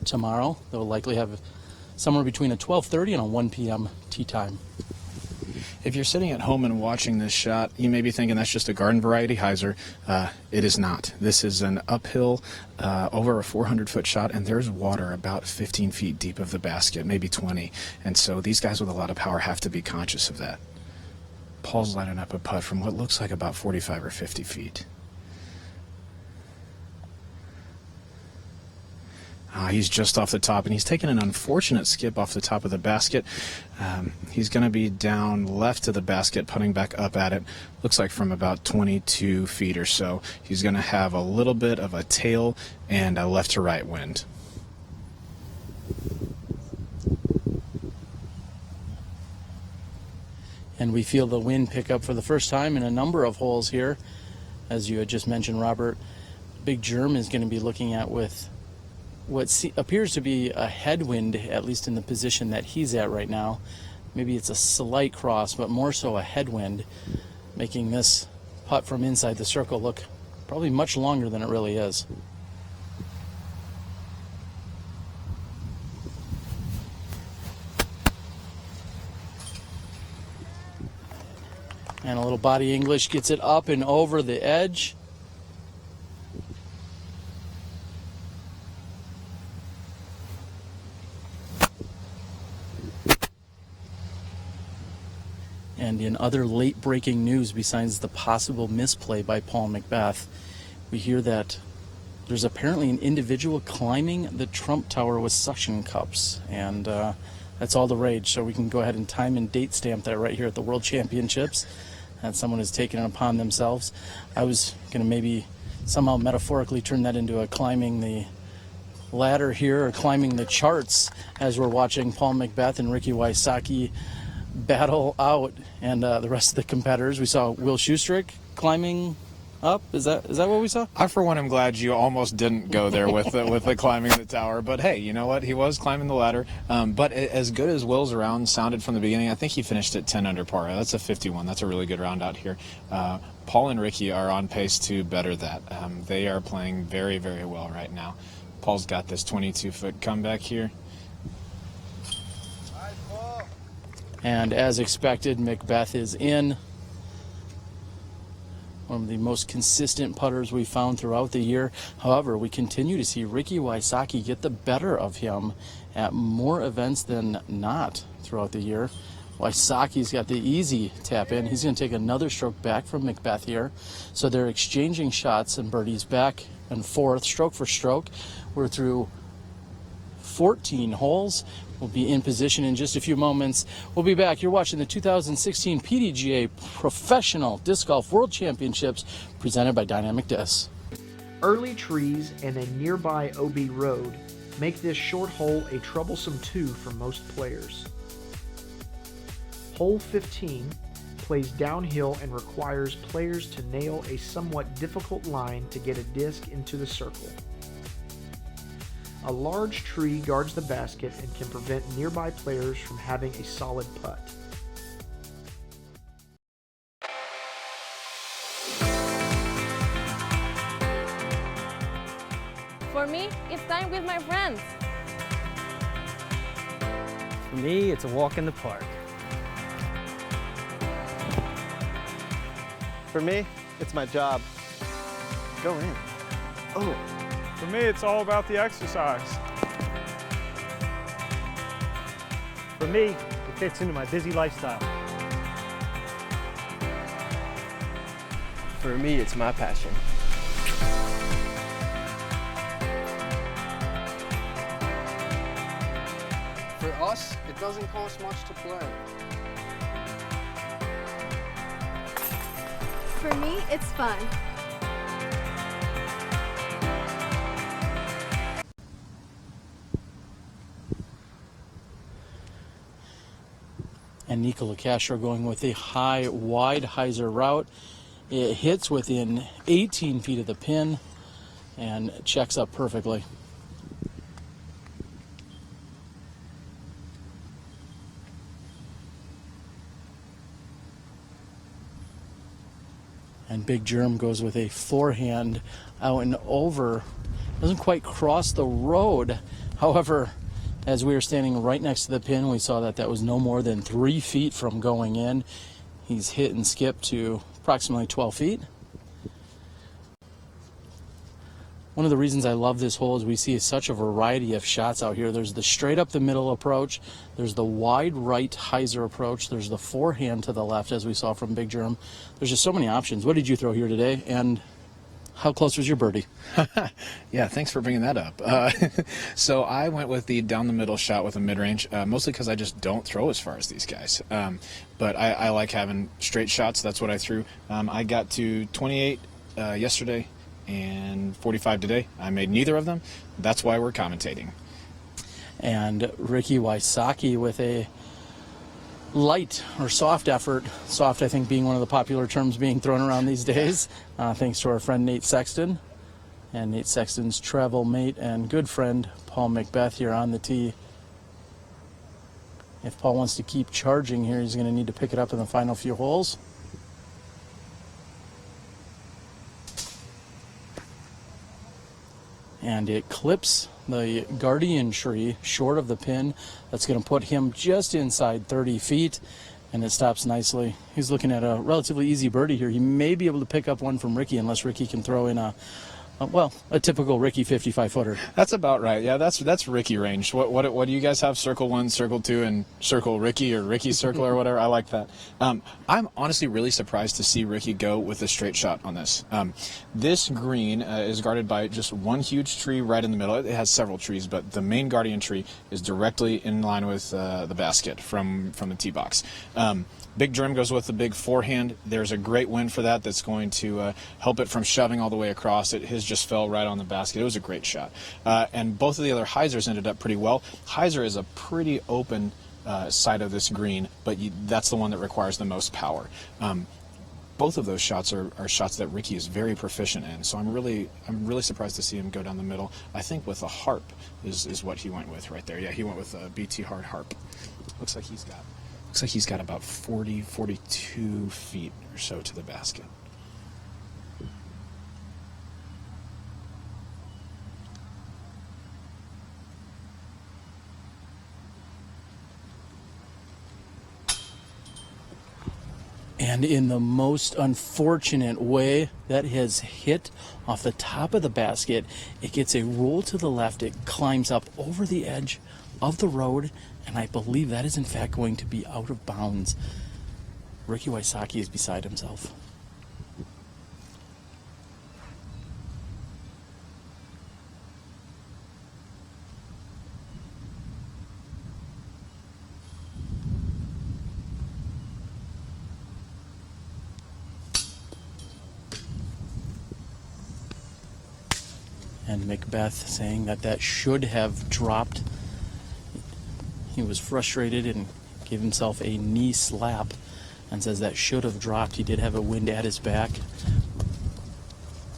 tomorrow. They'll likely have somewhere between a 12:30 and a 1 p.m. tee time. If you're sitting at home and watching this shot, you may be thinking that's just a garden variety hyzer. It is not. This is an uphill, over a 400-foot shot, and there's water about 15 feet deep of the basket, maybe 20. And so these guys with a lot of power have to be conscious of that. Paul's lining up a putt from what looks like about 45 or 50 feet. He's just off the top, and he's taken an unfortunate skip off the top of the basket. He's going to be down left to the basket, putting back up at it. Looks like from about 22 feet or so. He's going to have a little bit of a tail and a left to right wind. And we feel the wind pick up for the first time in a number of holes here. As you had just mentioned, Robert, Big Germ is going to be looking at with what appears to be a headwind, at least in the position that he's at right now. Maybe it's a slight cross, but more so a headwind, making this putt from inside the circle look probably much longer than it really is. And a little body English gets it up and over the edge. And in other late-breaking news, besides the possible misplay by Paul McBeth, we hear that there's apparently an individual climbing the Trump Tower with suction cups, and that's all the rage. So we can go ahead and time and date stamp that right here at the World Championships, that someone has taken it upon themselves. I was going to maybe somehow metaphorically turn that into a climbing the ladder here, or climbing the charts, as we're watching Paul McBeth and Ricky Wysocki battle out, and the rest of the competitors. We saw Will Schustrick climbing up. Is that what we saw? I, for one, am glad you almost didn't go there with the climbing the tower. But hey, you know what? He was climbing the ladder. But as good as Will's round sounded from the beginning, I think he finished at 10 under par. That's a 51. That's a really good round out here. Paul and Ricky are on pace to better that. They are playing very, very well right now. Paul's got this 22-foot comeback here. And as expected, McBeth is in. One of the most consistent putters we found throughout the year. However, we continue to see Ricky Wysocki get the better of him at more events than not throughout the year. Wysocki's got the easy tap in. He's going to take another stroke back from McBeth here. So they're exchanging shots and birdies back and forth, stroke for stroke. We're through 14 holes. We'll be in position in just a few moments. We'll be back. You're watching the 2016 PDGA Professional Disc Golf World Championships presented by Dynamic Disc. Early trees and a nearby OB road make this short hole a troublesome 2 for most players. Hole 15 plays downhill and requires players to nail a somewhat difficult line to get a disc into the circle. A large tree guards the basket and can prevent nearby players from having a solid putt. For me, it's time with my friends. For me, it's a walk in the park. For me, it's my job. Go in. Oh. For me, it's all about the exercise. For me, it fits into my busy lifestyle. For me, it's my passion. For us, it doesn't cost much to play. For me, it's fun. And Nikko Locastro going with a high, wide hyzer route. It hits within 18 feet of the pin and checks up perfectly. And Big Germ goes with a forehand out and over. Doesn't quite cross the road. However, as we were standing right next to the pin, we saw that was no more than 3 feet from going in. He's hit and skipped to approximately 12 feet. One of the reasons I love this hole is we see such a variety of shots out here. There's the straight up the middle approach. There's the wide right hyzer approach. There's the forehand to the left, as we saw from Big Germ. There's just so many options. What did you throw here today? And how close was your birdie? Yeah, thanks for bringing that up. So I went with the down the middle shot with a mid-range, mostly because I just don't throw as far as these guys. But I like having straight shots. That's what I threw. I got to 28 yesterday and 45 today. I made neither of them. That's why we're commentating. And Ricky Wysocki with a light or soft effort. Soft, I think, being one of the popular terms being thrown around these days. Thanks to our friend Nate Sexton and Nate Sexton's travel mate and good friend Paul McBeth here on the tee. If Paul wants to keep charging here, he's going to need to pick it up in the final few holes. And it clips the guardian tree short of the pin. That's going to put him just inside 30 feet, and it stops nicely. He's looking at a relatively easy birdie here. He may be able to pick up one from Ricky unless Ricky can throw in a Well, a typical Ricky 55-footer. That's about right. Yeah, that's Ricky range. What do you guys have? Circle 1, Circle 2, and Circle Ricky or Ricky Circle or whatever. I like that. I'm honestly really surprised to see Ricky go with a straight shot on this. This green is guarded by just one huge tree right in the middle. It has several trees, but the main guardian tree is directly in line with the basket from the tee box. Big Germ goes with the big forehand. There's a great wind for that that's going to help it from shoving all the way across. His just fell right on the basket. It was a great shot. And both of the other hyzers ended up pretty well. Hyzer is a pretty open side of this green, but that's the one that requires the most power. Both of those shots are shots that Ricky is very proficient in. So I'm really surprised to see him go down the middle. I think with a harp is what he went with right there. Yeah, he went with a BT hard harp. Looks like he's got about 42 feet or so to the basket. And in the most unfortunate way, that has hit off the top of the basket. It gets a roll to the left. It climbs up over the edge of the road, and I believe that is in fact going to be out of bounds. Ricky Wysocki is beside himself. And McBeth saying that should have dropped. He was frustrated and gave himself a knee slap and says that should have dropped. He did have a wind at his back.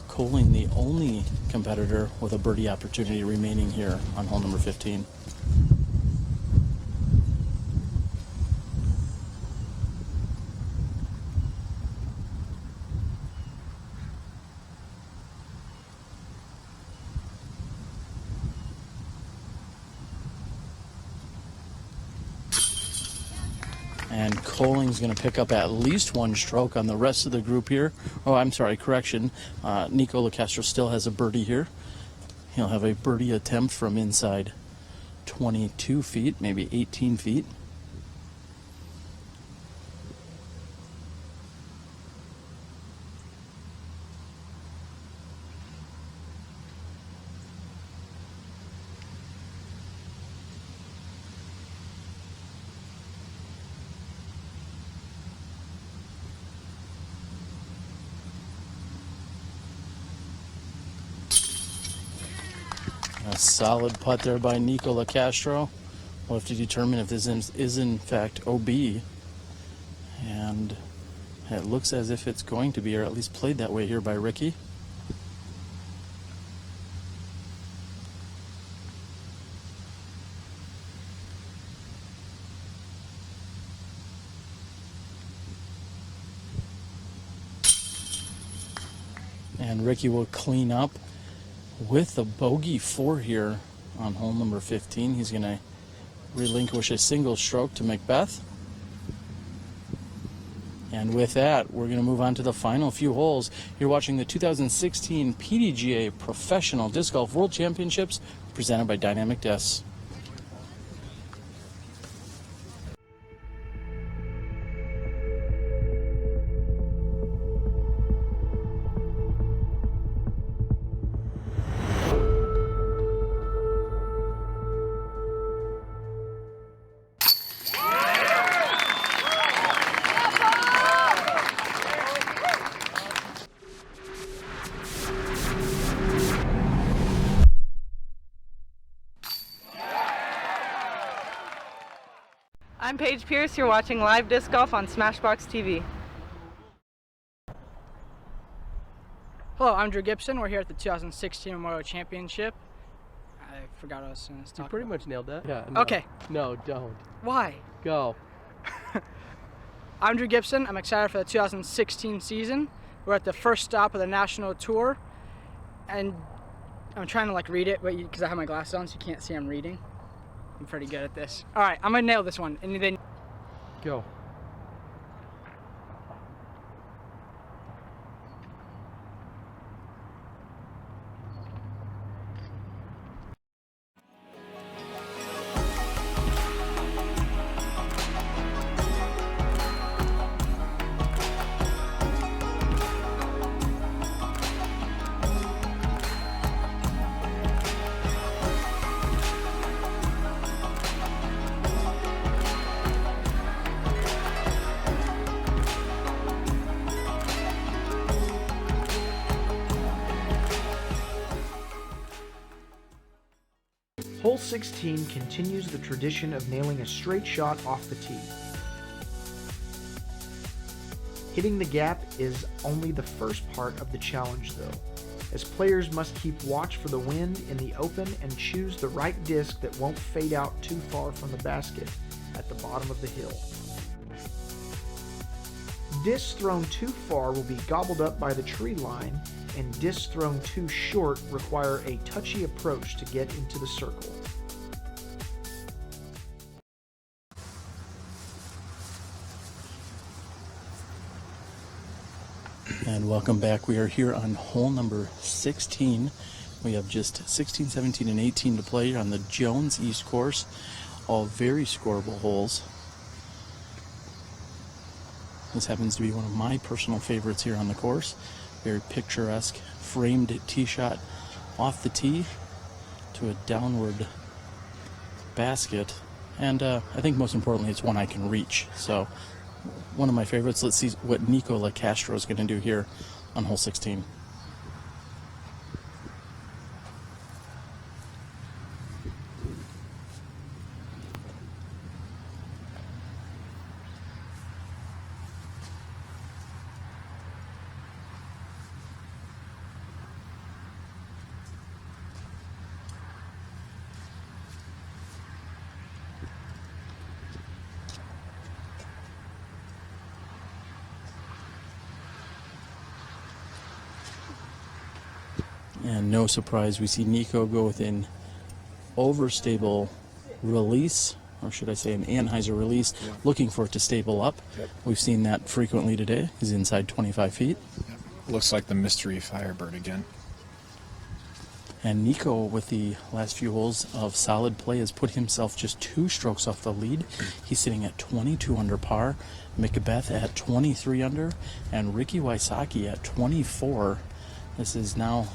Koling, the only competitor with a birdie opportunity remaining here on hole number 15. And Koling's going to pick up at least one stroke on the rest of the group here. Oh, I'm sorry, correction. Nikko Locastro still has a birdie here. He'll have a birdie attempt from inside 22 feet, maybe 18 feet. A solid putt there by Nikko Locastro. We'll have to determine if this is in fact OB. And it looks as if it's going to be, or at least played that way here by Ricky. And Ricky will clean up with a bogey 4 here on hole number 15. He's going to relinquish a single stroke to McBeth. And with that, we're going to move on to the final few holes. You're watching the 2016 PDGA Professional Disc Golf World Championships presented by Dynamic Discs. I'm Paige Pierce. You're watching live disc golf on SmashBoxxTV. Hello, I'm Drew Gibson. We're here at the 2016 Memorial Championship. I forgot what I was going to talk about. You pretty much nailed that. Yeah. No. Okay. No, don't. Why? Go. I'm Drew Gibson. I'm excited for the 2016 season. We're at the first stop of the national tour, and I'm trying to read it, but because I have my glasses on, so you can't see I'm reading. I'm pretty good at this. All right, I'm gonna nail this one, and then go. Hole 16 continues the tradition of nailing a straight shot off the tee. Hitting the gap is only the first part of the challenge though, as players must keep watch for the wind in the open and choose the right disc that won't fade out too far from the basket at the bottom of the hill. Discs thrown too far will be gobbled up by the tree line, and discs thrown too short require a touchy approach to get into the circle. And welcome back. We are here on hole number 16. We have just 16, 17, and 18 to play on the Jones East course. All very scoreable holes. This happens to be one of my personal favorites here on the course. Very picturesque, framed tee shot off the tee to a downward basket. And I think most importantly, it's one I can reach. So one of my favorites. Let's see what Nikko Locastro is going to do here on hole 16. And no surprise, we see Nikko go with an overstable release, or should I say an Anheuser release, looking for it to stable up. We've seen that frequently today. He's inside 25 feet. Looks like the mystery Firebird again. And Nikko, with the last few holes of solid play, has put himself just 2 strokes off the lead. He's sitting at 22 under par, McBeth at 23 under, and Wysocki at 24. This is now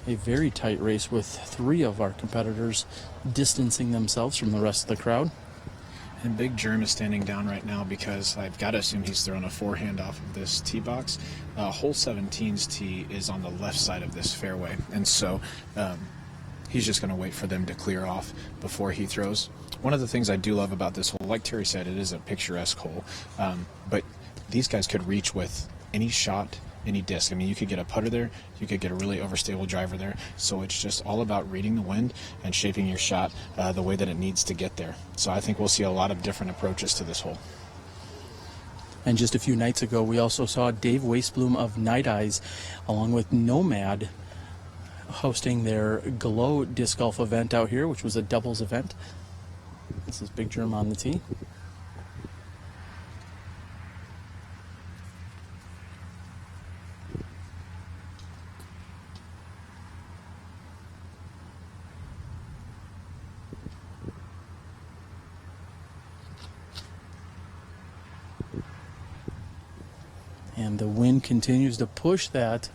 a very tight race with 3 of our competitors distancing themselves from the rest of the crowd. And Big Germ is standing down right now because I've got to assume he's throwing a forehand off of this tee box. Hole 17's tee is on the left side of this fairway, and so he's just going to wait for them to clear off before he throws. One of the things I do love about this hole, like Terry said, it is a picturesque hole, but these guys could reach with any shot, any disc. I mean, you could get a putter there, you could get a really overstable driver there, so it's just all about reading the wind and shaping your shot the way that it needs to get there. So I think we'll see a lot of different approaches to this hole. And just a few nights ago, we also saw Dave Wastebloom of Night Eyes, along with Nomad, hosting their Glow Disc Golf event out here, which was a doubles event. This is Big Germ on the tee. And the wind continues to push that.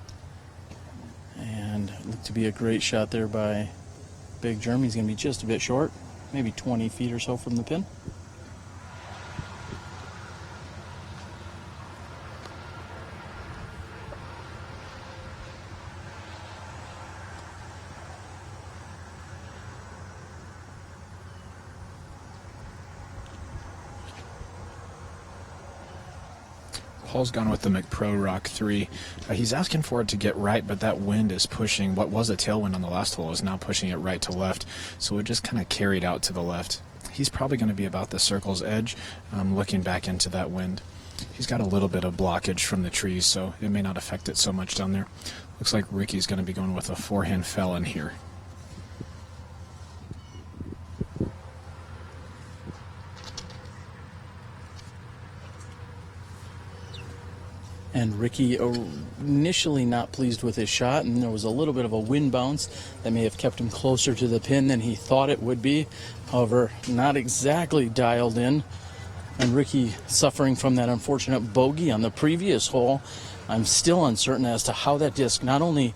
And it looked to be a great shot there by Big Germ. He's going to be just a bit short, maybe 20 feet or so from the pin. Paul's gone with the McPro Rock 3. He's asking for it to get right, but that wind is pushing. What was a tailwind on the last hole is now pushing it right to left, so it just kind of carried out to the left. He's probably going to be about the circle's edge, looking back into that wind. He's got a little bit of blockage from the trees, so it may not affect it so much down there. Looks like Ricky's going to be going with a forehand felon here. And Ricky initially not pleased with his shot, and there was a little bit of a wind bounce that may have kept him closer to the pin than he thought it would be. However, not exactly dialed in. And Ricky suffering from that unfortunate bogey on the previous hole. I'm still uncertain as to how that disc not only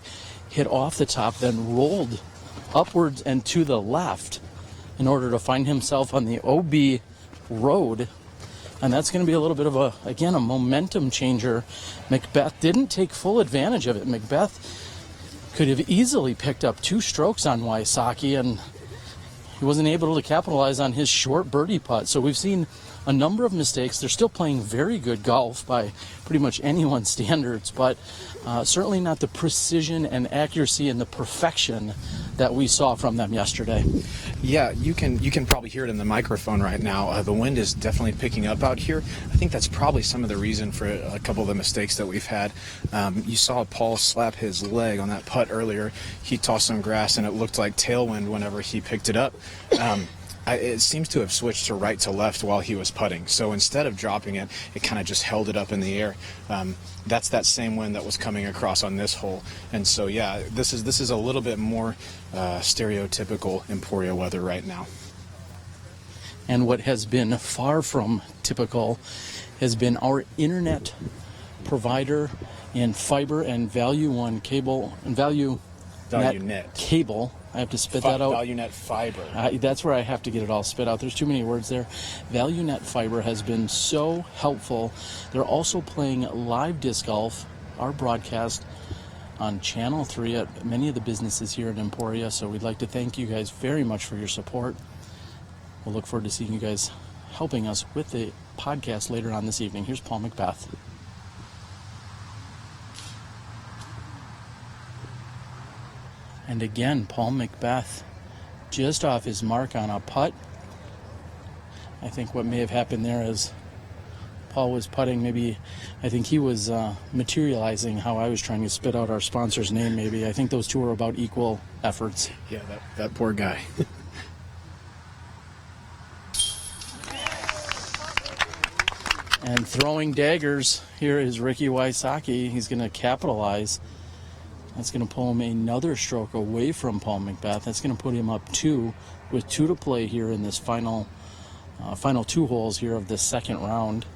hit off the top, then rolled upwards and to the left in order to find himself on the OB road. And that's going to be a little bit of a, again, a momentum changer. McBeth didn't take full advantage of it. McBeth could have easily picked up 2 strokes on Wysocki, and he wasn't able to capitalize on his short birdie putt. So we've seen a number of mistakes. They're still playing very good golf by pretty much anyone's standards, but certainly not the precision and accuracy and the perfection that we saw from them yesterday. Yeah, you can probably hear it in the microphone right now. The wind is definitely picking up out here. I think that's probably some of the reason for a couple of the mistakes that we've had. You saw Paul slap his leg on that putt earlier. He tossed some grass and it looked like tailwind whenever he picked it up. It seems to have switched to right to left while he was putting. So instead of dropping it, it kind of just held it up in the air. That's that same wind that was coming across on this hole. And so, yeah, this is a little bit more stereotypical Emporia weather right now. And what has been far from typical has been our internet provider in fiber and Value One cable and ValueNet cable. I have to spit that out. ValueNet fiber. That's where I have to get it all spit out. There's too many words there. ValueNet fiber has been so helpful. They're also playing live disc golf, our broadcast on Channel 3 at many of the businesses here at Emporia. So we'd like to thank you guys very much for your support. We'll look forward to seeing you guys helping us with the podcast later on this evening. Here's Paul McBeth. And again, Paul McBeth just off his mark on a putt. I think what may have happened there is Paul was putting, maybe I think he was materializing how I was trying to spit out our sponsor's name maybe. I think those two are about equal efforts. Yeah, that poor guy. And throwing daggers, here is Ricky Wysocki. He's going to capitalize. That's going to pull him another stroke away from Paul McBeth. That's going to put him up 2 with 2 to play here in this final 2 holes here of this second round.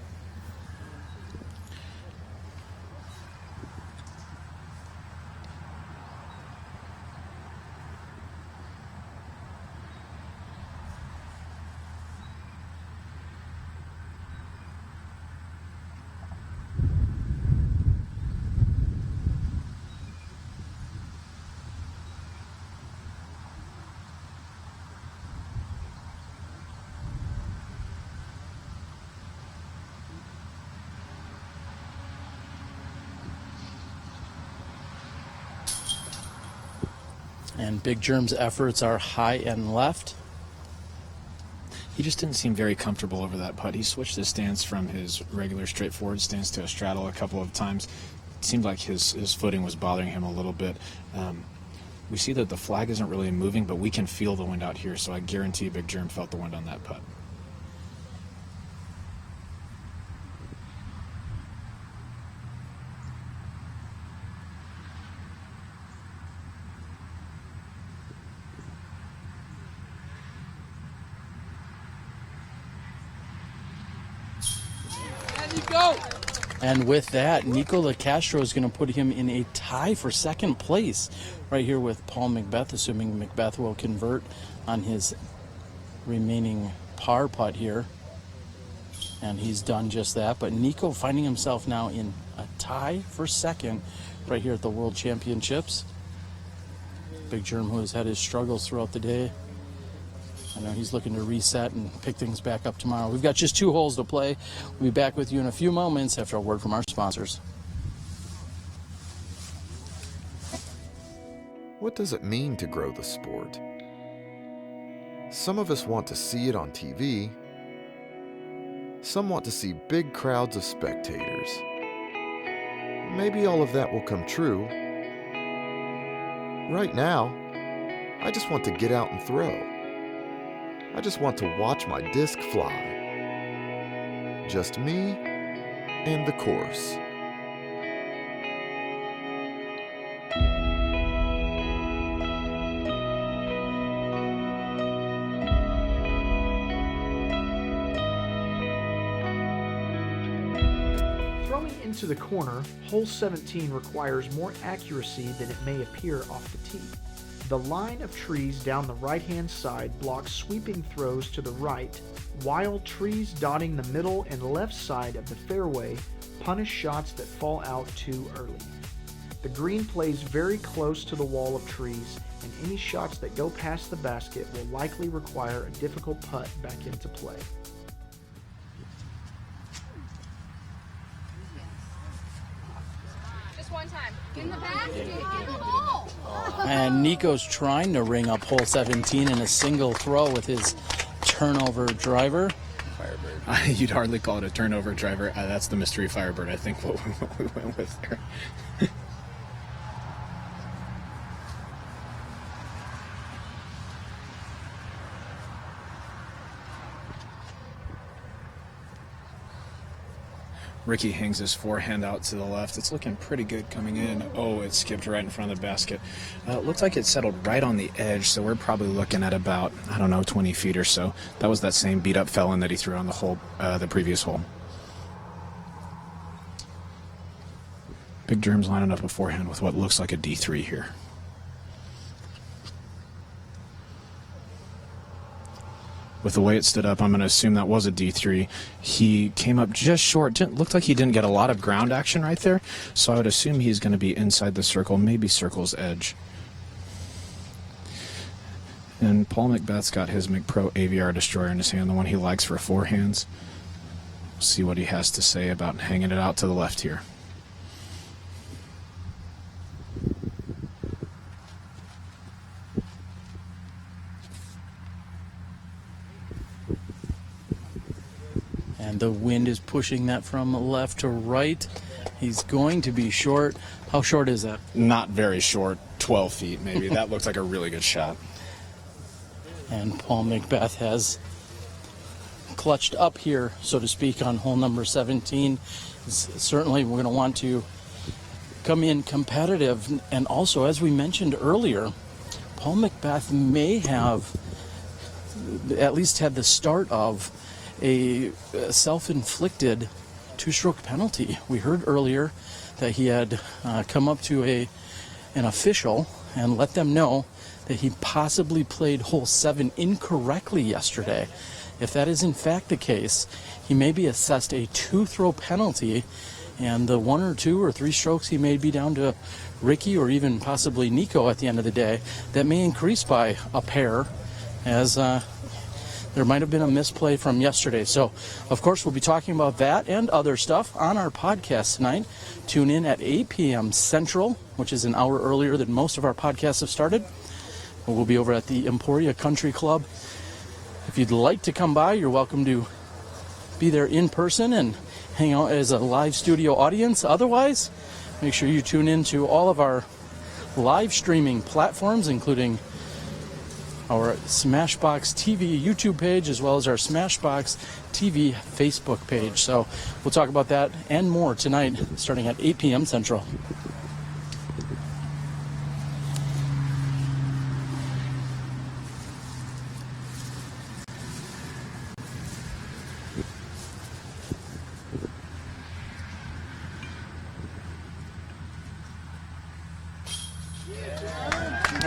And Big Germ's efforts are high and left. He just didn't seem very comfortable over that putt. He switched his stance from his regular straightforward stance to a straddle a couple of times. It seemed like his footing was bothering him a little bit. We see that the flag isn't really moving, but we can feel the wind out here, so I guarantee Big Germ felt the wind on that putt. And with that, Nikko Locastro is going to put him in a tie for second place right here with Paul McBeth, assuming McBeth will convert on his remaining par putt here. And he's done just that. But Nikko finding himself now in a tie for second right here at the World Championships. Big Germ, who has had his struggles throughout the day. I know he's looking to reset and pick things back up tomorrow. We've got just 2 holes to play. We'll be back with you in a few moments after a word from our sponsors. What does it mean to grow the sport? Some of us want to see it on TV. Some want to see big crowds of spectators. Maybe all of that will come true. Right now, I just want to get out and throw. I just want to watch my disc fly. Just me and the course. Throwing into the corner, hole 17 requires more accuracy than it may appear off the tee. The line of trees down the right-hand side blocks sweeping throws to the right, while trees dotting the middle and left side of the fairway punish shots that fall out too early. The green plays very close to the wall of trees and any shots that go past the basket will likely require a difficult putt back into play. Just one time. In the basket. In the ball. And Nikko's trying to ring up hole 17 in a single throw with his turnover driver. Firebird. You'd hardly call it a turnover driver. That's the mystery Firebird, I think, what we went with there. Ricky hangs his forehand out to the left. It's looking pretty good coming in. Oh, it skipped right in front of the basket. It looks like it settled right on the edge, so we're probably looking at about, 20 feet or so. That was that same beat-up felon that he threw on the previous hole. Big Germ's lining up a forehand with what looks like a D3 here. With the way it stood up, I'm going to assume that was a D3. He came up just short. Looked like he didn't get a lot of ground action right there, so I would assume he's going to be inside the circle, maybe circle's edge. And Paul McBeth's got his McPro AVR Destroyer in his hand, the one he likes for forehands. We'll see what he has to say about hanging it out to the left here. And the wind is pushing that from left to right. He's going to be short. How short is that? Not very short, 12 feet maybe. That looks like a really good shot. And Paul McBeth has clutched up here, so to speak, on hole number 17. Certainly we're going to want to come in competitive. And also, as we mentioned earlier, Paul McBeth may have at least had the start of a self-inflicted two-stroke penalty. We heard earlier that he had come up to an official and let them know that he possibly played hole 7 incorrectly yesterday. If that is in fact the case, he may be assessed a 2-throw penalty, and the 1 or 2 or 3 strokes he may be down to Ricky or even possibly Nikko at the end of the day, that may increase by a pair, as there might have been a misplay from yesterday. So, of course, we'll be talking about that and other stuff on our podcast tonight. Tune in at 8 p.m. Central, which is an hour earlier than most of our podcasts have started. We'll be over at the Emporia Country Club. If you'd like to come by, you're welcome to be there in person and hang out as a live studio audience. Otherwise, make sure you tune in to all of our live streaming platforms, including our SmashBoxxTV YouTube page, as well as our SmashBoxxTV Facebook page. So we'll talk about that and more tonight, starting at 8 p.m. Central.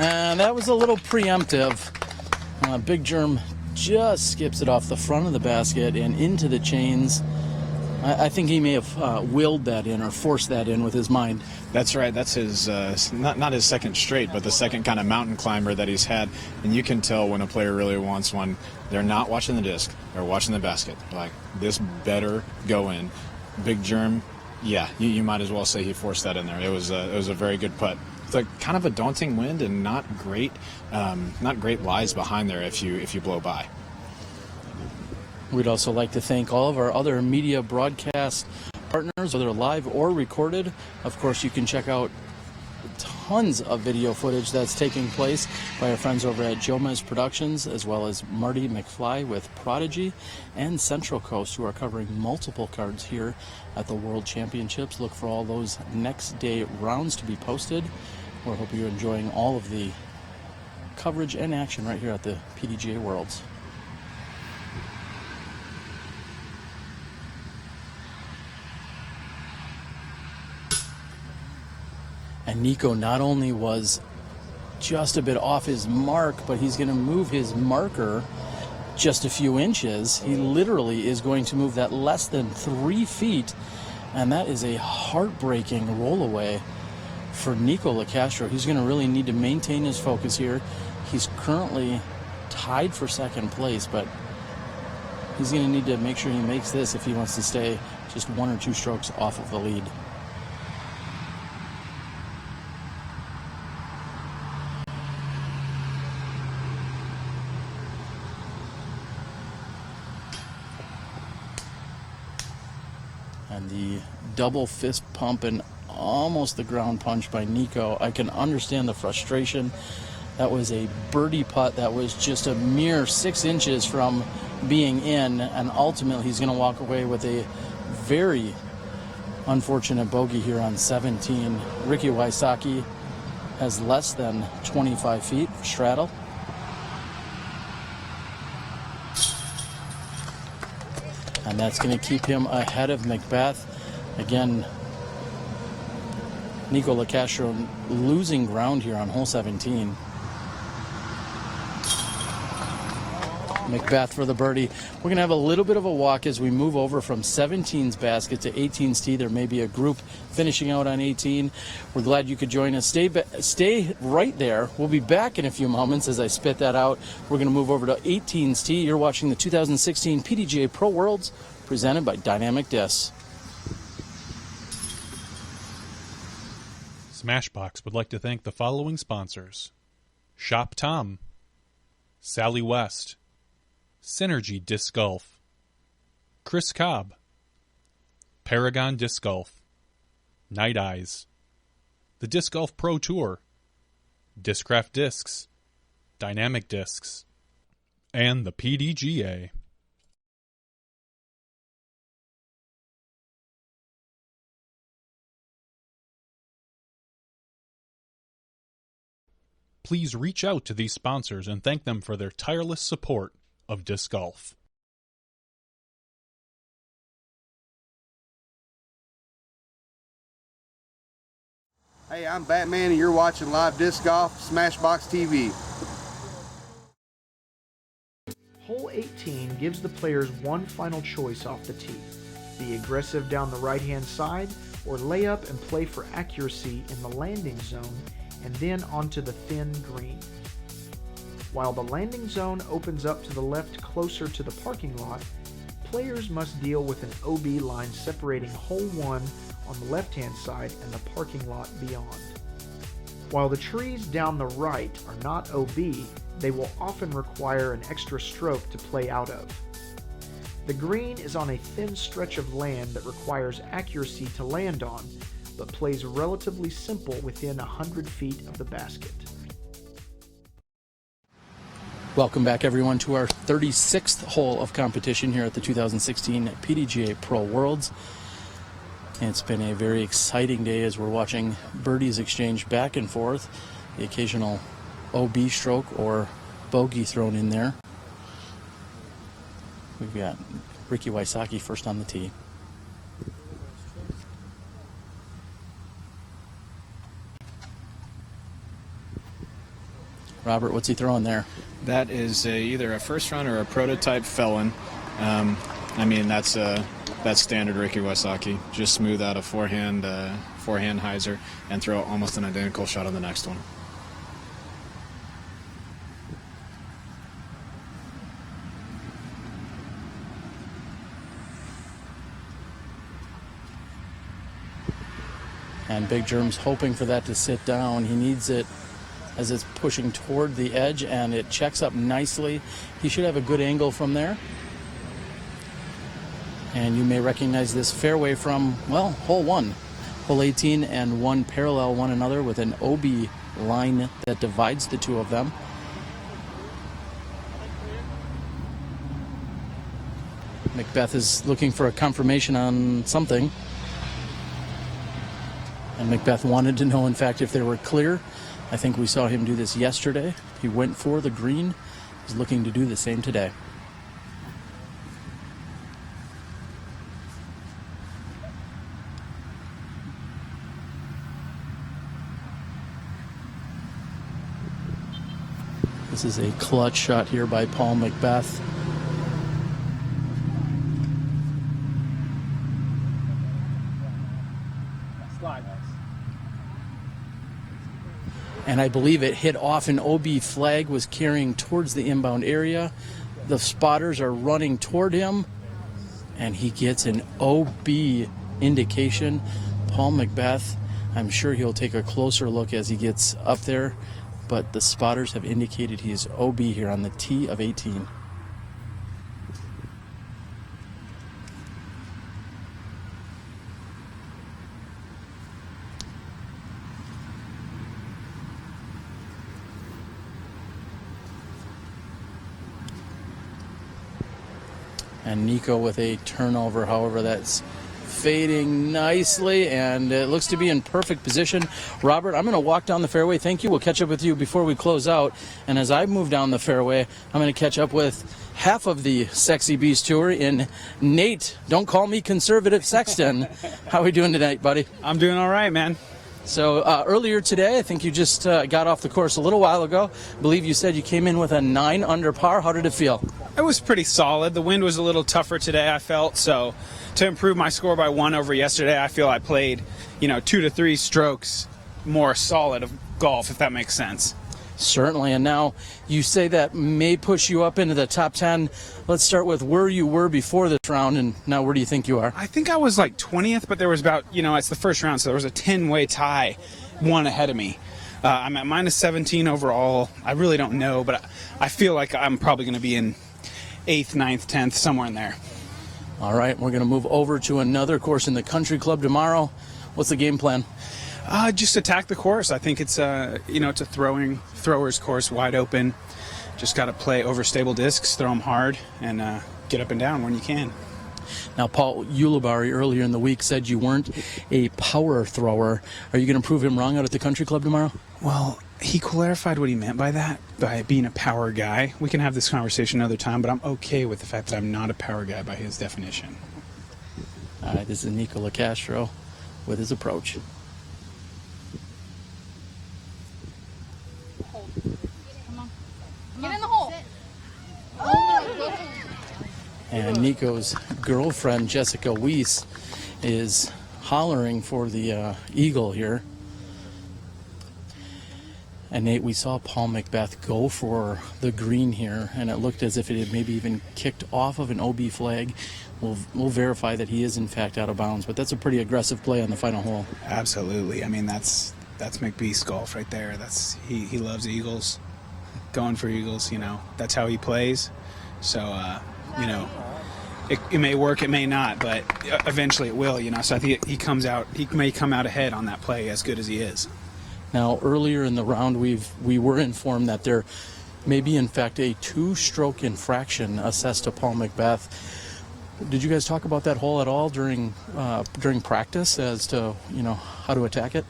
And that was a little preemptive. Big Germ just skips it off the front of the basket and into the chains. I think he may have willed that in or forced that in with his mind. That's right. That's his, not his second straight, but the second kind of mountain climber that he's had. And you can tell when a player really wants one. They're not watching the disc. They're watching the basket. They're like, this better go in. Big Germ, yeah, you might as well say he forced that in there. It was a very good putt. It's like kind of a daunting wind and not great lies behind there if you blow by. We'd also like to thank all of our other media broadcast partners, whether live or recorded. Of course, you can check out tons of video footage that's taking place by our friends over at Jomez Productions, as well as Marty McFly with Prodigy and Central Coast, who are covering multiple cards here at the World Championships. Look for all those next day rounds to be posted. We hope you're enjoying all of the coverage and action right here at the PDGA Worlds. And Nikko not only was just a bit off his mark, but he's going to move his marker just a few inches. He literally is going to move that less than 3 feet, and that is a heartbreaking roll away for Nikko Locastro. He's going to really need to maintain his focus here. He's currently tied for second place, but he's going to need to make sure he makes this if he wants to stay just 1 or 2 strokes off of the lead. And the double fist pump and almost the ground punch by Nikko. I can understand the frustration. That was a birdie putt that was just a mere 6 inches from being in, and ultimately he's going to walk away with a very unfortunate bogey here on 17. Ricky Wysocki has less than 25 feet straddle. And that's going to keep him ahead of McBeth. Again, Nikko Locastro losing ground here on hole 17. McBeth for the birdie. We're going to have a little bit of a walk as we move over from 17's basket to 18's tee. There may be a group finishing out on 18. We're glad you could join us. Stay right there. We'll be back in a few moments as I spit that out. We're going to move over to 18's tee. You're watching the 2016 PDGA Pro Worlds presented by Dynamic Disc. Smashbox would like to thank the following sponsors: Shop Tom, Sally West, Synergy Disc Golf, Chris Cobb, Paragon Disc Golf, Night Eyes, the Disc Golf Pro Tour, Discraft Discs, Dynamic Discs, and the PDGA. Please reach out to these sponsors and thank them for their tireless support of disc golf. Hey, I'm Batman and you're watching Live Disc Golf, SmashBoxxTV. Hole 18 gives the players one final choice off the tee. Be aggressive down the right-hand side or lay up and play for accuracy in the landing zone and then onto the thin green. While the landing zone opens up to the left closer to the parking lot, players must deal with an OB line separating hole 1 on the left-hand side and the parking lot beyond. While the trees down the right are not OB, they will often require an extra stroke to play out of. The green is on a thin stretch of land that requires accuracy to land on, but plays relatively simple within 100 feet of the basket. Welcome back, everyone, to our 36th hole of competition here at the 2016 PDGA Pro Worlds. And it's been a very exciting day as we're watching birdies exchange back and forth, the occasional OB stroke or bogey thrown in there. We've got Ricky Wysocki first on the tee. Robert, what's he throwing there? That is either a first run or a prototype Felon. I mean, that's standard Ricky Wysocki. Just smooth out a forehand hyzer and throw almost an identical shot on the next one. And Big Germ's hoping for that to sit down. He needs it as it's pushing toward the edge, and it checks up nicely. He should have a good angle from there. And you may recognize this fairway from, well, hole 1. Hole 18 and 1 parallel one another with an OB line that divides the two of them. McBeth is looking for a confirmation on something. And McBeth wanted to know, in fact, if they were clear. I think we saw him do this yesterday. He went for the green. He's looking to do the same today. This is a clutch shot here by Paul McBeth. and I believe it hit off an OB flag, was carrying towards the inbound area. The spotters are running toward him, and he gets an OB indication. Paul McBeth, I'm sure he'll take a closer look as he gets up there, but the spotters have indicated he is OB here on the tee of 18. And Nikko with a turnover, however, that's fading nicely, and it looks to be in perfect position. Robert, I'm going to walk down the fairway. Thank you. We'll catch up with you before we close out. And as I move down the fairway, I'm going to catch up with half of the Sexy Beast Tour in Nate. Don't call me conservative Sexton. How are we doing tonight, buddy? I'm doing all right, man. So earlier today, I think you just got off the course a little while ago. I believe you said you came in with a 9 under par. How did it feel? It was pretty solid. The wind was a little tougher today, I felt. So to improve my score by 1 over yesterday, I feel I played, 2 to 3 strokes more solid of golf, if that makes sense. Certainly. And now you say that may push you up into the top 10. Let's start with where you were before this round, and now where do you think you are? I think I was like 20th, but there was about, it's the first round, so there was a 10-way tie, one ahead of me. I'm at minus 17 overall. I really don't know, but I feel like I'm probably going to be in 8th, 9th, 10th, somewhere in there. All right, we're going to move over to another course in the country club tomorrow. What's the game plan? Just attack the course. I think it's it's a thrower's course, wide open. Just got to play over stable discs, throw them hard, and get up and down when you can. Now, Paul Ulibarri earlier in the week said you weren't a power thrower. Are you going to prove him wrong out at the country club tomorrow? Well, he clarified what he meant by that, by being a power guy. We can have this conversation another time, but I'm okay with the fact that I'm not a power guy by his definition. All right, this is Nikko Locastro with his approach. Get in the hole. And Nico's girlfriend, Jessica Weiss, is hollering for the eagle here. And Nate, we saw Paul McBeth go for the green here, and it looked as if it had maybe even kicked off of an OB flag. We'll verify that he is in fact out of bounds, but that's a pretty aggressive play on the final hole. Absolutely. I mean, that's McBeast's golf right there. He loves eagles, going for eagles. That's how he plays. So it may work, it may not, but eventually it will. So I think he may come out ahead on that play as good as he is. Now, earlier in the round, we were informed that there may be, in fact, a 2-stroke infraction assessed to Paul McBeth. Did you guys talk about that hole at all during practice as to how to attack it?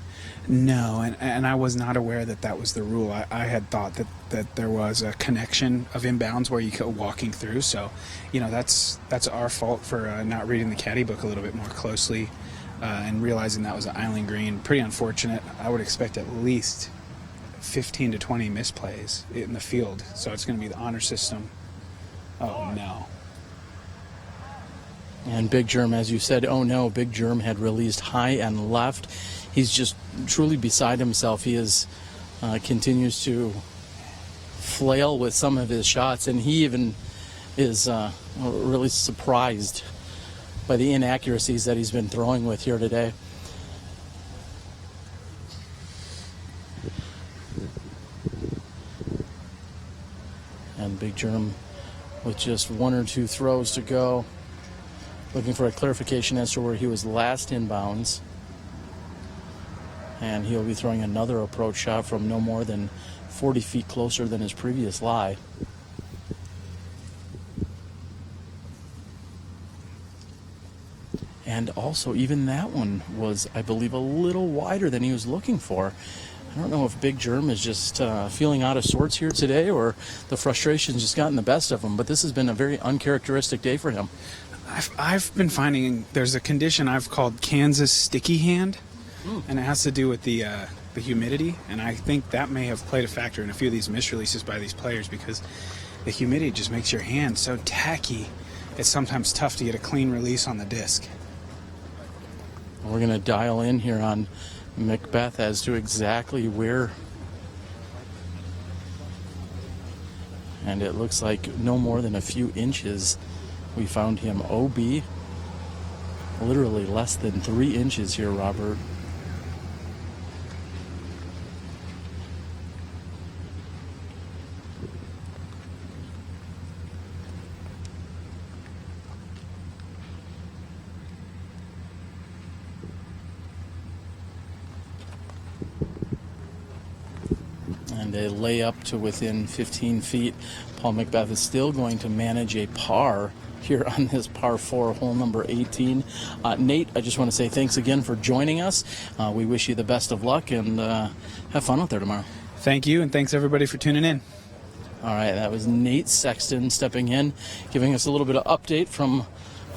No, and I was not aware that was the rule. I had thought that there was a connection of inbounds where you go walking through. So, that's our fault for not reading the caddy book a little bit more closely. And realizing that was an island green. Pretty unfortunate. I would expect at least 15 to 20 misplays in the field. So it's going to be the honor system. Oh, no. And Big Germ, as you said, oh no, Big Germ had released high and left. He's just truly beside himself. He continues to flail with some of his shots, and he even is really surprised by the inaccuracies that he's been throwing with here today. And Big Germ with just 1 or 2 throws to go, looking for a clarification as to where he was last inbounds. And he'll be throwing another approach shot from no more than 40 feet closer than his previous lie. And also, even that one was, I believe, a little wider than he was looking for. I don't know if Big Germ is just feeling out of sorts here today, or the frustration's just gotten the best of him, but this has been a very uncharacteristic day for him. I've been finding there's a condition I've called Kansas sticky hand, and it has to do with the humidity, and I think that may have played a factor in a few of these misreleases by these players, because the humidity just makes your hand so tacky, it's sometimes tough to get a clean release on the disc. We're going to dial in here on McBeth as to exactly where And it looks like no more than a few inches. We found him OB. Literally less than 3 inches here, Robert. And a layup to within 15 feet. Paul McBeth is still going to manage a par here on this par 4, hole number 18. Nate, I just want to say thanks again for joining us. We wish you the best of luck, and have fun out there tomorrow. Thank you, and thanks everybody for tuning in. All right, that was Nate Sexton stepping in, giving us a little bit of update from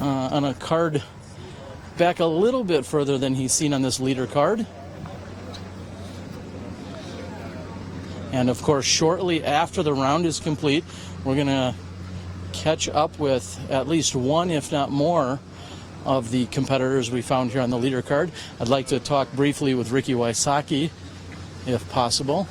on a card back a little bit further than he's seen on this leader card. And of course, shortly after the round is complete, we're going to catch up with at least one, if not more, of the competitors we found here on the leader card. I'd like to talk briefly with Ricky Wysocki, if possible.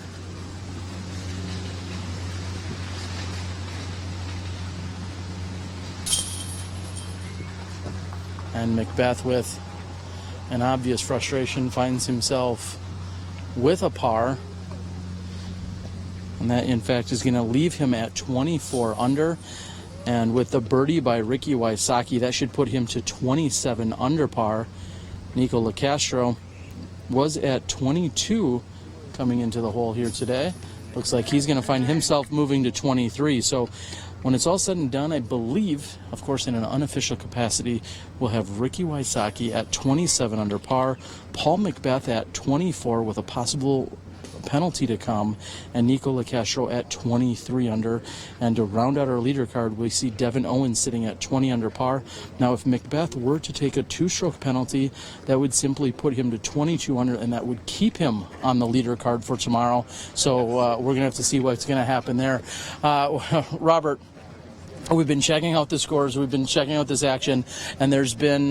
And McBeth, with an obvious frustration, finds himself with a par. And that, in fact, is going to leave him at 24 under. And with the birdie by Ricky Wysocki, that should put him to 27 under par. Nikko Locastro was at 22 coming into the hole here today. Looks like he's going to find himself moving to 23. So when it's all said and done, I believe, of course, in an unofficial capacity, we'll have Ricky Wysocki at 27 under par, Paul McBeth at 24 with a possible penalty to come, and Nikko Locastro at 23 under. And to round out our leader card, we see Devin Owens sitting at 20 under par. Now, if McBeth were to take a 2-stroke penalty, that would simply put him to 22 under, and that would keep him on the leader card for tomorrow. So we're going to have to see what's going to happen there. Robert, we've been checking out the scores, we've been checking out this action, and there's been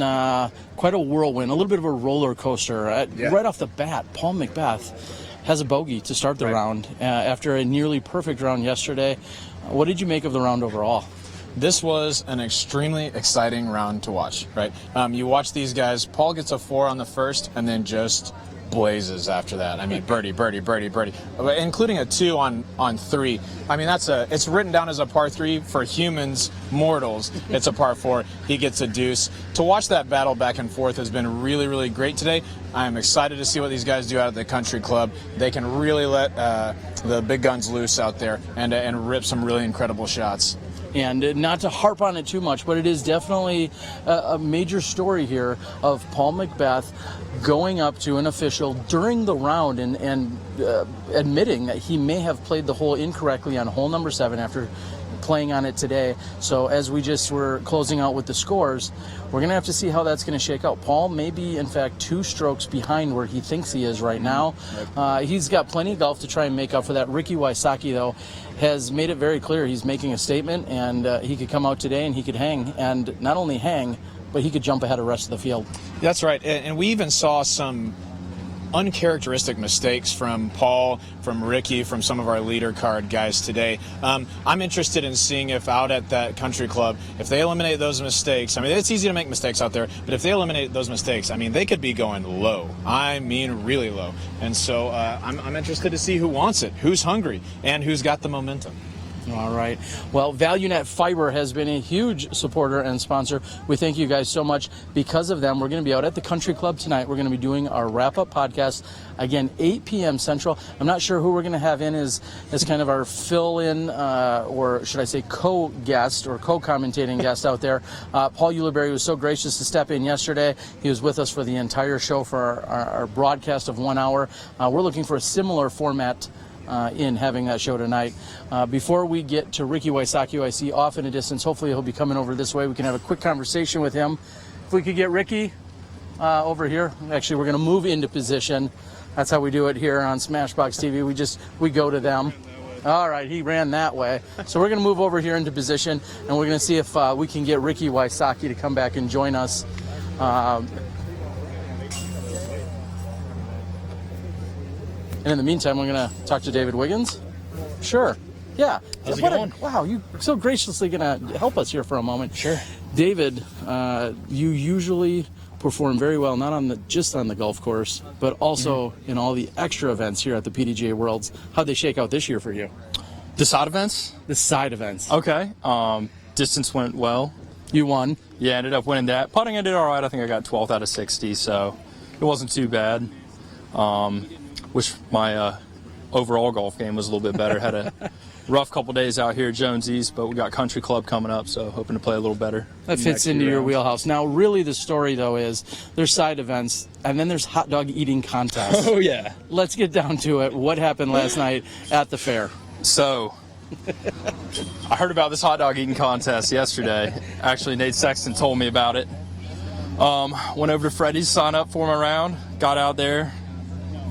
quite a whirlwind, a little bit of a roller coaster. Right off the bat, Paul McBeth has a bogey to start the round after a nearly perfect round yesterday. What did you make of the round overall? This was an extremely exciting round to watch, right? You watch these guys. Paul gets a 4 on the first and then just blazes after that. I mean, birdie, including a 2 on 3. I mean, it's written down as a par 3 for humans, mortals. It's a par 4. He gets a deuce. To watch that battle back and forth has been really, really great today. I'm excited to see what these guys do out at the country club. They can really let the big guns loose out there and rip some really incredible shots. And not to harp on it too much, but it is definitely a major story here of Paul McBeth going up to an official during the round and admitting that he may have played the hole incorrectly on hole number 7 after playing on it today. So as we just were closing out with the scores, we're going to have to see how that's going to shake out. Paul may be, in fact, 2 strokes behind where he thinks he is right now. He's got plenty of golf to try and make up for that. Ricky Wysocki, though, has made it very clear he's making a statement, and he could come out today and he could hang, and not only hang, but he could jump ahead of the rest of the field. That's right, and we even saw some uncharacteristic mistakes from Paul, from Ricky, from some of our leader card guys today. I'm interested in seeing if out at that country club, if they eliminate those mistakes, I mean, it's easy to make mistakes out there, but if they eliminate those mistakes, I mean, they could be going low. I mean, really low. And so I'm interested to see who wants it, who's hungry, and who's got the momentum. All right. Well, ValueNet Fiber has been a huge supporter and sponsor. We thank you guys so much. Because of them, we're going to be out at the country club tonight. We're going to be doing our wrap-up podcast, again, 8 p.m. Central. I'm not sure who we're going to have in as kind of our fill-in, or should I say co-guest or co-commentating guest out there. Paul Ulibarri was so gracious to step in yesterday. He was with us for the entire show for our broadcast of 1 hour. We're looking for a similar format in having that show tonight. Before we get to Ricky Wysocki, who I see off in a distance, hopefully he'll be coming over this way. We can have a quick conversation with him. If we could get Ricky over here. Actually, we're going to move into position. That's how we do it here on SmashBoxxTV. We go to them. All right, he ran that way. So we're going to move over here into position, and we're going to see if we can get Ricky Wysocki to come back and join us. And in the meantime, we're going to talk to David Wiggins. Sure. Yeah. How's it What going? Wow, you so graciously going to help us here for a moment. Sure. David, you usually perform very well, not just on the golf course, but also in all the extra events here at the PDGA Worlds. How'd they shake out this year for you? The side events? The side events. Okay. Distance went well. You won? Yeah, ended up winning that. Putting I did all right. I think I got 12th out of 60, so it wasn't too bad. Wish my overall golf game was a little bit better. Had a rough couple days out here at Jones East, but we got Country Club coming up, so hoping to play a little better. That fits into your wheelhouse. Now, really the story, though, is there's side events, and then there's hot dog eating contests. Oh, yeah. Let's get down to it. What happened last night at the fair? So, I heard about this hot dog eating contest yesterday. Actually, Nate Sexton told me about it. Went over to Freddy's, signed up for my round, got out there.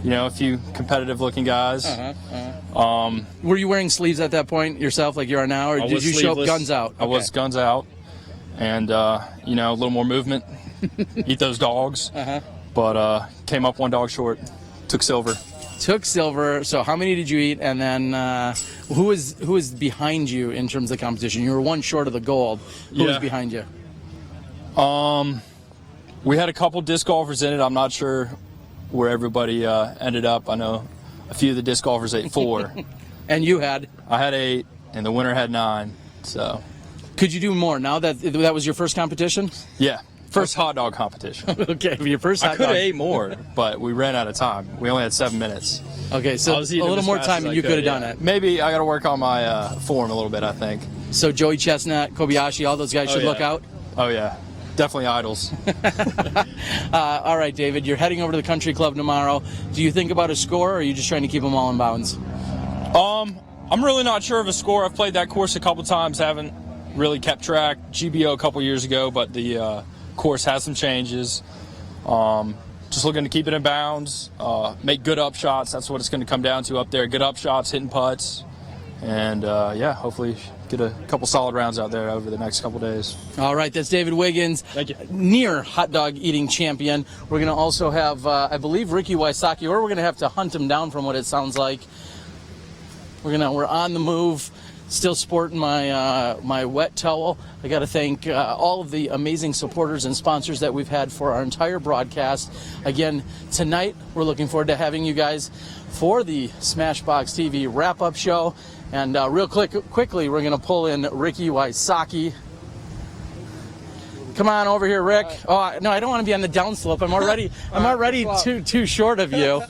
You know, a few competitive-looking guys. Were you wearing sleeves at that point yourself, like you are now, or did you show up guns out? I was guns out, and you know, a little more movement. Eat those dogs, but came up one dog short. Took silver. Took silver. So how many did you eat? And then who was behind you in terms of the competition? You were one short of the gold. Who was behind you? We had a couple disc golfers in it. I'm not sure where everybody ended up. I know a few of the disc golfers ate 4. And you had? I had 8, and the winner had 9. So, could you do more now that was your first competition? Yeah, first hot dog competition. Okay, your first hot I could dog. have ate more, but we ran out of time. We only had 7 minutes. Okay, so a little more time and you could have done it. Maybe I got to work on my form a little bit, I think. So Joey Chestnut, Kobayashi, all those guys should look out? Oh, yeah. Definitely idols. All right, David, you're heading over to the country club tomorrow. Do you think about a score, or are you just trying to keep them all in bounds? I'm really not sure of a score. I've played that course a couple times, haven't really kept track. GBO a couple years ago, but the course has some changes. Just looking to keep it in bounds, make good up shots. That's what it's going to come down to up there. Good up shots, hitting putts, and yeah, hopefully get a couple solid rounds out there over the next couple days. All right, that's David Wiggins, near hot dog eating champion. We're going to also have, I believe, Ricky Wysocki, or we're going to have to hunt him down from what it sounds like. We're on the move, still sporting my wet towel. I got to thank all of the amazing supporters and sponsors that we've had for our entire broadcast. Again, tonight we're looking forward to having you guys for the SmashBoxxTV wrap-up show. And real quickly, we're going to pull in Ricky Wysocki. Come on over here, Rick. Oh no, I don't want to be on the downslope. I'm already too short of you.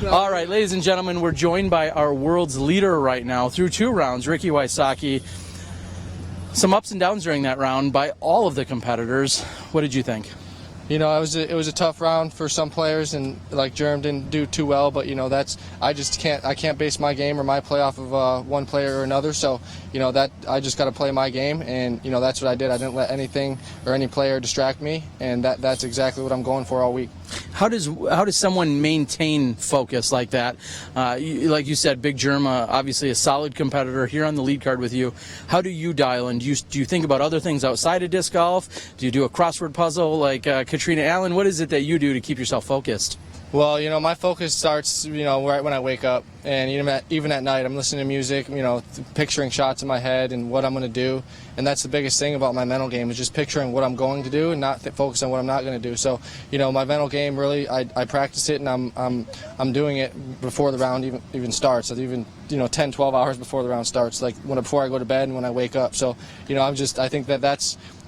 All right, ladies and gentlemen, we're joined by our world's leader right now through 2 rounds, Ricky Wysocki. Some ups and downs during that round by all of the competitors. What did you think? You know, it was a tough round for some players, and like Jerem didn't do too well. But you know, I can't base my game or my play off of one player or another. So you know that I just got to play my game, and you know that's what I did. I didn't let anything or any player distract me, and that's exactly what I'm going for all week. How does someone maintain focus like that? Like you said, Big Jerm, obviously a solid competitor here on the lead card with you. How do you dial in? Do you think about other things outside of disc golf? Do you do a crossword puzzle like Katrina Allen? What is it that you do to keep yourself focused? Well, you know, my focus starts, you know, right when I wake up, and even at night, I'm listening to music, you know, picturing shots in my head and what I'm going to do, and that's the biggest thing about my mental game is just picturing what I'm going to do and not focus on what I'm not going to do. So, you know, my mental game really, I practice it, and I'm doing it before the round even starts, even 10, 12 hours before the round starts, like before I go to bed and when I wake up. So, you know, I think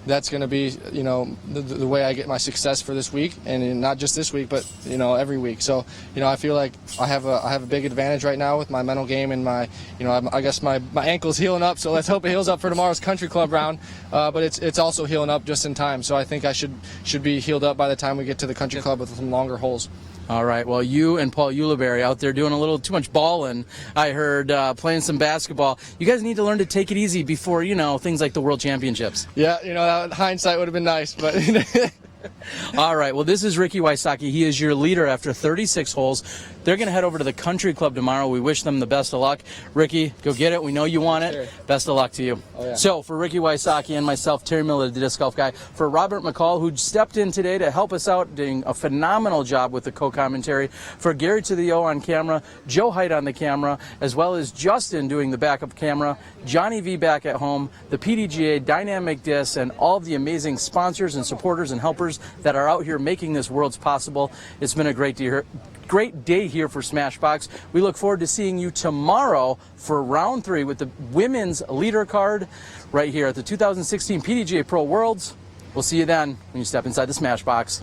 that's going to be, you know, the way I get my success for this week, and not just this week, but you know, every week. So, you know, I feel like I have a big advantage right now with my mental game and my, you know, I guess my ankle's healing up. So let's hope it heals up for tomorrow's country club round. But it's also healing up just in time. So I think I should be healed up by the time we get to the country club with some longer holes. All right. Well, you and Paul Ulibarri out there doing a little too much balling. I heard playing some basketball. You guys need to learn to take it easy before, you know, things like the World Championships. Yeah, you know, hindsight would have been nice, but. All right. Well, this is Ricky Wysocki. He is your leader after 36 holes. They're going to head over to the country club tomorrow. We wish them the best of luck. Ricky, go get it. We know you want it. Sure. Best of luck to you. Oh, yeah. So for Ricky Wysocki and myself, Terry Miller, the disc golf guy, for Robert McCall, who stepped in today to help us out, doing a phenomenal job with the co-commentary, for Gary to the O on camera, Joe Height on the camera, as well as Justin doing the backup camera, Johnny V back at home, the PDGA, Dynamic Disc, and all of the amazing sponsors and supporters and helpers that are out here making this world possible. It's been a great day here for Smashbox. We look forward to seeing you tomorrow for round 3 with the women's leader card right here at the 2016 PDGA Pro Worlds. We'll see you then when you step inside the Smashbox.